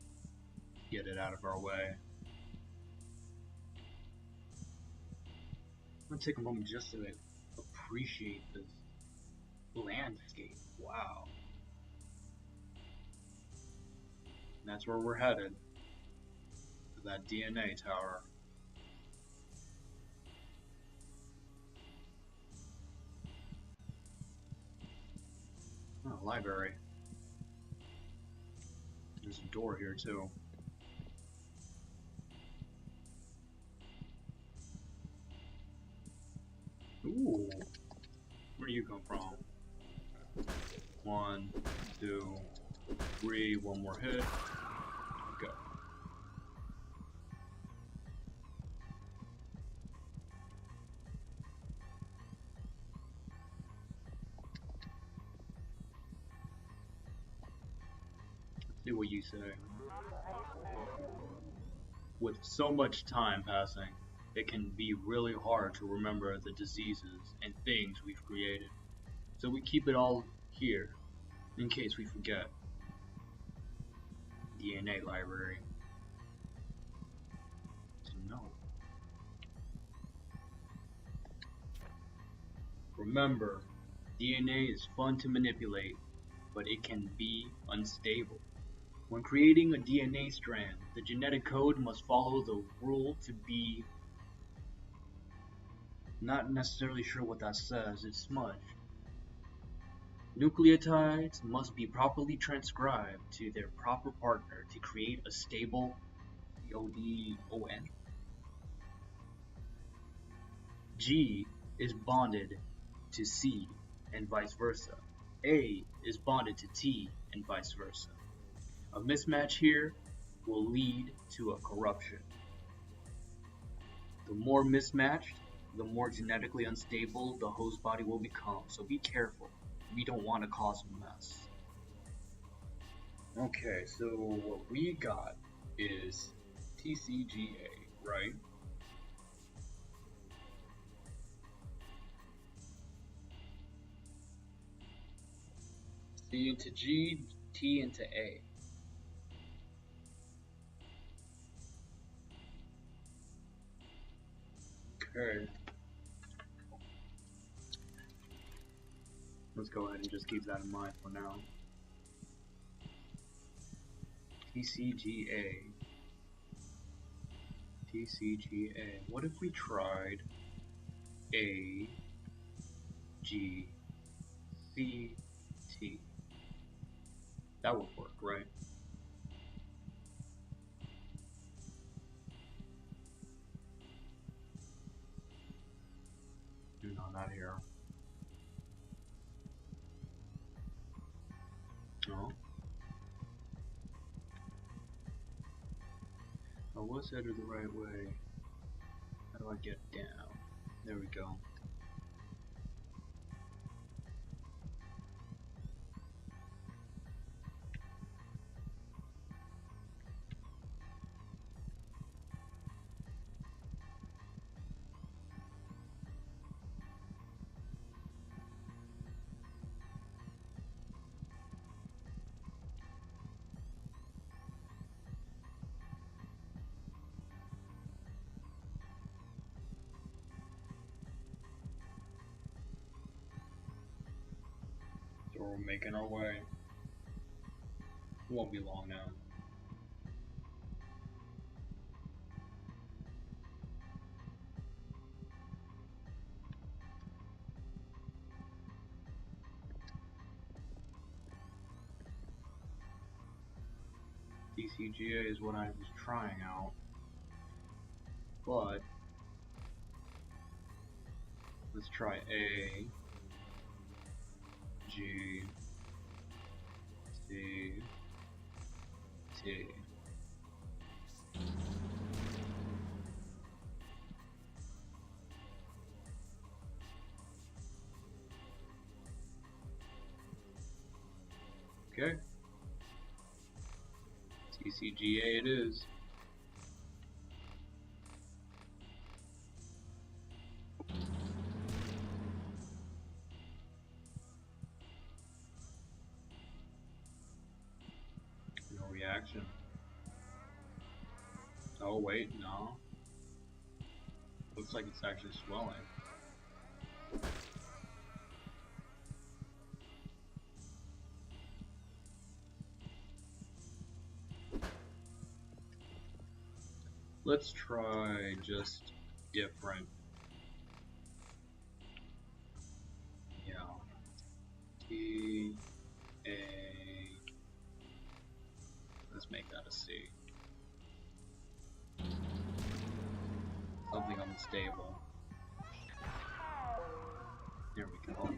[SPEAKER 1] Get it out of our way. I'm gonna take a moment just to appreciate this landscape. Wow. And that's where we're headed. To that DNA tower. Oh, library. There's a door here too. Ooh. Where do you come from? 1, 2, 3, one more hit. Go. Let's see what you say. With so much time passing, it can be really hard to remember the diseases and things we've created. So we keep it all here, in case we forget. DNA library. So no. Remember, DNA is fun to manipulate, but it can be unstable. When creating a DNA strand, the genetic code must follow the rule to be... Not necessarily sure what that says, it's smudged. Nucleotides must be properly transcribed to their proper partner to create a stable CODON. G is bonded to C and vice versa. A is bonded to T and vice versa. A mismatch here will lead to a corruption. The more mismatched, the more genetically unstable the host body will become, so be careful. We don't want to cause a mess. Okay, so what we got is TCGA, right? C into G, T into A. Okay. Let's go ahead and just keep that in mind for now. TCGA. TCGA. What if we tried A, G, C, T? That would work, right? No, not here. No. I was headed the right way. How do I get down? There we go. So we're making our way. Won't be long now. DCGA is what I was trying out, but let's try A, G, C, T. Okay. TCGA it is. No reaction. Oh wait, no. Looks like it's actually swelling. Let's try just different. Yeah. T, A. Let's make that a C. Something unstable. There we go.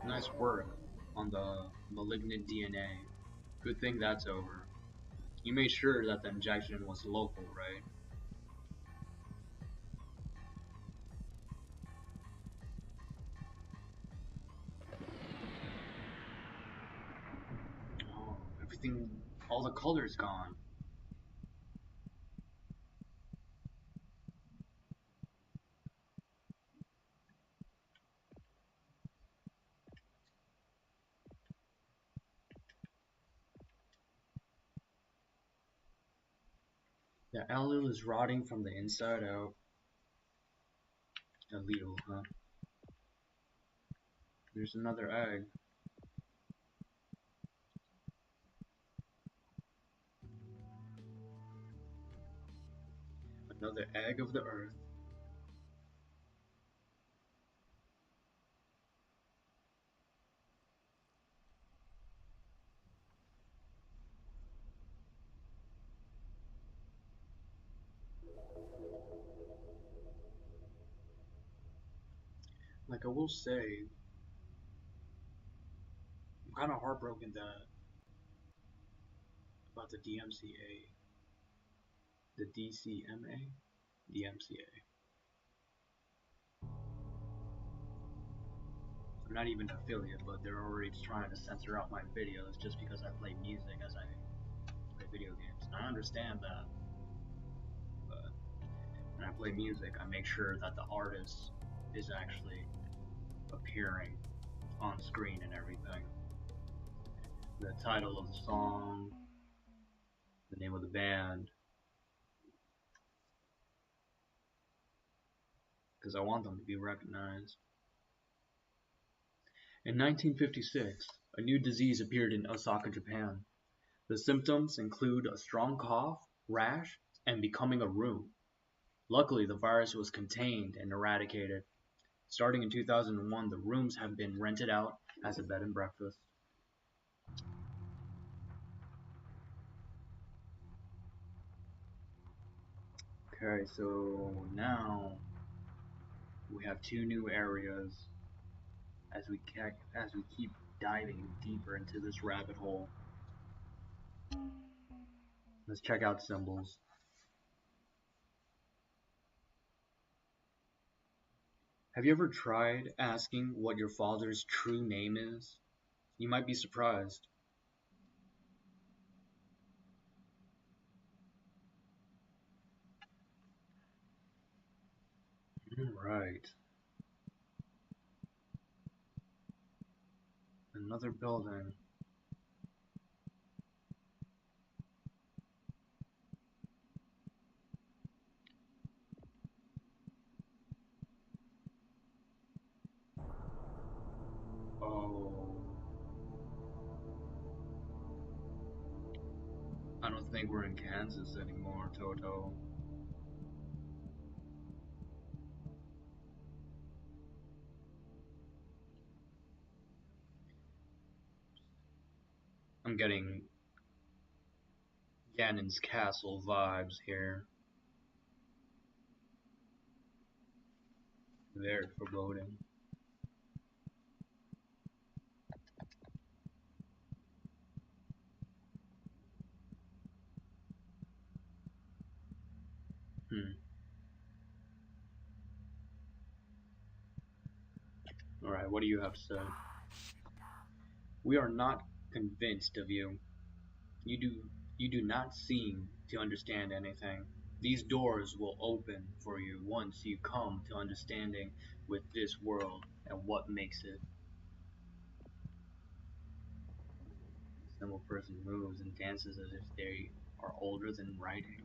[SPEAKER 1] Nice work on the malignant DNA. Good thing that's over. You made sure that the injection was local, right? Oh, everything, all the color's gone. The allele is rotting from the inside out. Allele, huh? There's another egg. Another egg of the earth. Like I will say, I'm kind of heartbroken about the DMCA, the DCMA, DMCA. I'm not even an affiliate, but they're already trying to censor out my videos just because I play music as I play video games. And I understand that, but when I play music, I make sure that the artist is actually appearing on screen and everything. The title of the song, the name of the band, because I want them to be recognized. In 1956, a new disease appeared in Osaka, Japan. The symptoms include a strong cough, rash, and becoming a room. Luckily, the virus was contained and eradicated. Starting in 2001, the rooms have been rented out as a bed and breakfast. Okay, so now we have two new areas as we keep diving deeper into this rabbit hole. Let's check out symbols. Have you ever tried asking what your father's true name is? You might be surprised. Right. Another building. Oh. I don't think we're in Kansas anymore, Toto. I'm getting Ganon's castle vibes here. Very foreboding. Alright, what do you have to say? We are not convinced of you. You do not seem to understand anything. These doors will open for you once you come to understanding with this world and what makes it. A simple person moves and dances as if they are older than writing.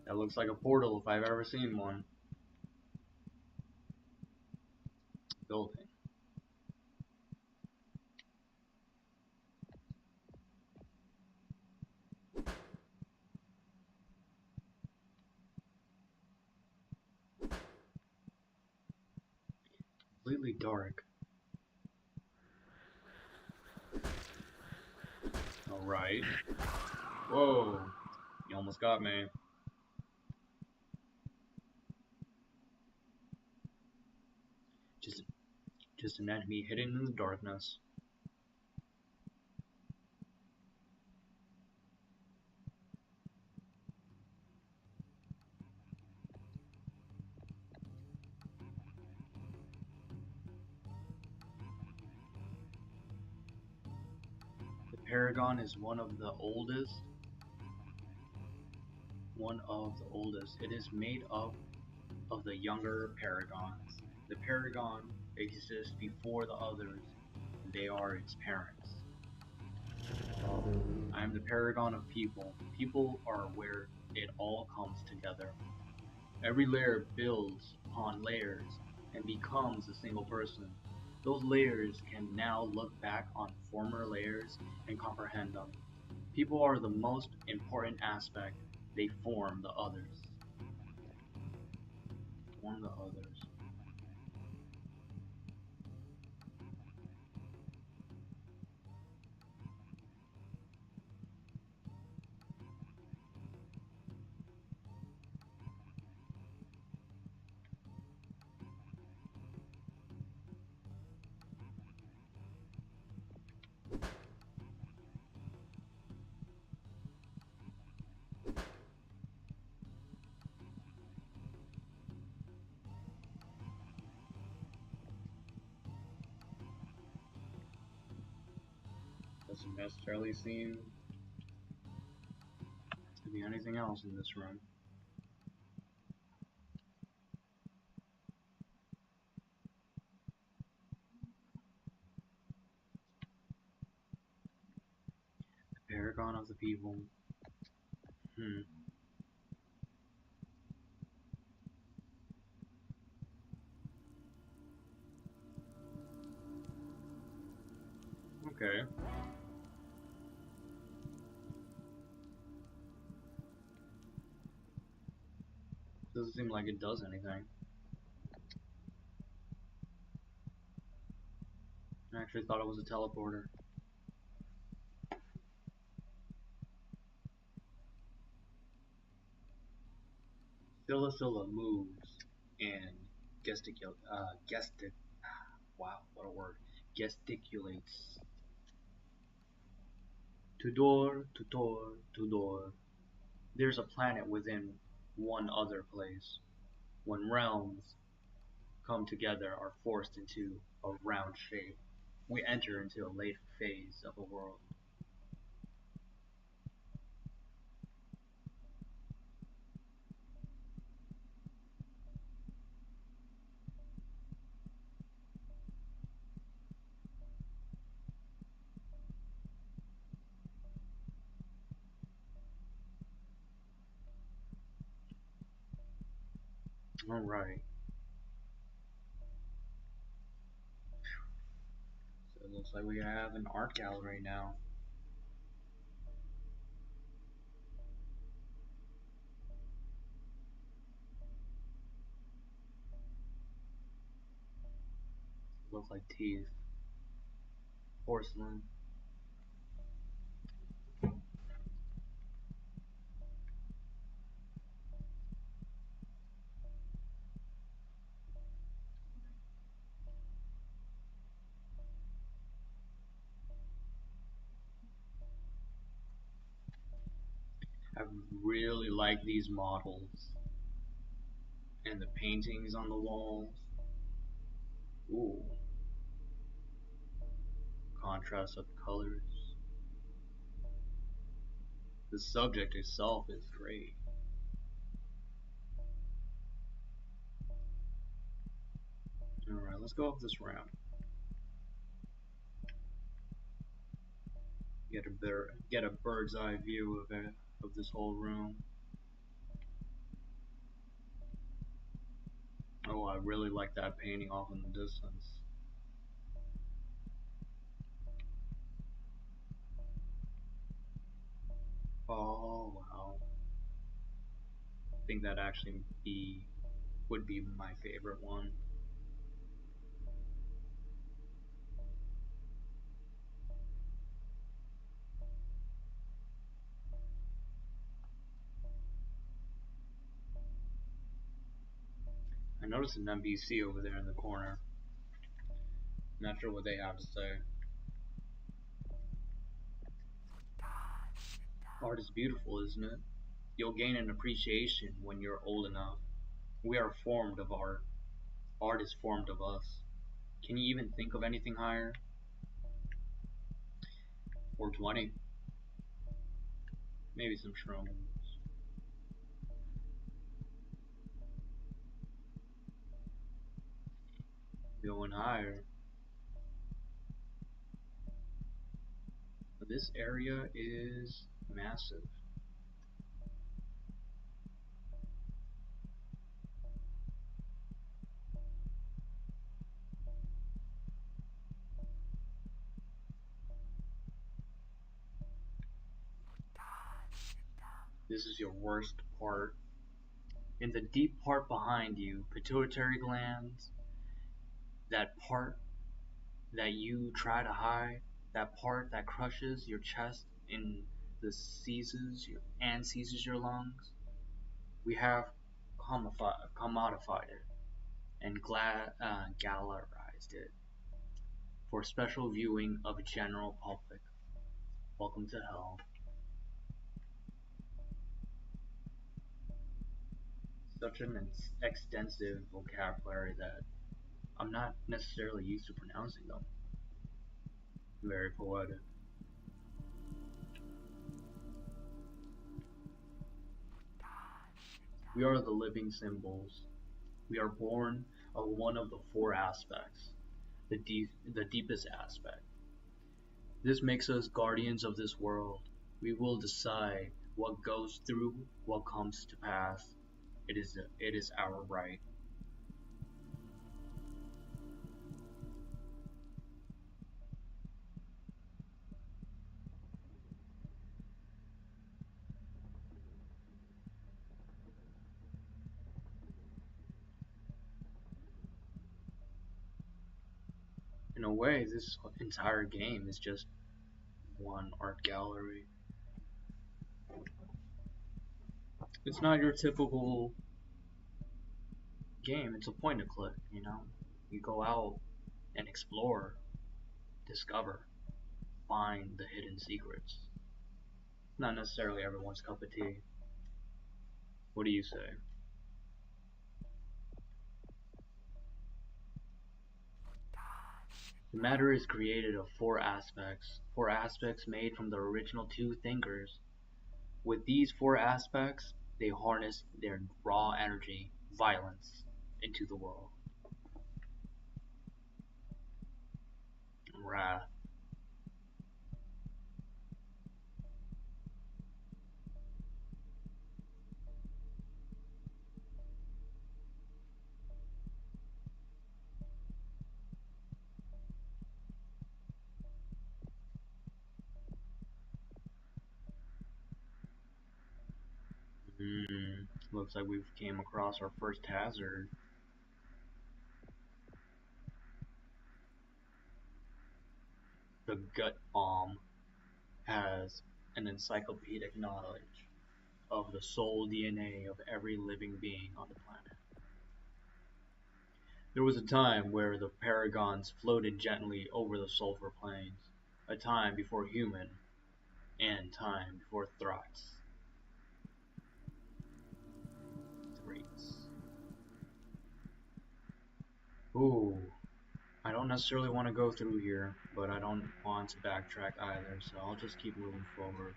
[SPEAKER 1] That looks like a portal if I've ever seen one. Building. Completely dark. Alright. Whoa. You almost got me. Just an enemy hidden in the darkness. The Paragon is one of the oldest. It is made up of the younger Paragons. The Paragon exists before the others. They are its parents. I am the Paragon of people. People are where it all comes together. Every layer builds upon layers and becomes a single person. Those layers can now look back on former layers and comprehend them. People are the most important aspect. They form the others. Form the others. Doesn't necessarily seem to be anything else in this room. The Paragon of the people. Okay. Doesn't seem like it does anything. I actually thought it was a teleporter. Scylla moves and wow, what a word. Gesticulates. To door, to door, to door. There's a planet within one other place. When realms come together are forced into a round shape, we enter into a late phase of a world. Alright. So it looks like we have an art gallery now. Looks like teeth. Porcelain. I really like these models and the paintings on the walls. Ooh, contrast of colors. The subject itself is great. Alright, let's go up this ramp. Get a bird's eye view of it, of this whole room. Oh, I really like that painting off in the distance. Oh wow. I think that actually would be my favorite one. I noticed an NPC over there in the corner. Not sure what they have to say. Art is beautiful, isn't it? You'll gain an appreciation when you're old enough. We are formed of art. Art is formed of us. Can you even think of anything higher? 420. Maybe some shrooms. Going higher. But this area is massive. This is your worst part. In the deep part behind you, pituitary glands, that part that you try to hide, that part that crushes your chest and seizes your lungs, we have commodified it and gallerized it for special viewing of a general public. Welcome to hell. Such an extensive vocabulary that I'm not necessarily used to pronouncing them. Very poetic. We are the living symbols. We are born of one of the four aspects, the deepest aspect. This makes us guardians of this world. We will decide what goes through, what comes to pass. It is our right. In a way, this entire game is just one art gallery. It's not your typical game, it's a point and click, you know? You go out and explore, discover, find the hidden secrets. Not necessarily everyone's cup of tea. What do you say? The matter is created of four aspects made from the original two thinkers. With these four aspects, they harness their raw energy, violence, into the world. Wrath. Looks like we've came across our first hazard. The gut bomb has an encyclopedic knowledge of the soul DNA of every living being on the planet. There was a time where the paragons floated gently over the sulfur plains, a time before human and time before threats. Ooh, I don't necessarily want to go through here, but I don't want to backtrack either, so I'll just keep moving forward.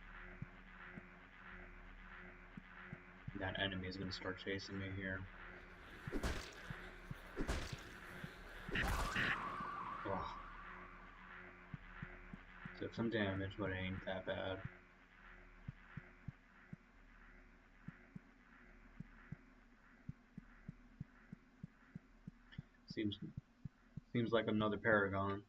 [SPEAKER 1] That enemy is going to start chasing me here. Ugh. Took some damage, but it ain't that bad. Seems like another paragon.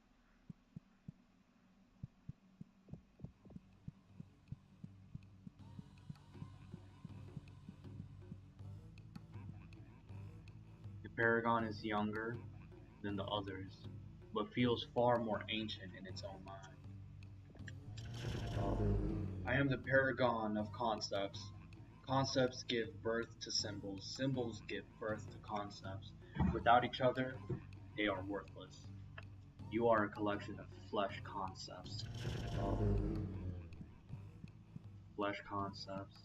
[SPEAKER 1] The paragon is younger than the others, but feels far more ancient in its own mind. I am the paragon of concepts. Concepts give birth to symbols. Symbols give birth to concepts. Without each other, they are worthless. You are a collection of flesh concepts. Flesh concepts.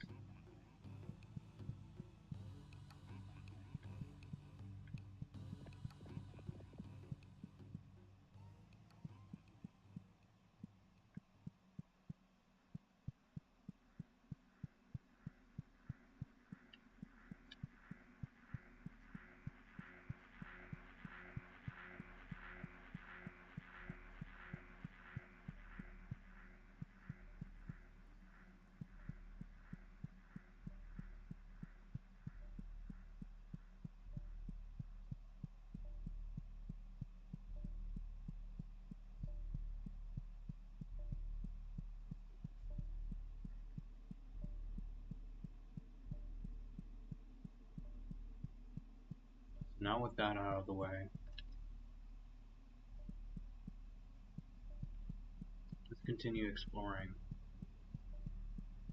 [SPEAKER 1] Now with that out of the way, let's continue exploring.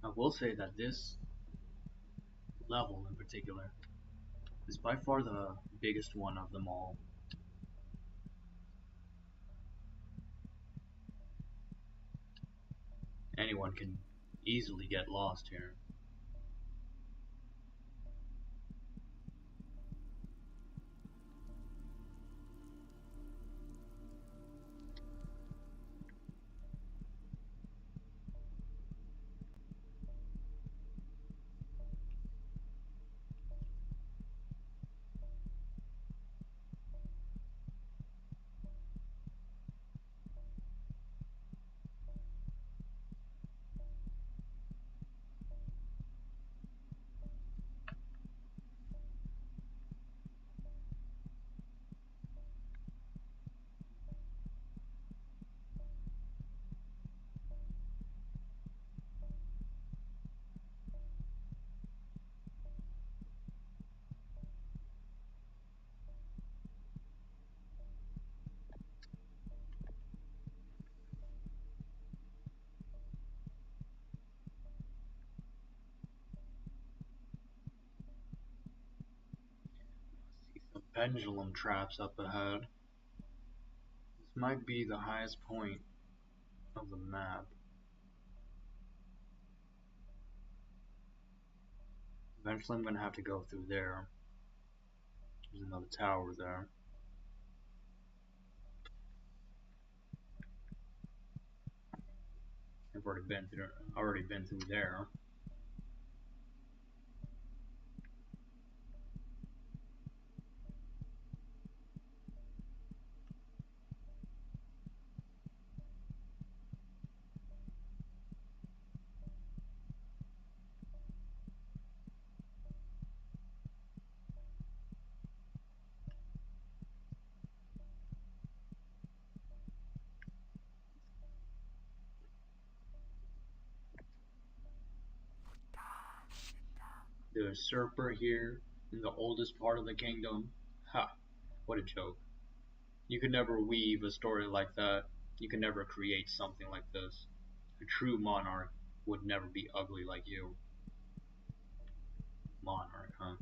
[SPEAKER 1] I will say that this level in particular is by far the biggest one of them all. Anyone can easily get lost here. Some pendulum traps up ahead. This might be the highest point of the map. Eventually I'm going to have to go through there. There's another tower there. I've already been through there. The usurper here in the oldest part of the kingdom. Ha! What a joke. You could never weave a story like that. You could never create something like this. A true monarch would never be ugly like you. Monarch, huh?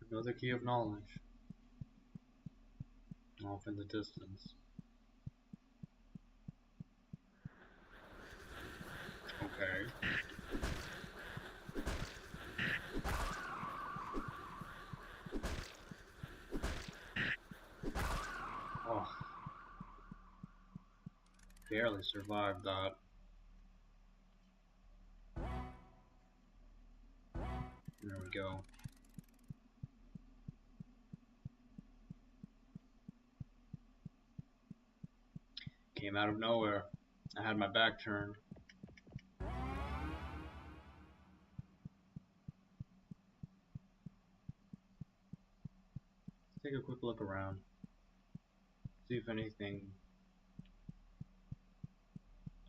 [SPEAKER 1] Another key of knowledge. Off in the distance. Okay. Oh. Barely survived that. There we go. Came out of nowhere. I had my back turned. Let's take a quick look around. See if anything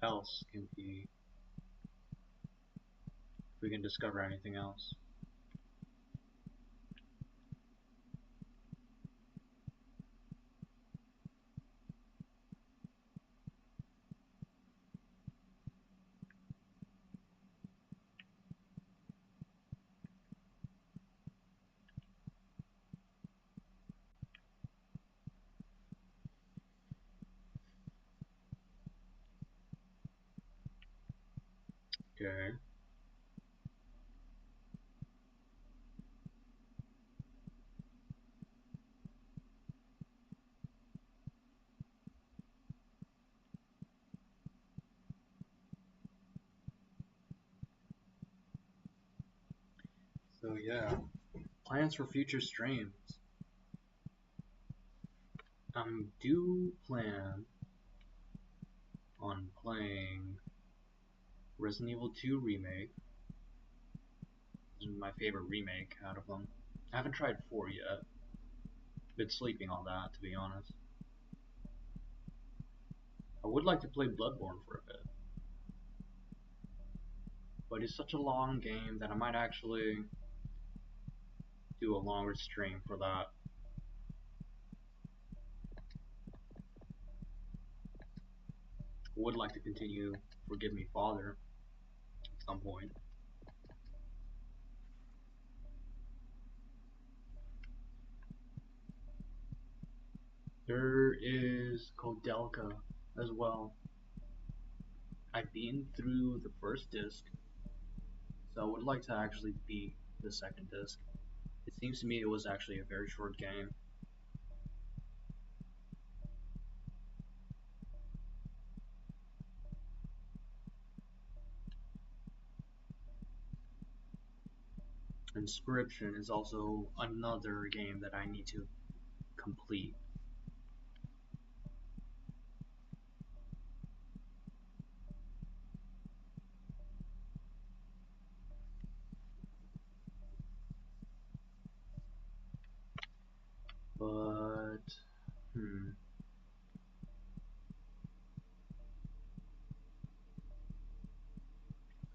[SPEAKER 1] else can be... if we can discover anything else. Okay. So yeah, plans for future streams. Do plan on playing Resident Evil 2 Remake. This is my favorite remake out of them. I haven't tried 4 yet. Been sleeping on that, to be honest. I would like to play Bloodborne for a bit. But it's such a long game that I might actually do a longer stream for that. I would like to continue Forgive Me Father at some point. There is Kodelka as well. I've been through the first disc, so I would like to actually beat the second disc. It seems to me it was actually a very short game. Inscription is also another game that I need to complete. But,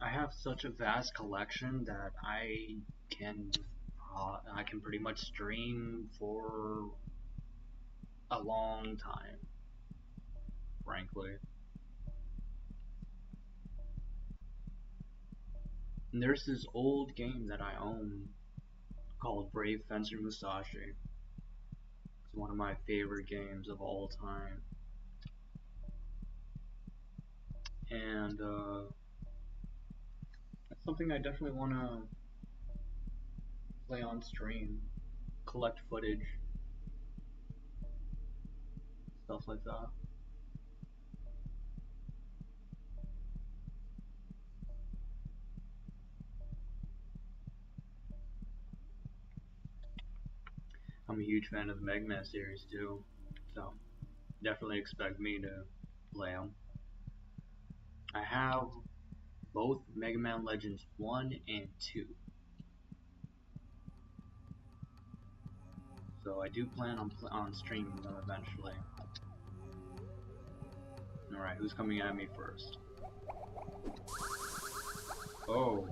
[SPEAKER 1] I have such a vast collection that I can pretty much stream for a long time, frankly. And there's this old game that I own called Brave Fencer Musashi. It's one of my favorite games of all time. And that's something I definitely want to play on stream. collect footage, stuff like that. I'm a huge fan of the Mega Man series too, so definitely expect me to play them. I have both Mega Man Legends 1 and 2. So I do plan on streaming them eventually. Alright, who's coming at me first? Oh,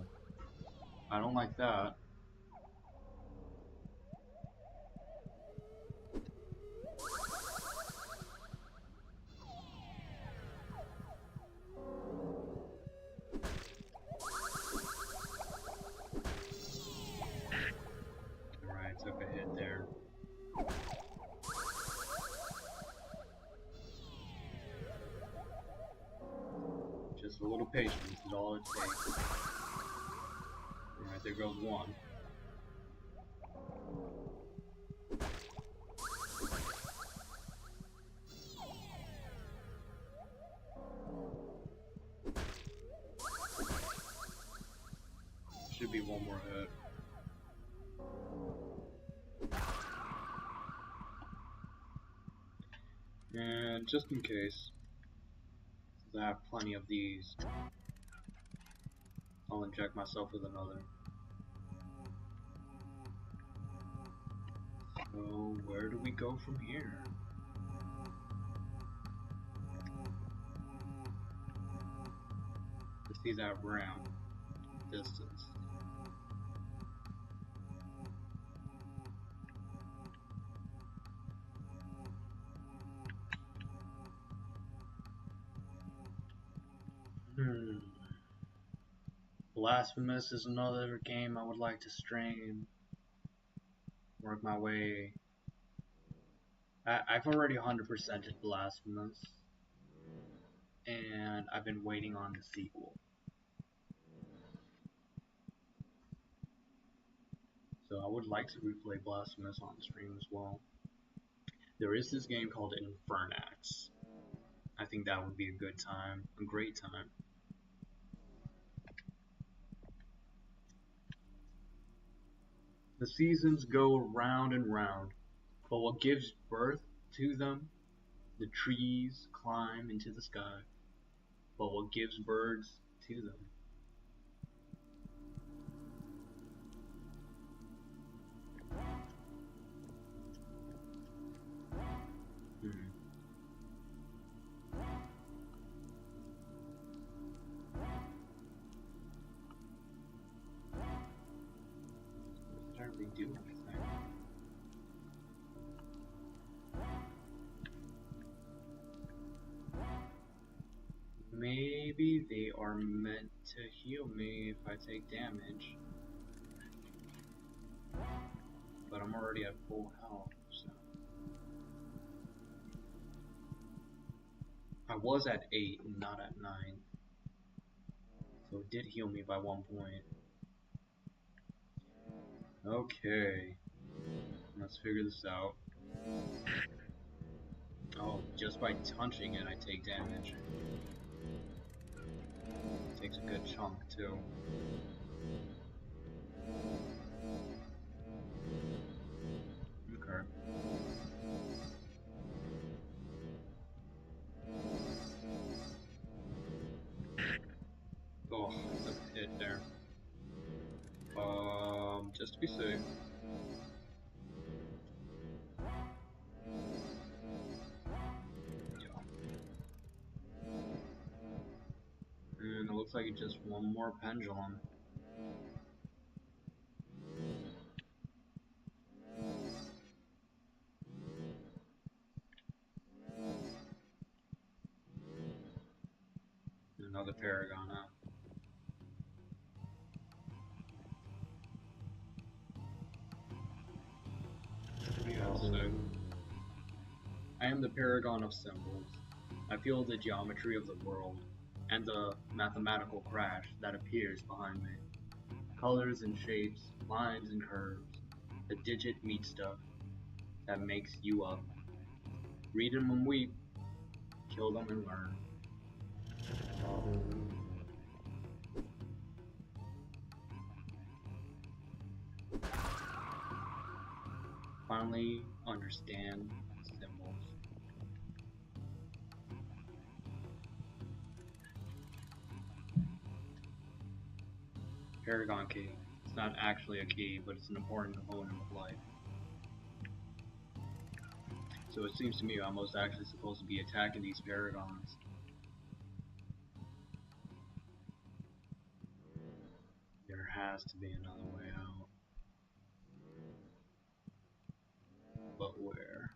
[SPEAKER 1] I don't like that. Alright, took a hit there. Just a little patience is all it takes. Alright, there goes one. Should be one more hit. And just in case, since I have plenty of these, I'll inject myself with another. So, where do we go from here? To see that ramp distance. Blasphemous is another game I would like to stream. Work my way. I've already 100%ed Blasphemous, and I've been waiting on the sequel. So I would like to replay Blasphemous on stream as well. There is this game called Infernax. I think that would be a good time, a great time. The seasons go round and round, but what gives birth to them, the trees climb into the sky, but what gives birds to them? Do anything. Maybe they are meant to heal me if I take damage, but I'm already at full health, so I was at 8 and not at 9, so it did heal me by 1 point. Okay, let's figure this out. Oh, just by touching it I take damage. It takes a good chunk too. Okay. Oh, I took a hit there. Just to be safe. And it looks like it's just one more pendulum. Another paragon up. I am the paragon of symbols. I feel the geometry of the world, and the mathematical crash that appears behind me. Colors and shapes, lines and curves, The digit meat stuff that makes you up. Read them and weep. Kill them and learn. Finally understand symbols. Paragon key. It's not actually a key, but it's an important component of life. So it seems to me I'm most actually supposed to be attacking these paragons. There has to be another way out. But where?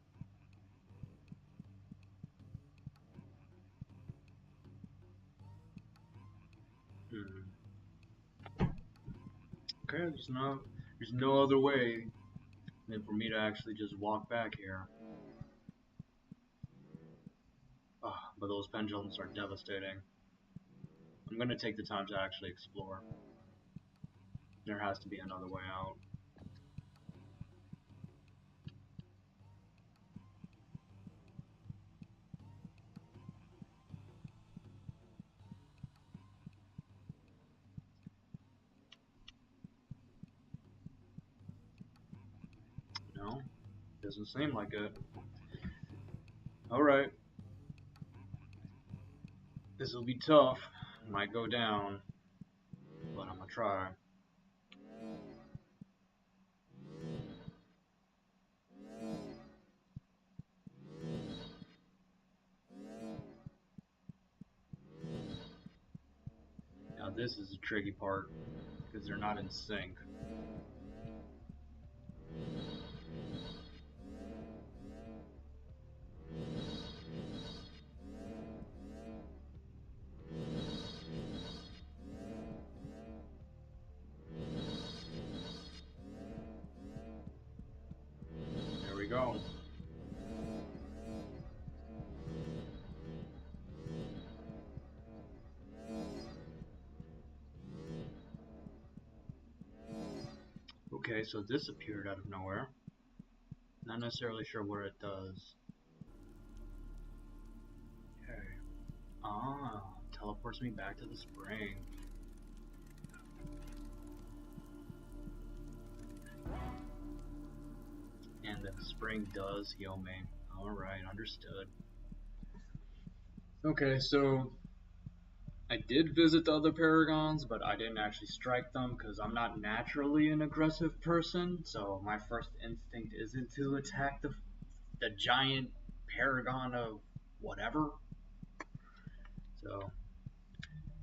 [SPEAKER 1] Okay, there's no other way than for me to actually just walk back here. But those pendulums are devastating. I'm gonna take the time to actually explore. There has to be another way out. No, doesn't seem like it. Alright. This will be tough. Might go down. But I'm gonna try. Now this is the tricky part, because they're not in sync. There we go. Okay, so this appeared out of nowhere. Not necessarily sure what it does. Okay. Ah, teleports me back to the spring. And the spring does heal me. Alright, understood. Okay, so I did visit the other paragons, but I didn't actually strike them because I'm not naturally an aggressive person, so my first instinct isn't to attack the giant paragon of whatever. So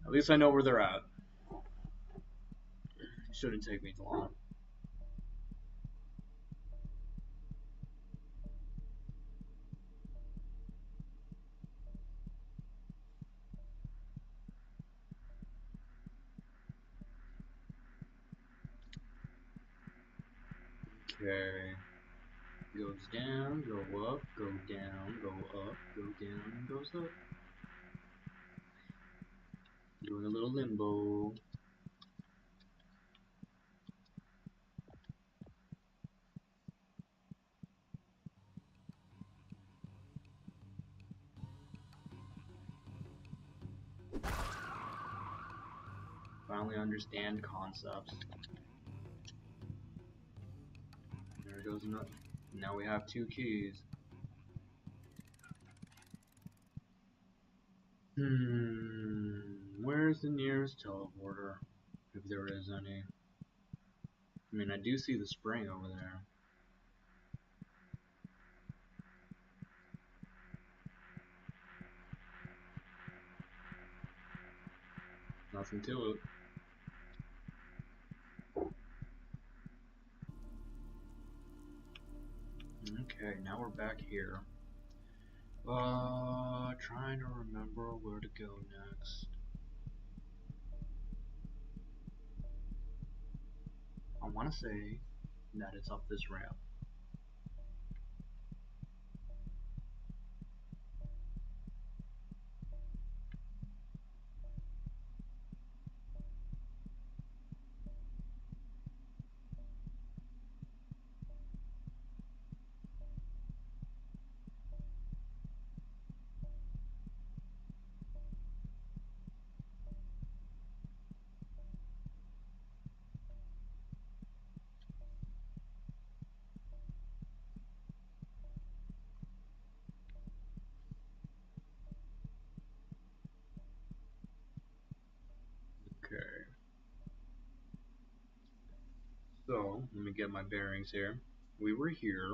[SPEAKER 1] at least I know where they're at. Shouldn't take me too long. Okay. Goes down, go up, go down, go up, go down, goes up. Doing a little limbo. Finally understand concepts. There goes another. Now we have 2 keys. Where's the nearest teleporter? If there is any. I mean, I do see the spring over there. Nothing to it. Okay, now we're back here. Trying to remember where to go next. I want to say that it's up this ramp. let me get my bearings here. We were here,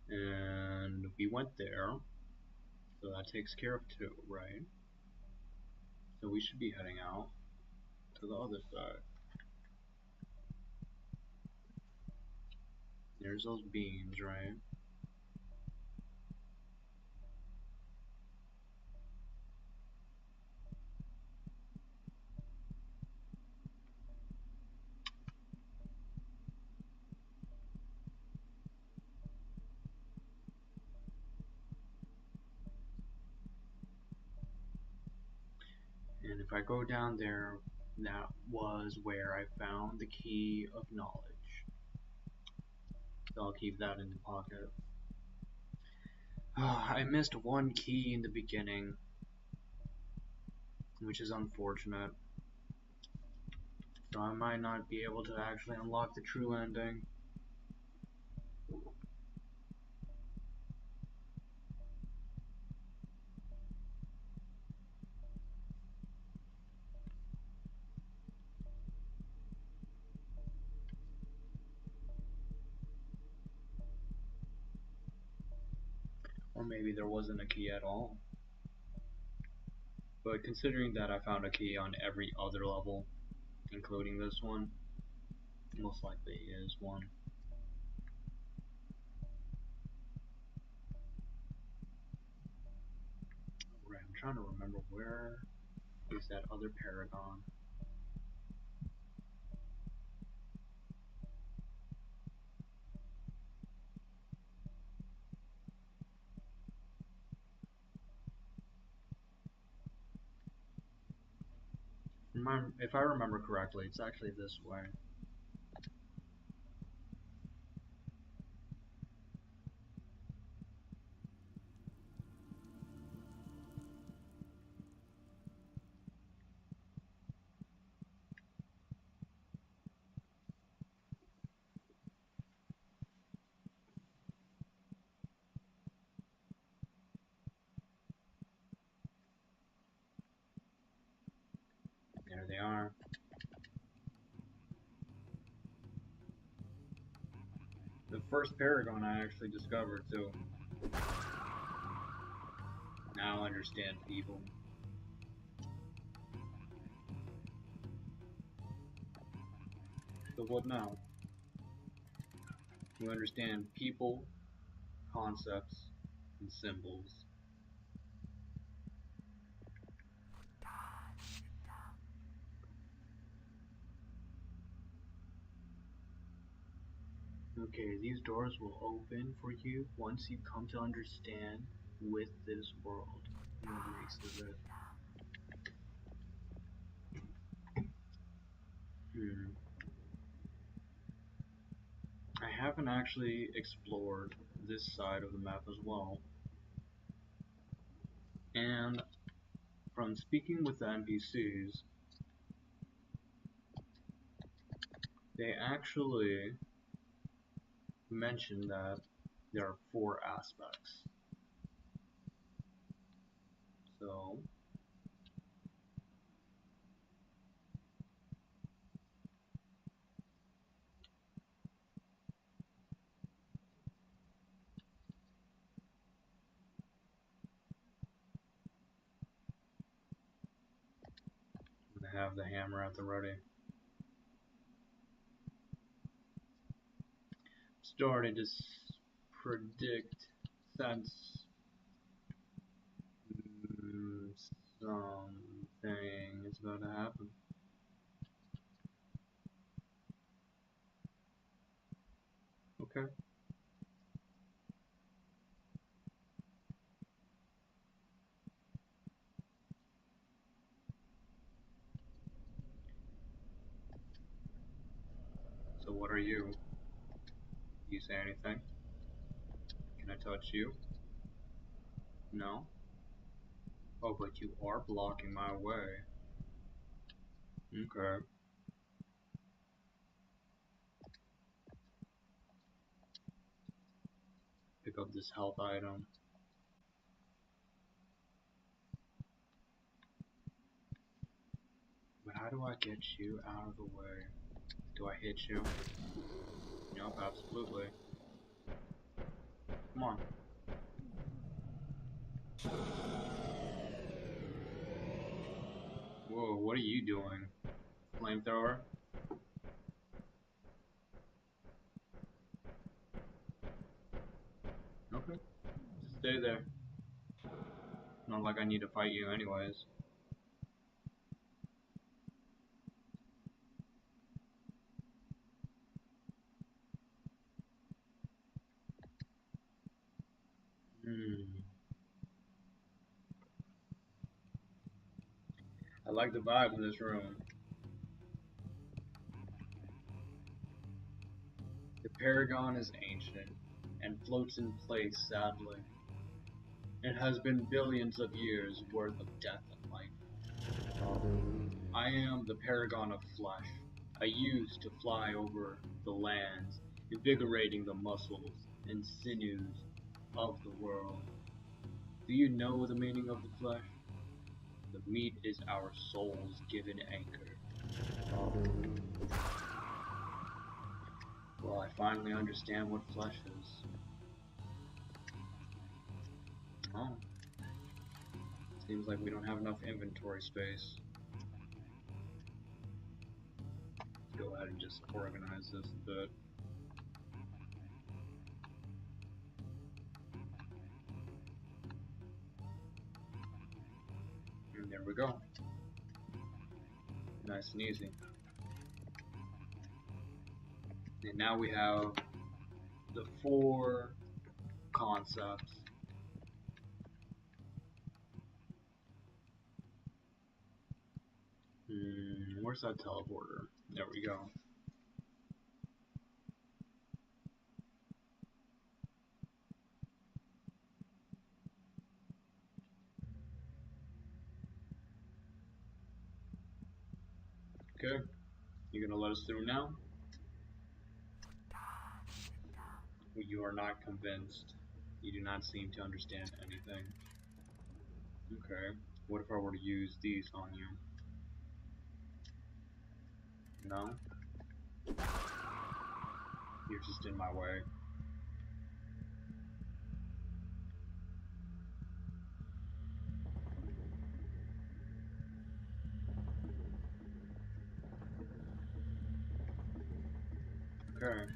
[SPEAKER 1] and we went there, so that takes care of 2, right? So we should be heading out to the other side. There's those beams, right? And if I go down there, that was where I found the key of knowledge. So I'll keep that in the pocket. I missed one key in the beginning, which is unfortunate. So I might not be able to actually unlock the true ending. Or maybe there wasn't a key at all. But considering that I found a key on every other level, including this one, most likely is one. Right, I'm trying to remember where is that other paragon. If I remember correctly, it's actually this way. There they are. The first paragon I actually discovered too. Now I understand people. So what now? You understand people, concepts, and symbols. Okay, these doors will open for you once you come to understand with this world what makes of it. I haven't actually explored this side of the map as well. And from speaking with the NPCs, they actually mentioned that there are 4 aspects. So I'm gonna have the hammer at the ready. Starting to predict, sense something is about to happen. Okay. So what are you? Do you say anything? Can I touch you? No? Oh, but you are blocking my way. Okay. Pick up this health item. But how do I get you out of the way? Do I hit you? Nope, absolutely. Come on. Whoa, what are you doing? Flamethrower? Okay. Stay there. Not like I need to fight you anyways. I like the vibe in this room. The Paragon is ancient and floats in place sadly. It has been billions of years worth of death and life. I am the Paragon of Flesh. I used to fly over the lands, invigorating the muscles and sinews of the world. Do you know the meaning of the flesh? The meat is our soul's given anchor. Well, I finally understand what flesh is. Oh. Seems like we don't have enough inventory space. Let's go ahead and just organize this a bit. And there we go. Nice and easy. And now we have the 4 concepts. Where's that teleporter? There we go. Okay. You gonna let us through now? You are not convinced. You do not seem to understand anything. Okay. What if I were to use these on you? No? You're just in my way. Okay.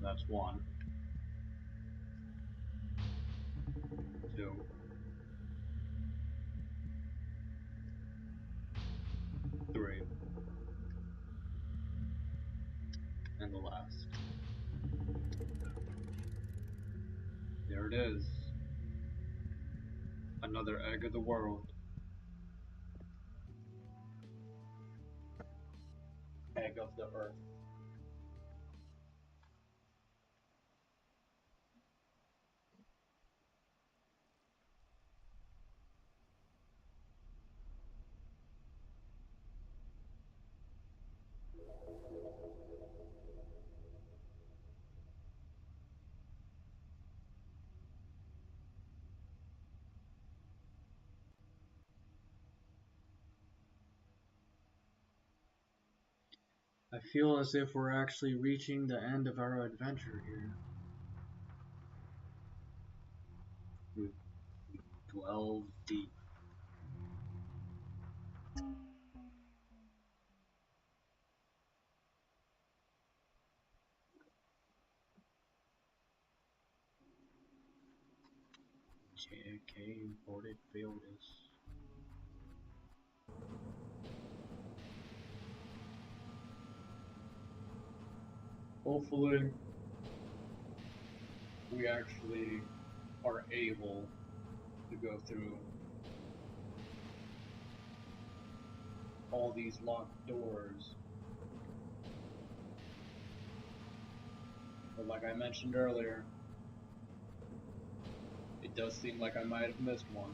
[SPEAKER 1] That's 1. 2. 3. And the last. There it is. Another egg of the world. Egg of the earth. I feel as if we're actually reaching the end of our adventure here. We delve deep. JK imported failures. Hopefully, we actually are able to go through all these locked doors. But like I mentioned earlier, it does seem like I might have missed one.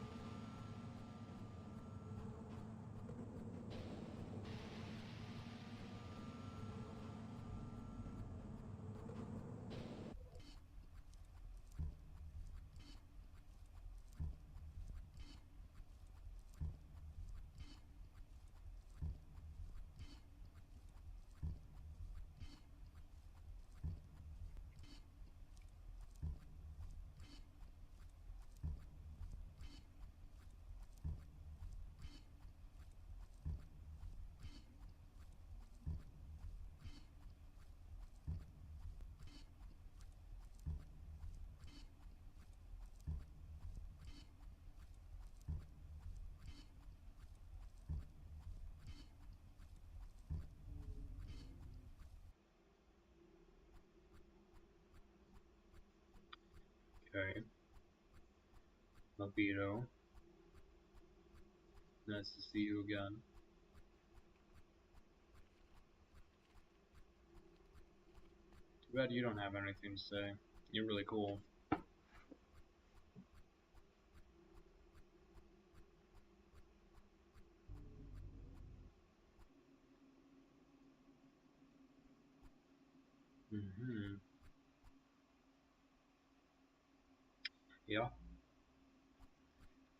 [SPEAKER 1] Mabito. Nice to see you again. Too bad you don't have anything to say. You're really cool. Yeah.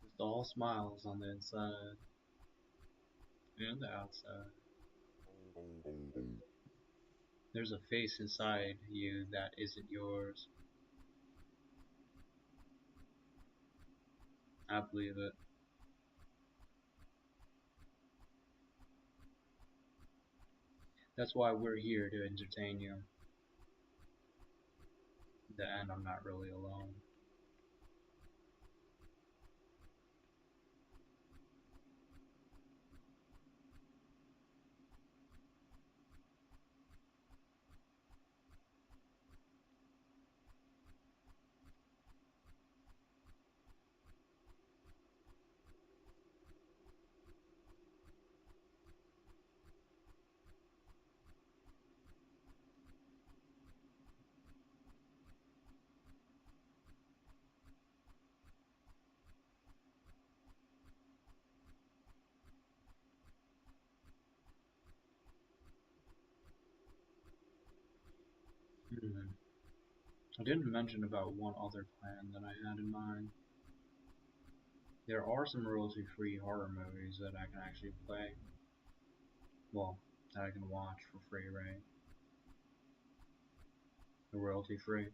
[SPEAKER 1] Just all smiles on the inside and the outside. There's a face inside you that isn't yours. I believe it. That's why we're here, to entertain you. In the end, I'm not really alone. I didn't mention about one other plan that I had in mind. There are some royalty-free horror movies that I can actually play. Well, that I can watch for free, right? They're royalty-free.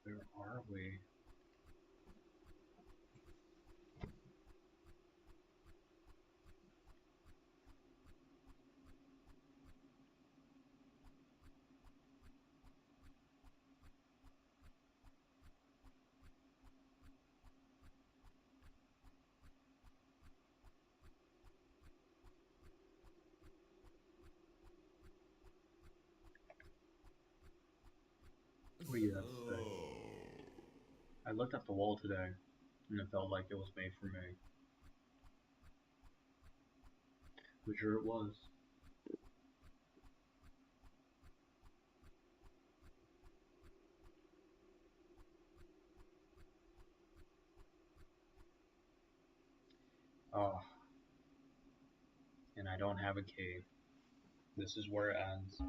[SPEAKER 1] Where are we? What do you have to say? I looked at the wall today, and it felt like it was made for me. I'm sure it was. Oh, and I don't have a key. This is where it ends.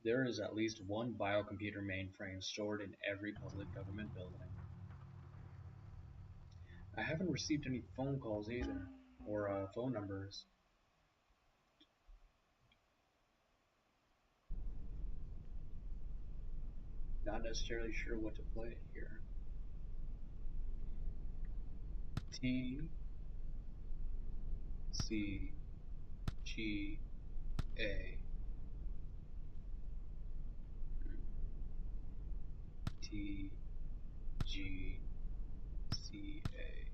[SPEAKER 1] There is at least one biocomputer mainframe stored in every public government building. I haven't received any phone calls either, or phone numbers. Not necessarily sure what to play here. T C G A T G C A.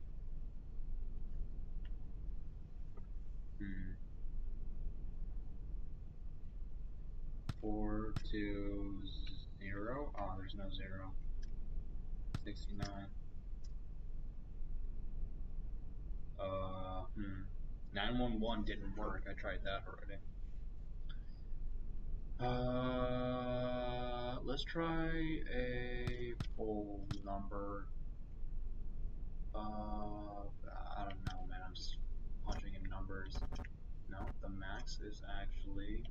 [SPEAKER 1] 420. Oh, there's no 0. 69. 911 didn't work. I tried that already. Let's try a full number. I don't know, man. I'm just punching in numbers. No, the max is actually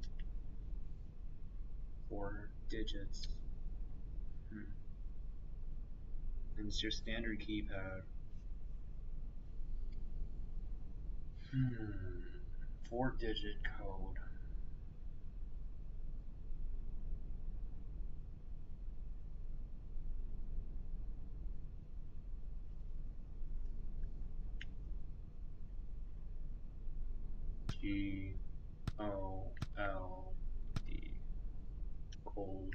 [SPEAKER 1] 4 digits. And it's your standard keypad. 4-digit code. G O L D. Cold.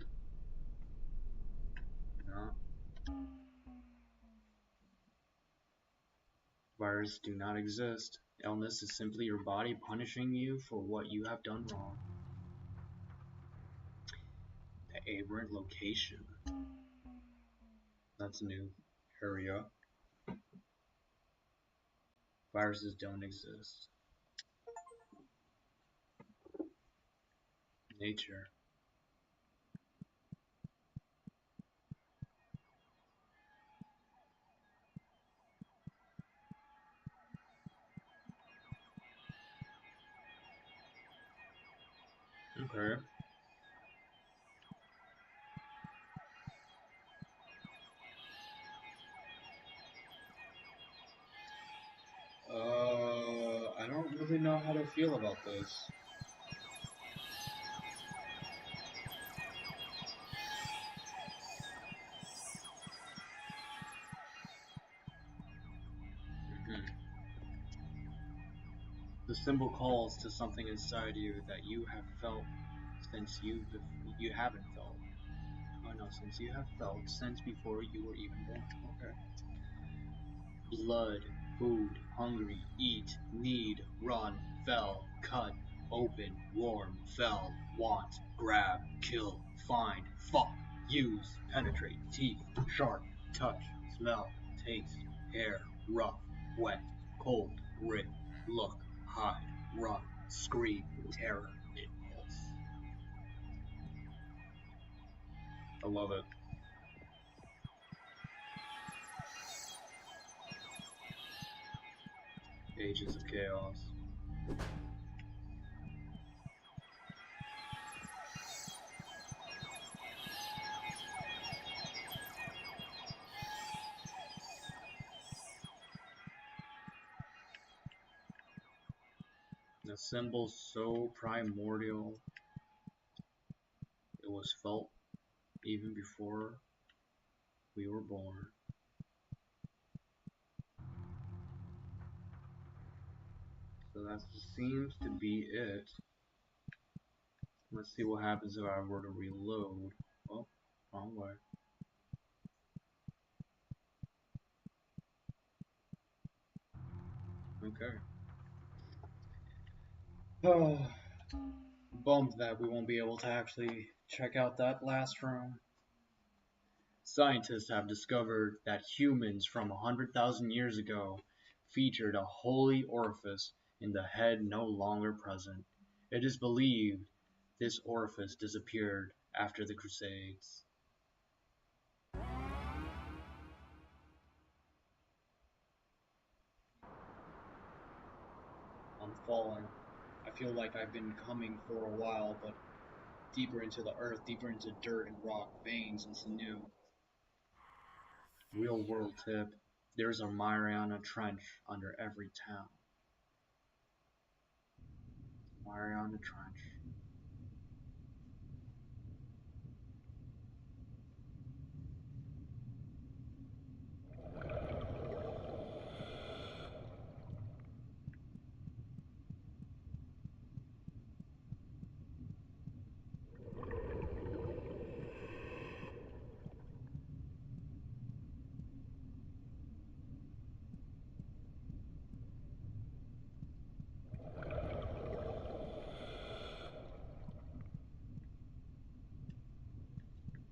[SPEAKER 1] No. Virus do not exist. Illness is simply your body punishing you for what you have done wrong. The aberrant location. That's new. Hurry up. Viruses don't exist. Nature. Okay. I don't really know how to feel about this. The symbol calls to something inside you that you have felt since you haven't felt. Oh no, since you have felt since before you were even born. Okay. Blood, food, hungry, eat, need, run, fell, cut, open, warm, fell, want, grab, kill, find, fuck, use, penetrate, teeth, sharp, touch, smell, taste, hair, rough, wet, cold, rip, look, hide, run, scream, terror, impulse. I love it. Ages of chaos. A symbol so primordial, it was felt even before we were born. So that seems to be it. Let's see what happens if I were to reload. Oh, wrong way. Okay. Oh, bummed that we won't be able to actually check out that last room. Scientists have discovered that humans from 100,000 years ago featured a holy orifice in the head no longer present. It is believed this orifice disappeared after the Crusades. I'm falling. I feel like I've been coming for a while, but deeper into the earth, deeper into dirt and rock, veins and sinew. Real world tip. There's a Mariana Trench under every town. Mariana Trench.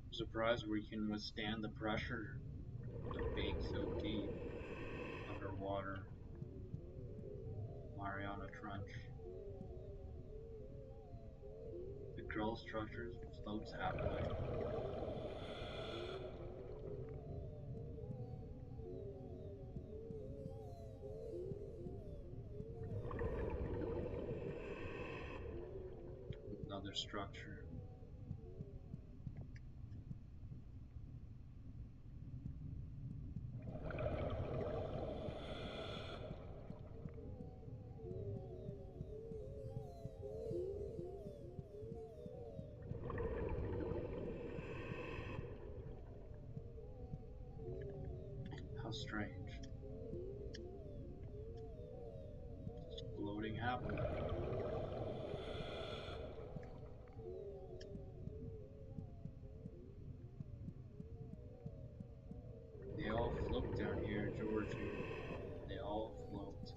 [SPEAKER 1] I'm surprised we can withstand the pressure of being so deep underwater. Mariana Trench. The grill structure floats happily. Another structure. How strange. Floating happily. They all float down here, Georgie. They all float.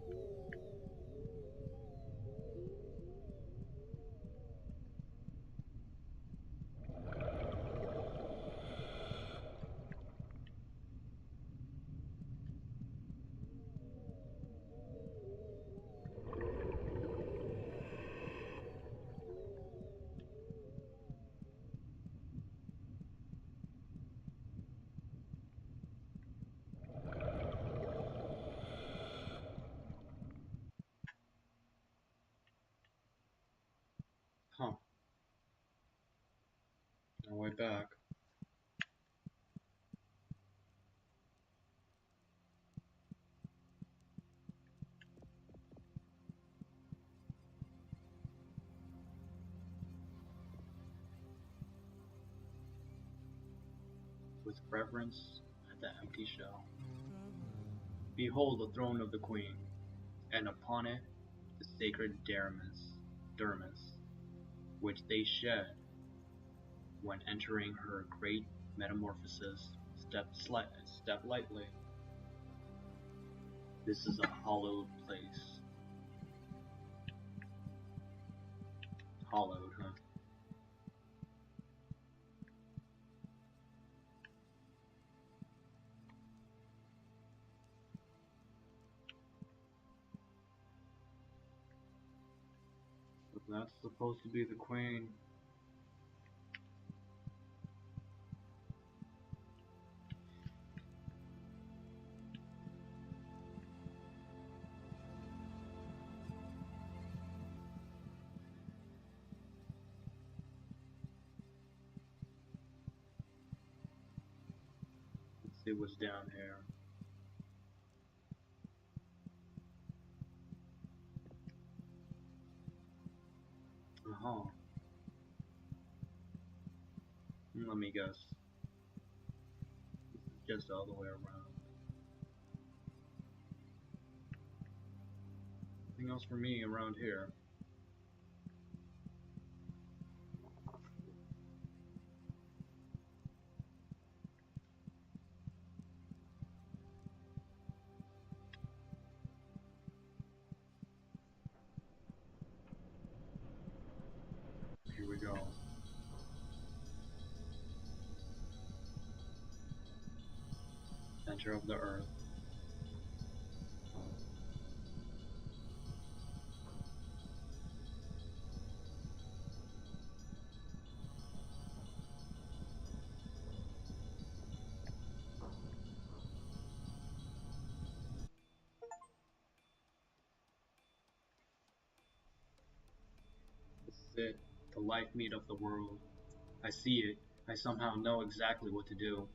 [SPEAKER 1] Huh. On the way back. With reverence at the empty shell. Behold the throne of the queen, and upon it the sacred dermis, which they shed when entering her great metamorphosis. Step lightly. This is a hallowed place. Hallowed, huh? So that's supposed to be the queen. Let's see what's down here. Uh-huh. Let me guess. This is just all the way around. Nothing else for me around here. Here we go. Center of the earth. This is it. The life meat of the world. I see it. I somehow know exactly what to do.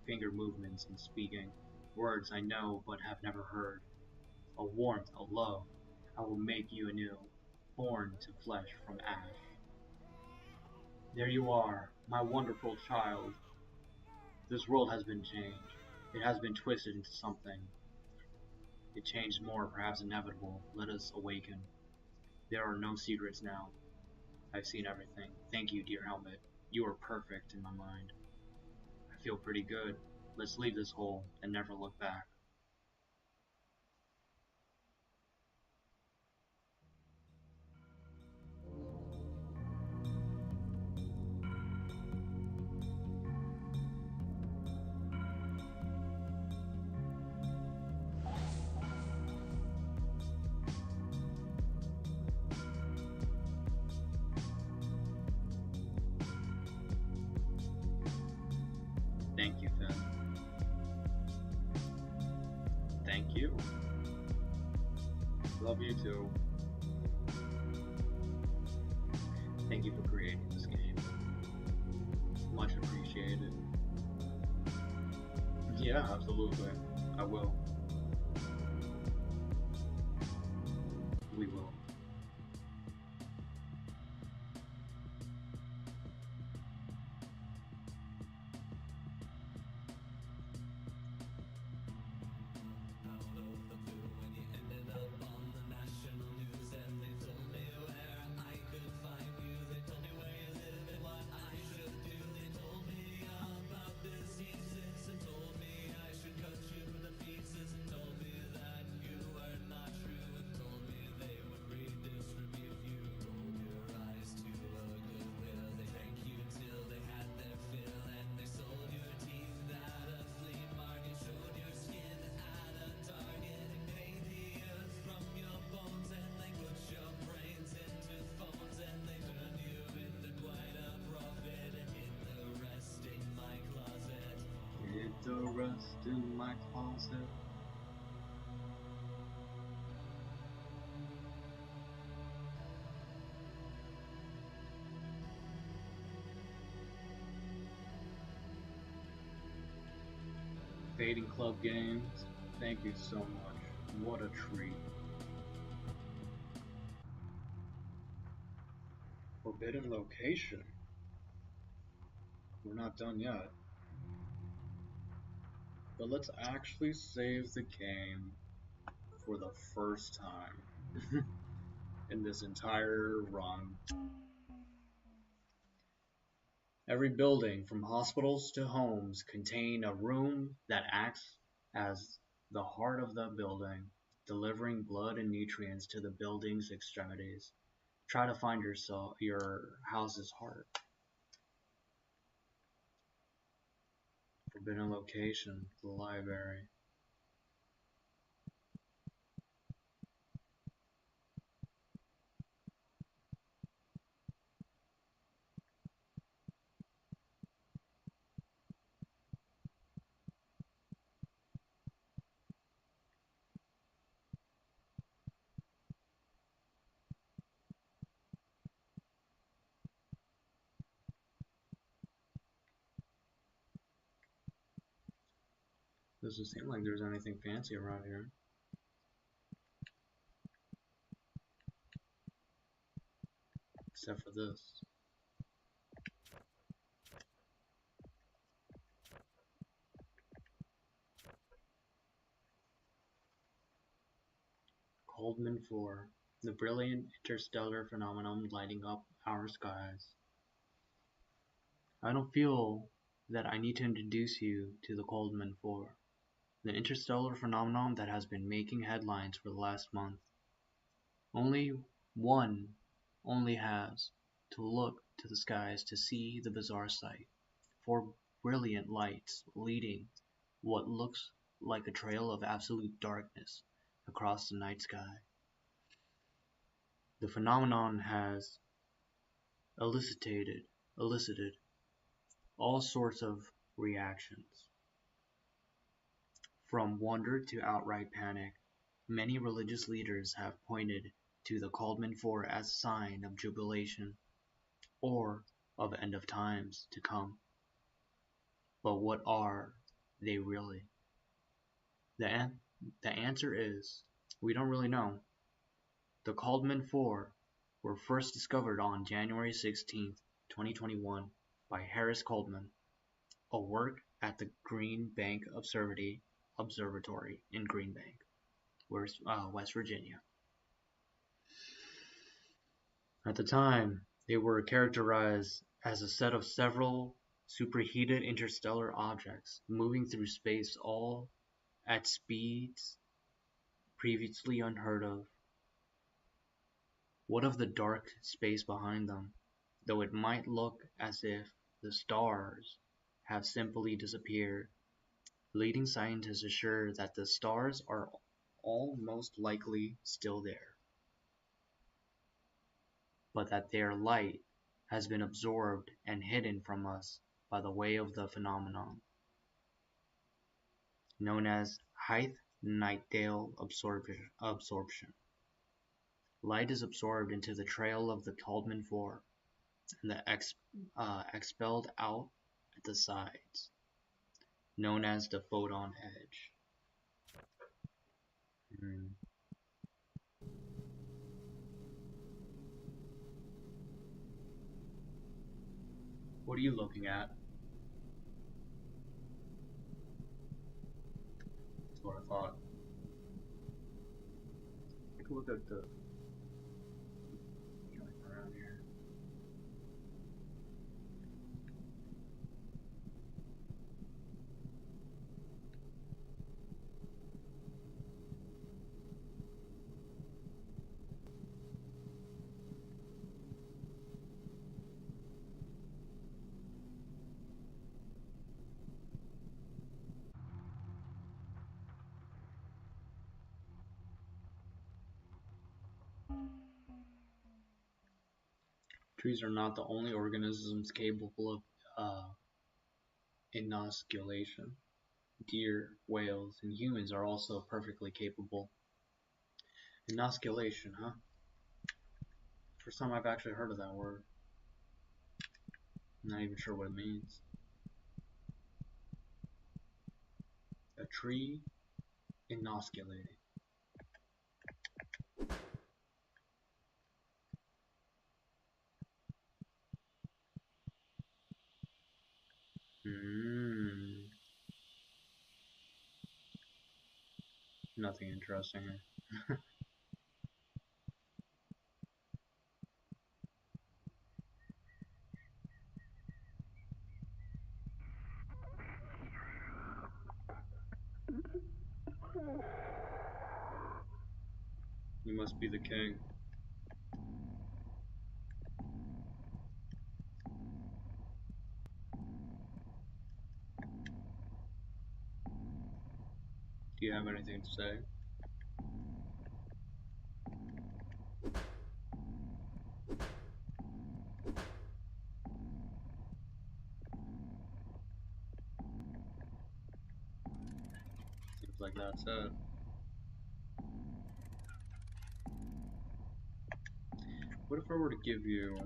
[SPEAKER 1] Finger movements and speaking. Words I know but have never heard. A warmth, a love. I will make you anew. Born to flesh from ash. There you are, my wonderful child. This world has been changed. It has been twisted into something. It changed more, perhaps inevitable. Let us awaken. There are no secrets now. I've seen everything. Thank you, dear helmet. You are perfect in my mind. I feel pretty good. Let's leave this hole and never look back. Thank you, Finn. Thank you. Love you too. Thank you for creating this game. Much appreciated. Yeah, absolutely. I will. We will. Hid the rest in my closet. participating club games. Thank you so much. What a treat. Forbidden location. We're not done yet. But let's actually save the game for the first time in this entire run. Every building, from hospitals to homes, contain a room that acts as the heart of the building, delivering blood and nutrients to the building's extremities. Try to find your house's heart. Forbidden location, the library. Doesn't seem like there's anything fancy around here. Except for this. Coldman 4. The brilliant interstellar phenomenon lighting up our skies. I don't feel that I need to introduce you to the Coldman 4. The interstellar phenomenon that has been making headlines for the last month. One only has to look to the skies to see the bizarre sight. 4 brilliant lights leading what looks like a trail of absolute darkness across the night sky. The phenomenon has elicited all sorts of reactions. From wonder to outright panic, many religious leaders have pointed to the Coldman 4 as a sign of jubilation, or of end of times to come. But what are they really? The answer is, we don't really know. The Coldman 4 were first discovered on January 16, 2021 by Harris Coldman, a work at the Green Bank Observatory in Green Bank, West Virginia. At the time, they were characterized as a set of several superheated interstellar objects moving through space, all at speeds previously unheard of. What of the dark space behind them? Though it might look as if the stars have simply disappeared, leading scientists assure that the stars are all most likely still there, but that their light has been absorbed and hidden from us by the way of the phenomenon known as Height-Nightdale absorption. Light is absorbed into the trail of the Coldman 4 and expelled out at the sides, known as the photon edge. What are you looking at? That's what I thought. Take a look at the around here. Trees are not the only organisms capable of inoculation. Deer, whales, and humans are also perfectly capable. Inoculation, huh? First time I've actually heard of that word. I'm not even sure what it means. Tree inoculating. Nothing interesting here. You must be the king. Do you have anything to say? Seems like that's it. What if I were to give you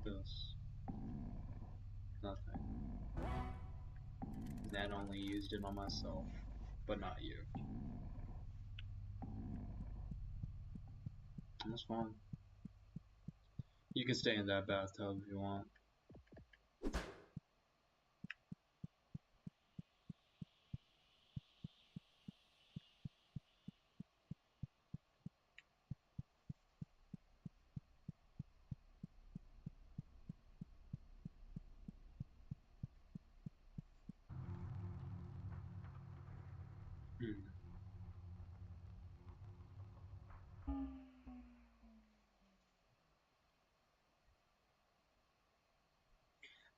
[SPEAKER 1] this? Nothing. That only used it on myself, but not you. That's fine. You can stay in that bathtub if you want.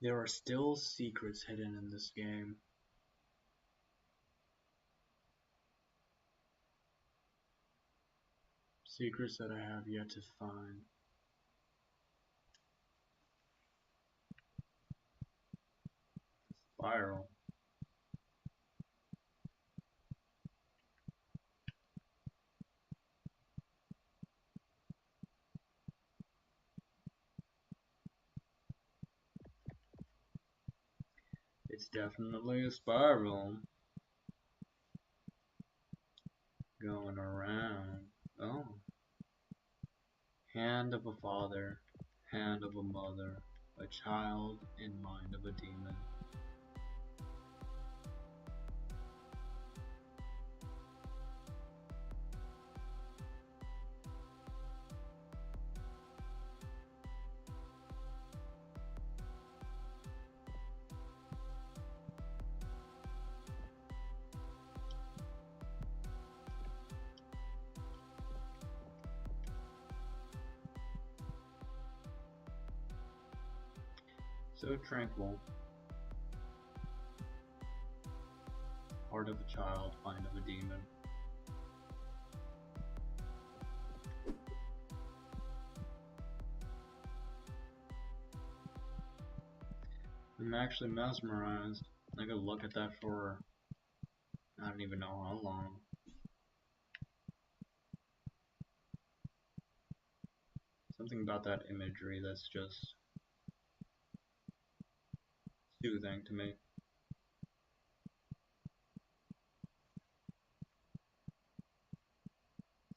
[SPEAKER 1] There are still secrets hidden in this game. Secrets that I have yet to find. Spiral. It's definitely a spiral. Going around. Oh. Hand of a father, hand of a mother, a child in mind of a demon. So tranquil. Heart of a child, mind of a demon. I'm actually mesmerized. I could look at that for I don't even know how long. Something about that imagery that's just soothing to me.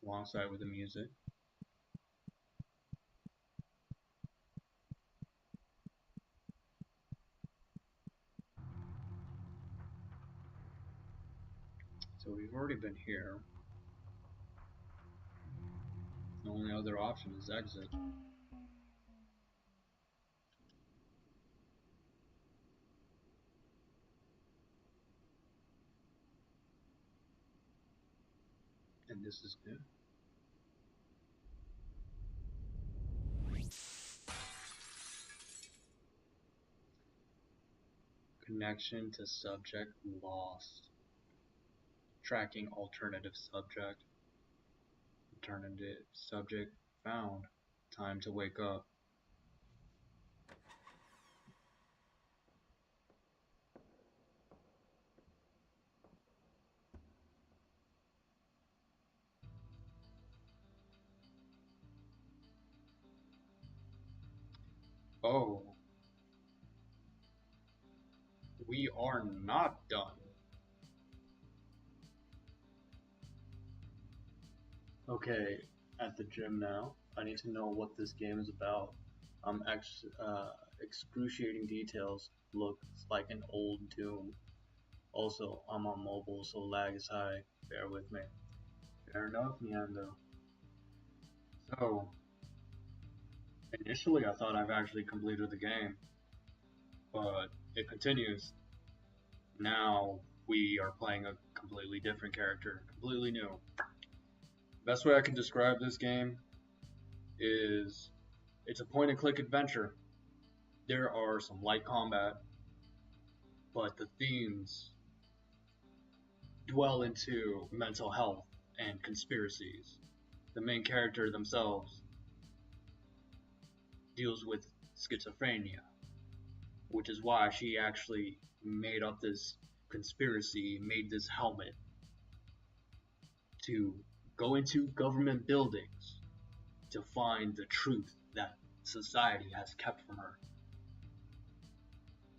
[SPEAKER 1] Alongside with the music. So we've already been here. The only other option is exit. And this is new. Connection to subject lost. Tracking alternative subject. Alternative subject found. Time to wake up. Oh. we are not done. Okay, at the gym now. I need to know what this game is about. Excruciating details looks like an old Doom. Also, I'm on mobile, so lag is high. Bear with me. Fair enough, Neando. So, initially I thought I've actually completed the game, but it continues. Now we are playing a completely different character, completely new. Best way I can describe this game is it's a point and click adventure. There are some light combat, but the themes dwell into mental health and conspiracies. The main character themselves deals with schizophrenia, which is why she actually made up this conspiracy, made this helmet to go into government buildings to find the truth that society has kept from her.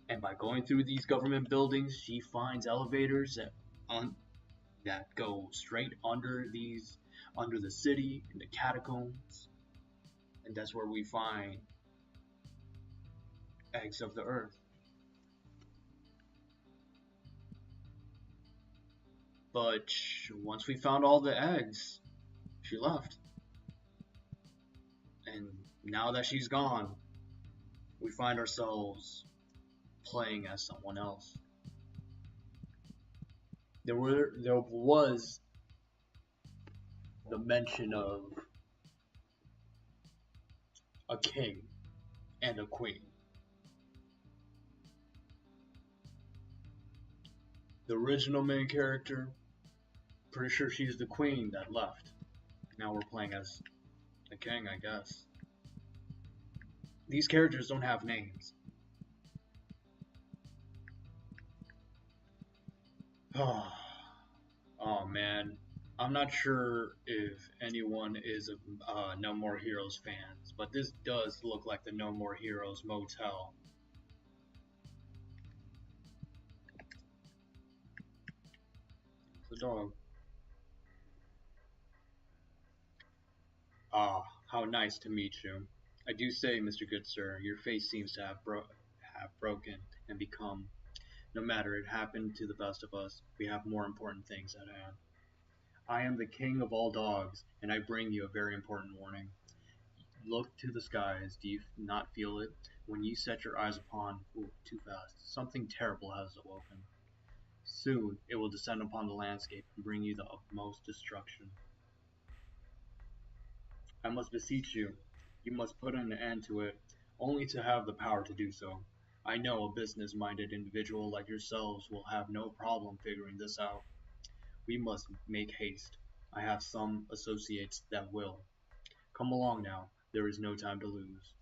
[SPEAKER 1] And by going through these government buildings, she finds elevators that go straight under the city in the catacombs, and that's where we find eggs of the earth. But once we found all the eggs, she left. And now that she's gone, we find ourselves playing as someone else. There was the mention of a king and a queen. The original main character, pretty sure she's the queen that left. Now we're playing as the king, I guess. These characters don't have names. Oh man, I'm not sure if anyone is a No More Heroes fans, but this does look like the No More Heroes motel. The dog. Ah, how nice to meet you. I do say, Mr. Good Sir, your face seems to have broken and become. No matter, it happened to the best of us. We have more important things at hand. I am the king of all dogs, and I bring you a very important warning. Look to the skies. Do you not feel it? When you set your eyes upon... Ooh, too fast. Something terrible has awoken. Soon, it will descend upon the landscape and bring you the utmost destruction. I must beseech you. You must put an end to it, only to have the power to do so. I know a business-minded individual like yourselves will have no problem figuring this out. We must make haste. I have some associates that will. Come along now. There is no time to lose.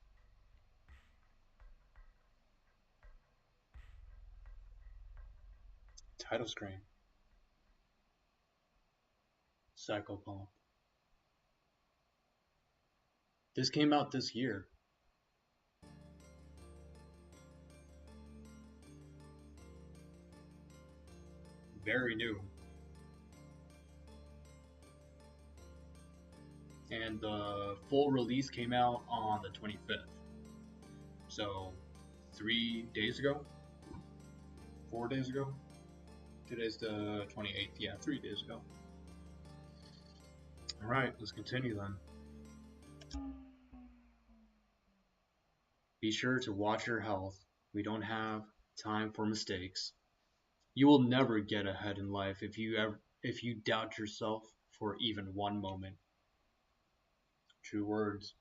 [SPEAKER 1] Title screen. Psychopomp. This came out this year. Very new. And the full release came out on the 25th. So, 3 days ago? 4 days ago? Today's the 28th. Yeah, 3 days ago. Alright, let's continue then. Be sure to watch your health. We don't have time for mistakes. You will never get ahead in life if you doubt yourself for even one moment. True words.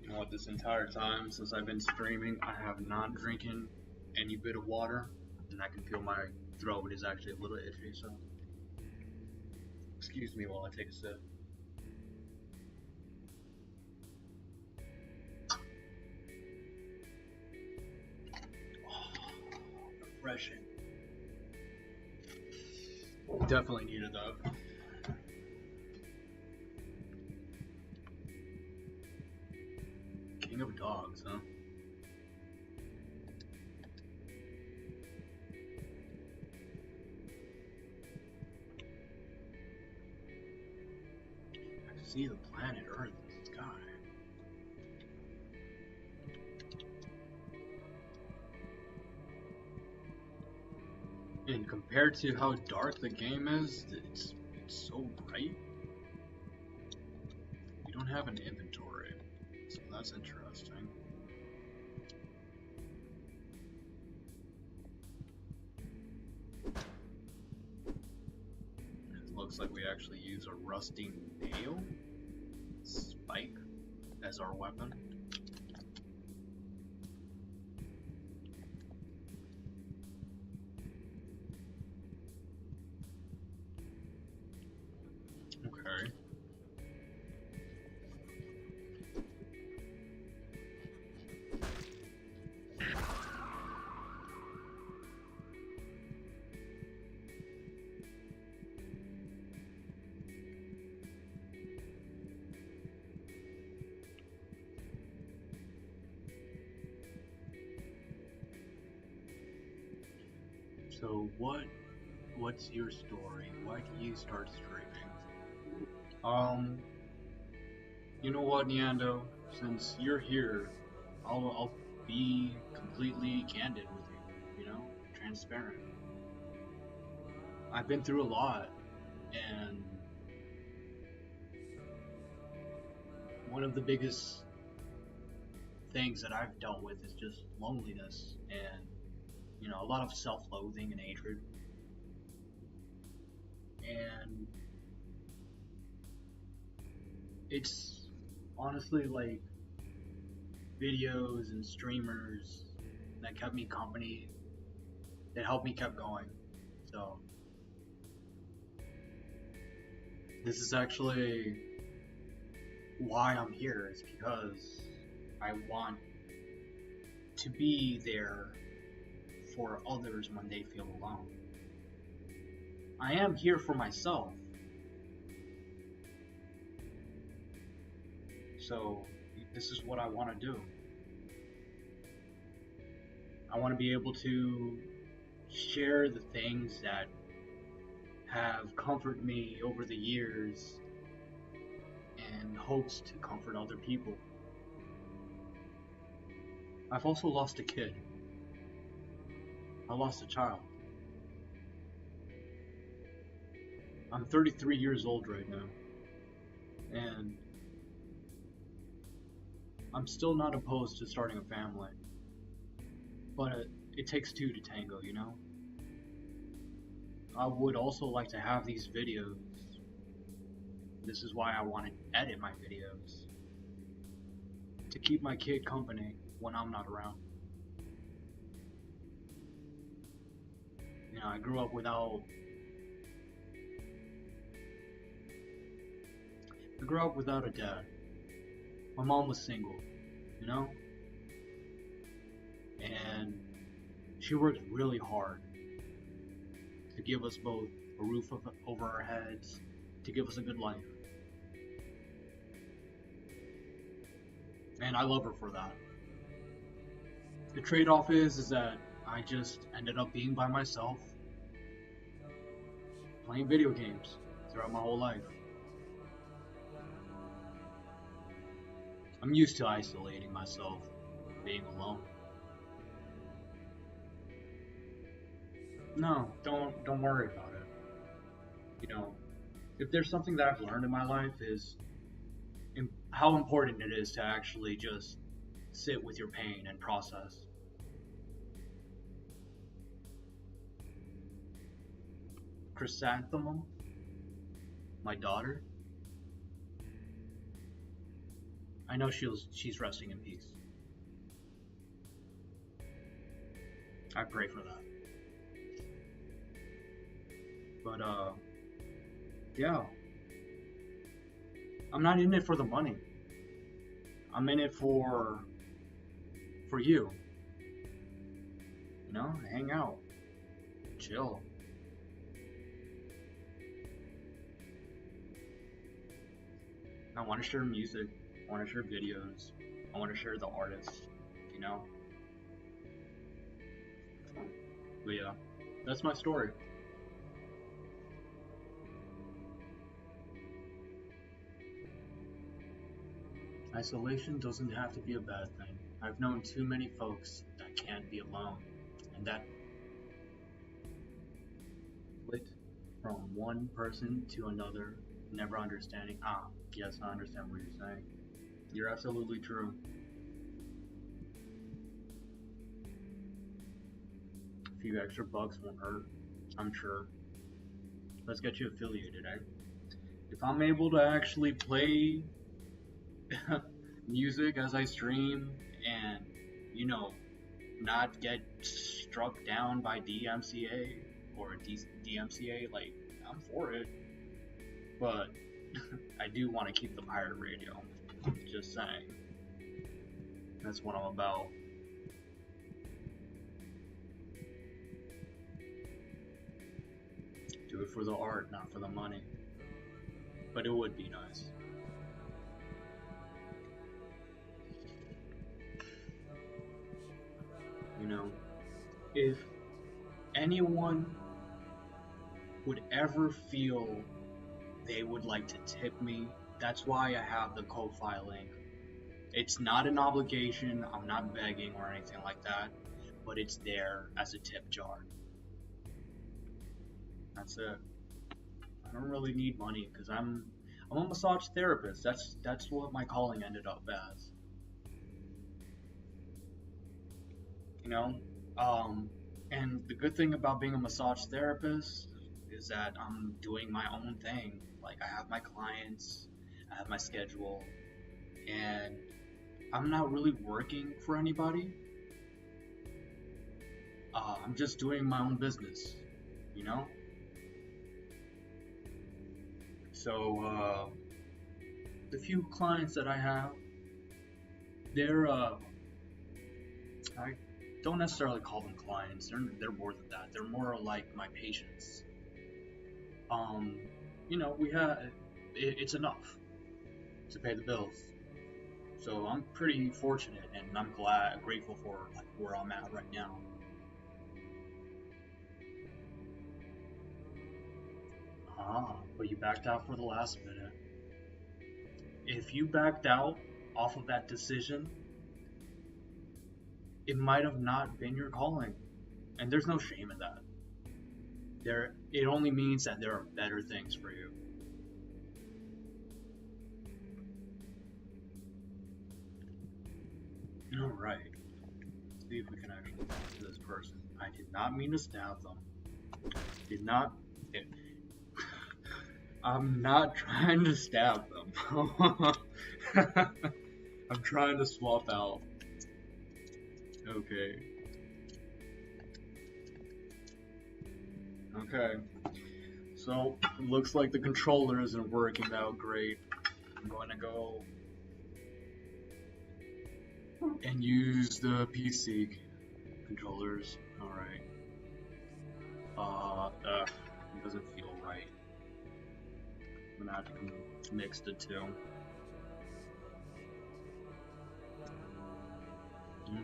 [SPEAKER 1] You know what, this entire time since I've been streaming, I have not drinking any bit of water, and I can feel my throat is actually a little itchy, so excuse me while I take a sip. Refreshing. Definitely needed that. King of dogs, huh? I can see the planet Earth in the sky. And compared to how dark the game is, it's so bright. You don't have an inventory, so that's interesting. It looks like we actually use a rusting nail spike as our weapon. Okay. So what's your story? Why did you start streaming? You know what, Neando? Since you're here, I'll be completely candid with you, you know? Transparent. I've been through a lot, and one of the biggest things that I've dealt with is just loneliness and, you know, a lot of self-loathing and hatred. And it's honestly like videos and streamers that kept me company, that helped me keep going. So this is actually why I'm here, is because I want to be there for others when they feel alone. I am here for myself. So this is what I want to do. I want to be able to share the things that have comforted me over the years and hopes to comfort other people. I've also lost a kid. I lost a child. I'm 33 years old right now, and I'm still not opposed to starting a family, but it takes two to tango, you know? I would also like to have these videos. This is why I want to edit my videos, to keep my kid company when I'm not around. You know, I grew up without a dad. My mom was single, you know? And she worked really hard to give us both a roof over our heads, to give us a good life. And I love her for that. The trade-off is that I just ended up being by myself, playing video games throughout my whole life. I'm used to isolating myself, being alone. No, don't worry about it. You know, if there's something that I've learned in my life, is how important it is to actually just sit with your pain and process. Chrysanthemum, my daughter, I know she's resting in peace. I pray for that. But yeah, I'm not in it for the money. I'm in it for you. You know, hang out, chill. I want to share music. I want to share videos. I want to share the artist, you know? But yeah, that's my story. Isolation doesn't have to be a bad thing. I've known too many folks that can't be alone, and that split from one person to another, never understanding. Ah, yes, I understand what you're saying. You're absolutely true. A few extra bucks won't hurt, I'm sure. Let's get you affiliated, eh? If I'm able to actually play music as I stream and, you know, not get struck down by DMCA or DMCA, like, I'm for it. But I do want to keep the pirate radio. Just saying. That's what I'm about. Do it for the art, not for the money. But it would be nice. You know, if anyone would ever feel they would like to tip me, that's why I have the Ko-Fi link. It's not an obligation, I'm not begging or anything like that, but it's there as a tip jar. That's it. I don't really need money because I'm a massage therapist. That's what my calling ended up as. You know, and the good thing about being a massage therapist is that I'm doing my own thing. Like, I have my clients, I have my schedule, and I'm not really working for anybody. I'm just doing my own business, you know? So, the few clients that I have, they're, I don't necessarily call them clients, they're more than that. They're more like my patients. You know, it's enough to pay the bills. So I'm pretty fortunate, and I'm grateful for like where I'm at right now. Ah, but you backed out for the last minute. If you backed out off of that decision, it might have not been your calling, and there's no shame in that. It only means that there are better things for you. Alright. Let's see if we can actually talk to this person. I did not mean to stab them. I'm not trying to stab them. I'm trying to swap out. Okay. Okay. So, looks like the controller isn't working out great. I'm going to go and use the PC controllers. Alright. It doesn't feel right. I'm gonna have to mix the two.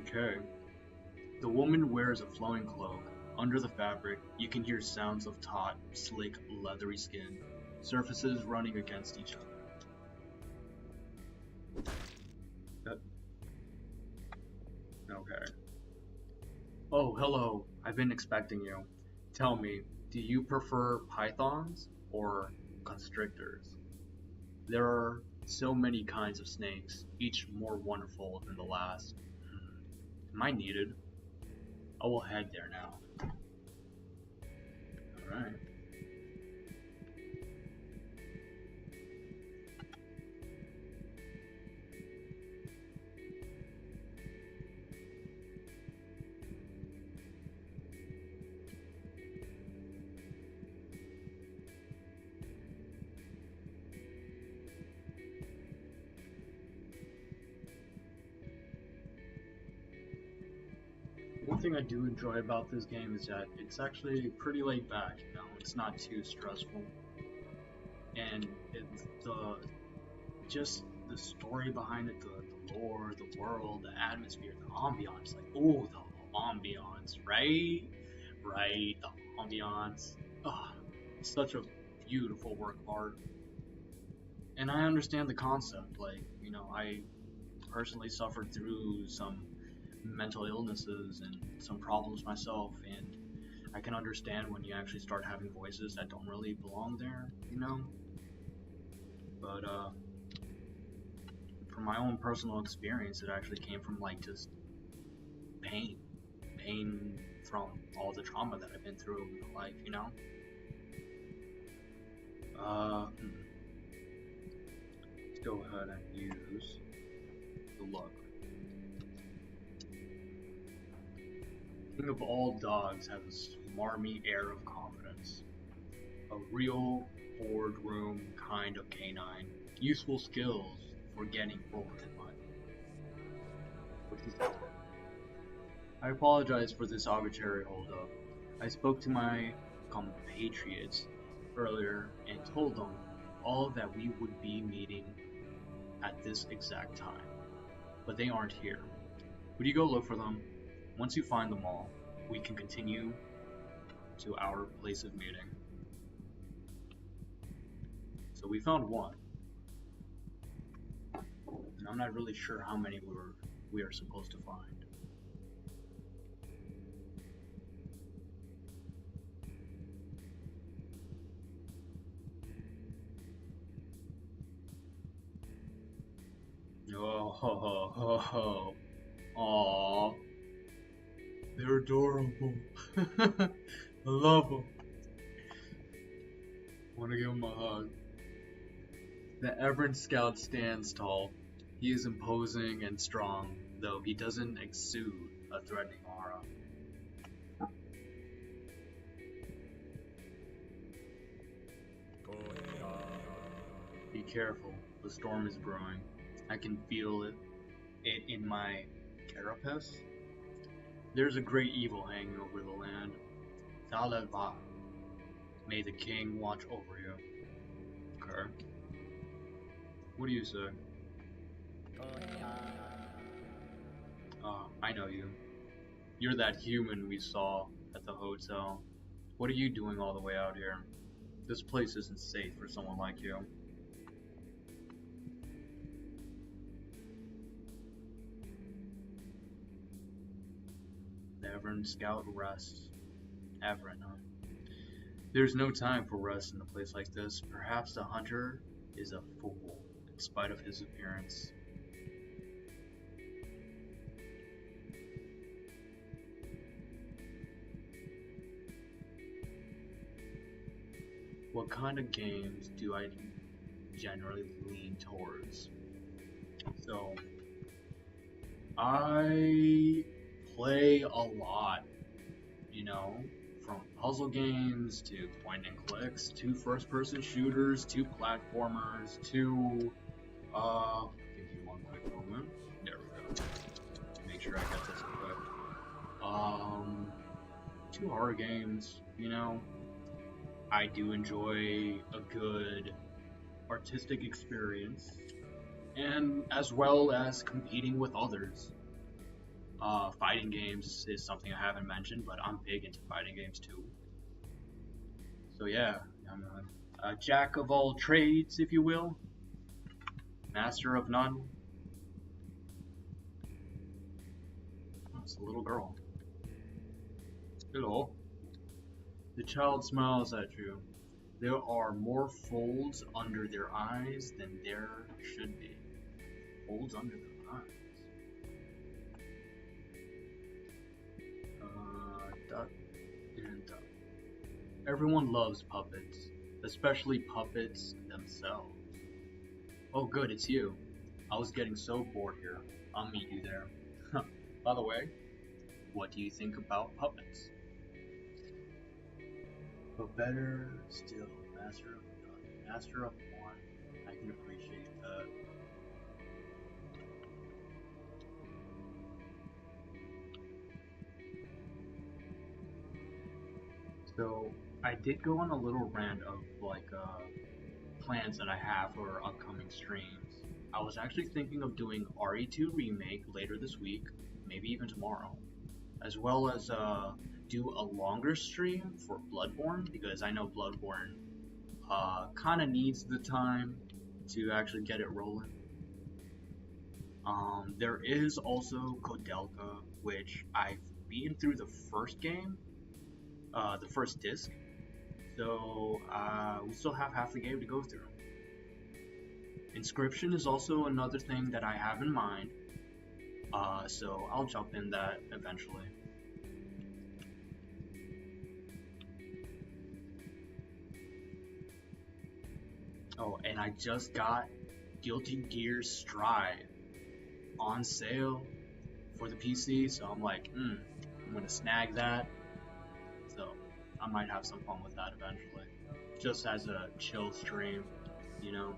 [SPEAKER 1] Okay. The woman wears a flowing cloak. Under the fabric, you can hear sounds of taut, slick, leathery skin, surfaces running against each other. Okay. Oh, hello. I've been expecting you. Tell me, do you prefer pythons or constrictors? There are so many kinds of snakes, each more wonderful than the last. Am I needed? I will head there now. Alright. One thing I do enjoy about this game is that it's actually pretty laid back, you know, it's not too stressful. And just the story behind it, the lore, the world, the atmosphere, the ambiance. Like, oh, the ambiance, right? Right, the ambiance. Oh, such a beautiful work of art. And I understand the concept. Like, you know, I personally suffered through some mental illnesses and some problems myself, and I can understand when you actually start having voices that don't really belong there, you know? But, from my own personal experience, it actually came from, like, just pain. Pain from all the trauma that I've been through in my life, you know? Let's go ahead and use the look. King of all dogs has a smarmy air of confidence. A real boardroom kind of canine. Useful skills for getting bored in life. What he said. I apologize for this arbitrary holdup. I spoke to my compatriots earlier and told them all that we would be meeting at this exact time. But they aren't here. Would you go look for them? Once you find them all, we can continue to our place of meeting. So we found one. And I'm not really sure how many we are supposed to find. Oh, ho, ho, ho, ho. Aww. They're adorable. I love them. Want to give him a hug. The Everett Scout stands tall. He is imposing and strong, though he doesn't exude a threatening aura. Be careful, the storm is brewing. I can feel it in my carapace. There's a great evil hanging over the land. Thaleva. May the king watch over you. Okay. What do you say? I know you. You're that human we saw at the hotel. What are you doing all the way out here? This place isn't safe for someone like you. The Everett Scout rests. Everett, huh? There's no time for rest in a place like this. Perhaps the hunter is a fool, in spite of his appearance. What kind of games do I generally lean towards? So, I play a lot, you know, from puzzle games to point and clicks to first person shooters to platformers to, give me one quick moment. There we go. Make sure I get this equipped. To horror games, you know. I do enjoy a good artistic experience, and as well as competing with others. Fighting games is something I haven't mentioned, but I'm big into fighting games too. So yeah, I'm a jack of all trades, if you will, master of none. Oh, it's a little girl. Hello. The child smiles at you. There are more folds under their eyes than there should be. Folds under their eyes. Duck and duck. Everyone loves puppets, especially puppets themselves. Oh good, it's you. I was getting so bored here. I'll meet you there. By the way, what do you think about puppets? But better still, master of none, master of one. I can appreciate that. So I did go on a little rant of like plans that I have for upcoming streams. I was actually thinking of doing RE2 Remake later this week, maybe even tomorrow, as well as do a longer stream for Bloodborne, because I know Bloodborne kind of needs the time to actually get it rolling. There is also Kodelka, which I've beaten through the first game, the first disc, so we still have half the game to go through. Inscription is also another thing that I have in mind, so I'll jump in that eventually. Oh, and I just got Guilty Gear Strive on sale for the PC, so I'm like, I'm gonna snag that. So I might have some fun with that eventually, just as a chill stream, you know.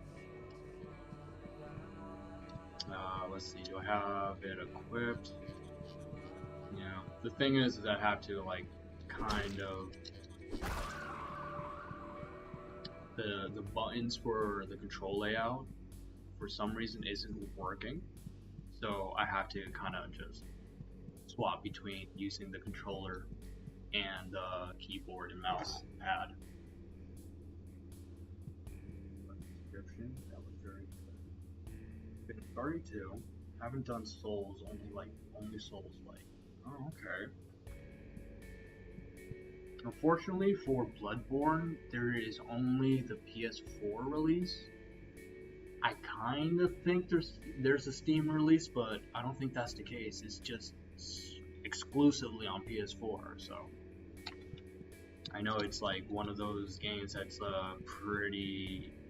[SPEAKER 1] Let's see, do I have it equipped? Yeah, the thing is that I have to like kind of the buttons for the control layout for some reason isn't working, so I have to kind of just swap between using the controller and the keyboard and mouse pad. Description, that was very good. Been starting to. Haven't done Souls, only Souls like. Oh, okay. Unfortunately for Bloodborne, there is only the PS4 release. I kind of think there's a Steam release, but I don't think that's the case. It's just exclusively on PS4, so I know it's like one of those games that's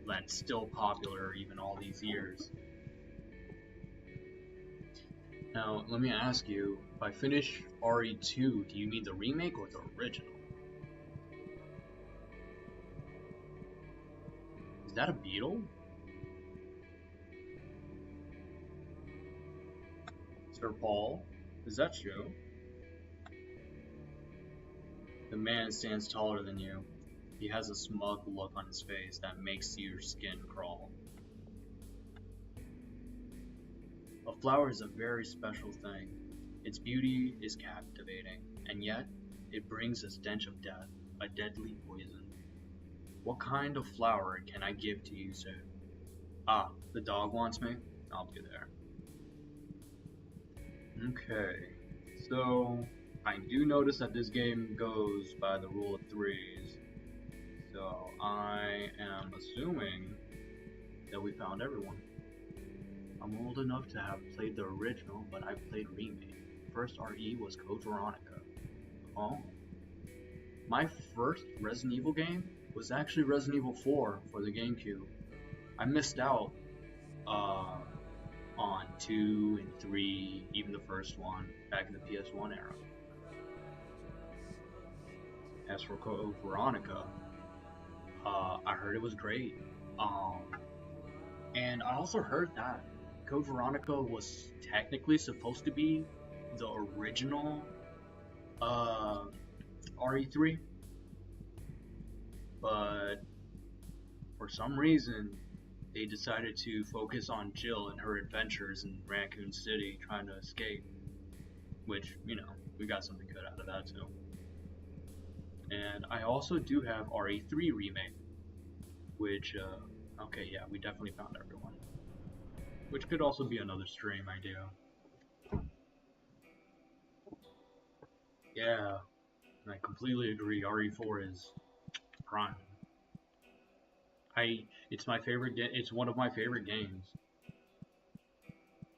[SPEAKER 1] that's still popular even all these years. Now, let me ask you, if I finish RE2, do you mean the remake or the original? Is that a beetle? Sir Paul, is that you? The man stands taller than you. He has a smug look on his face that makes your skin crawl. A flower is a very special thing. Its beauty is captivating, and yet it brings a stench of death, a deadly poison. What kind of flower can I give to you, sir? Ah, the dog wants me? I'll be there. Okay, so I do notice that this game goes by the rule of threes, so I am assuming that we found everyone. I'm old enough to have played the original, but I've played remake. First RE was Code Veronica. Oh. My first Resident Evil game was actually Resident Evil 4 for the GameCube. I missed out on 2 and 3, even the first one, back in the PS1 era. As for Code Veronica, I heard it was great. And I also heard that Code Veronica was technically supposed to be the original RE3, but for some reason they decided to focus on Jill and her adventures in Raccoon City trying to escape, which, you know, we got something good out of that too. And I also do have RE3 Remake, which, okay, yeah, we definitely found everyone. Which could also be another stream idea. Yeah, I completely agree. RE4 is prime. It's my favorite game. It's one of my favorite games.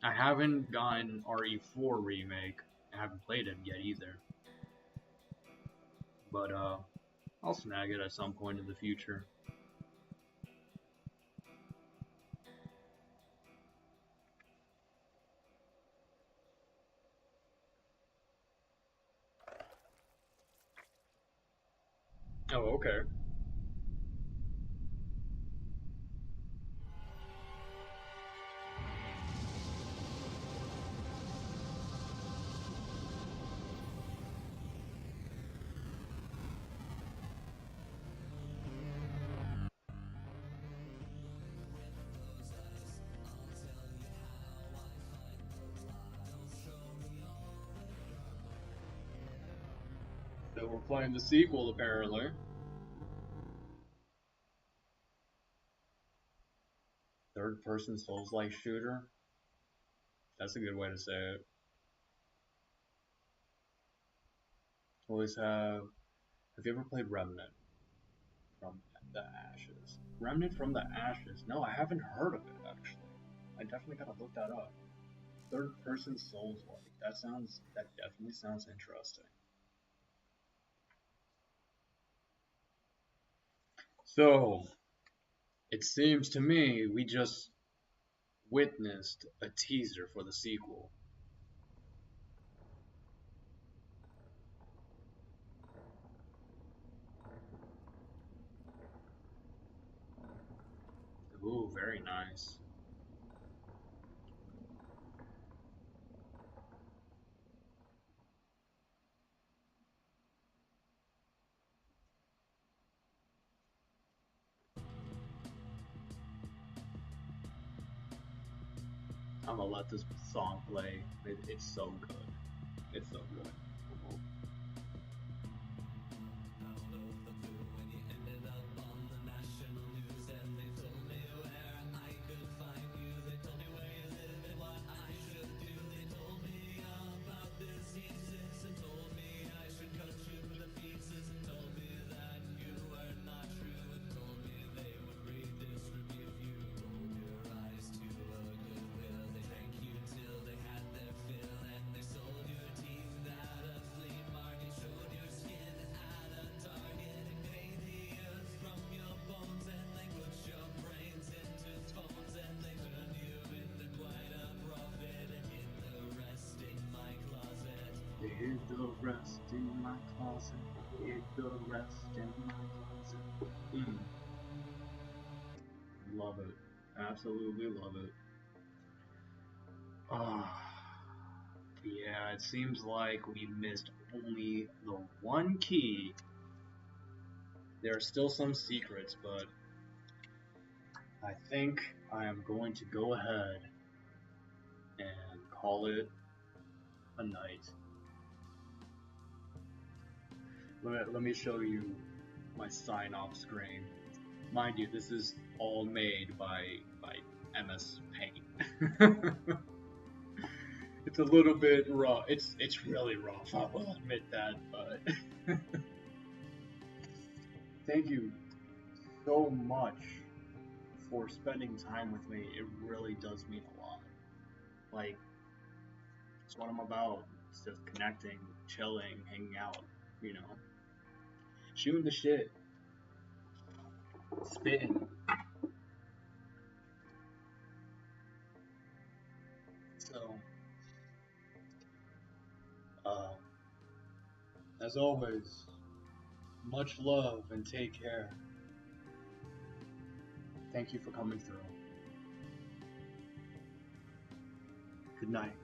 [SPEAKER 1] I haven't gotten RE4 Remake. I haven't played it yet either. But I'll snag it at some point in the future. Oh, okay. that we're playing the sequel, apparently. Third-person Souls-like shooter. That's a good way to say it. Always have you ever played Remnant from the Ashes? Remnant from the Ashes? No, I haven't heard of it, actually. I definitely gotta look that up. Third-person Souls-like. That definitely sounds interesting. So, it seems to me we just witnessed a teaser for the sequel. Ooh, very nice. I'm gonna let this song play. It's so good. It's so good. They hid the rest in my closet. Hid the rest in my closet. Love it. Absolutely love it. Yeah, it seems like we missed only the one key. There are still some secrets, but I think I am going to go ahead and call it a night. Let me show you my sign-off screen. Mind you, this is all made by MS Paint. It's a little bit rough. It's really rough, I will admit that, but thank you so much for spending time with me. It really does mean a lot. Like, it's what I'm about. It's just connecting, chilling, hanging out, you know. Shooting the shit. Spitting. So, as always, much love and take care. Thank you for coming through. Good night.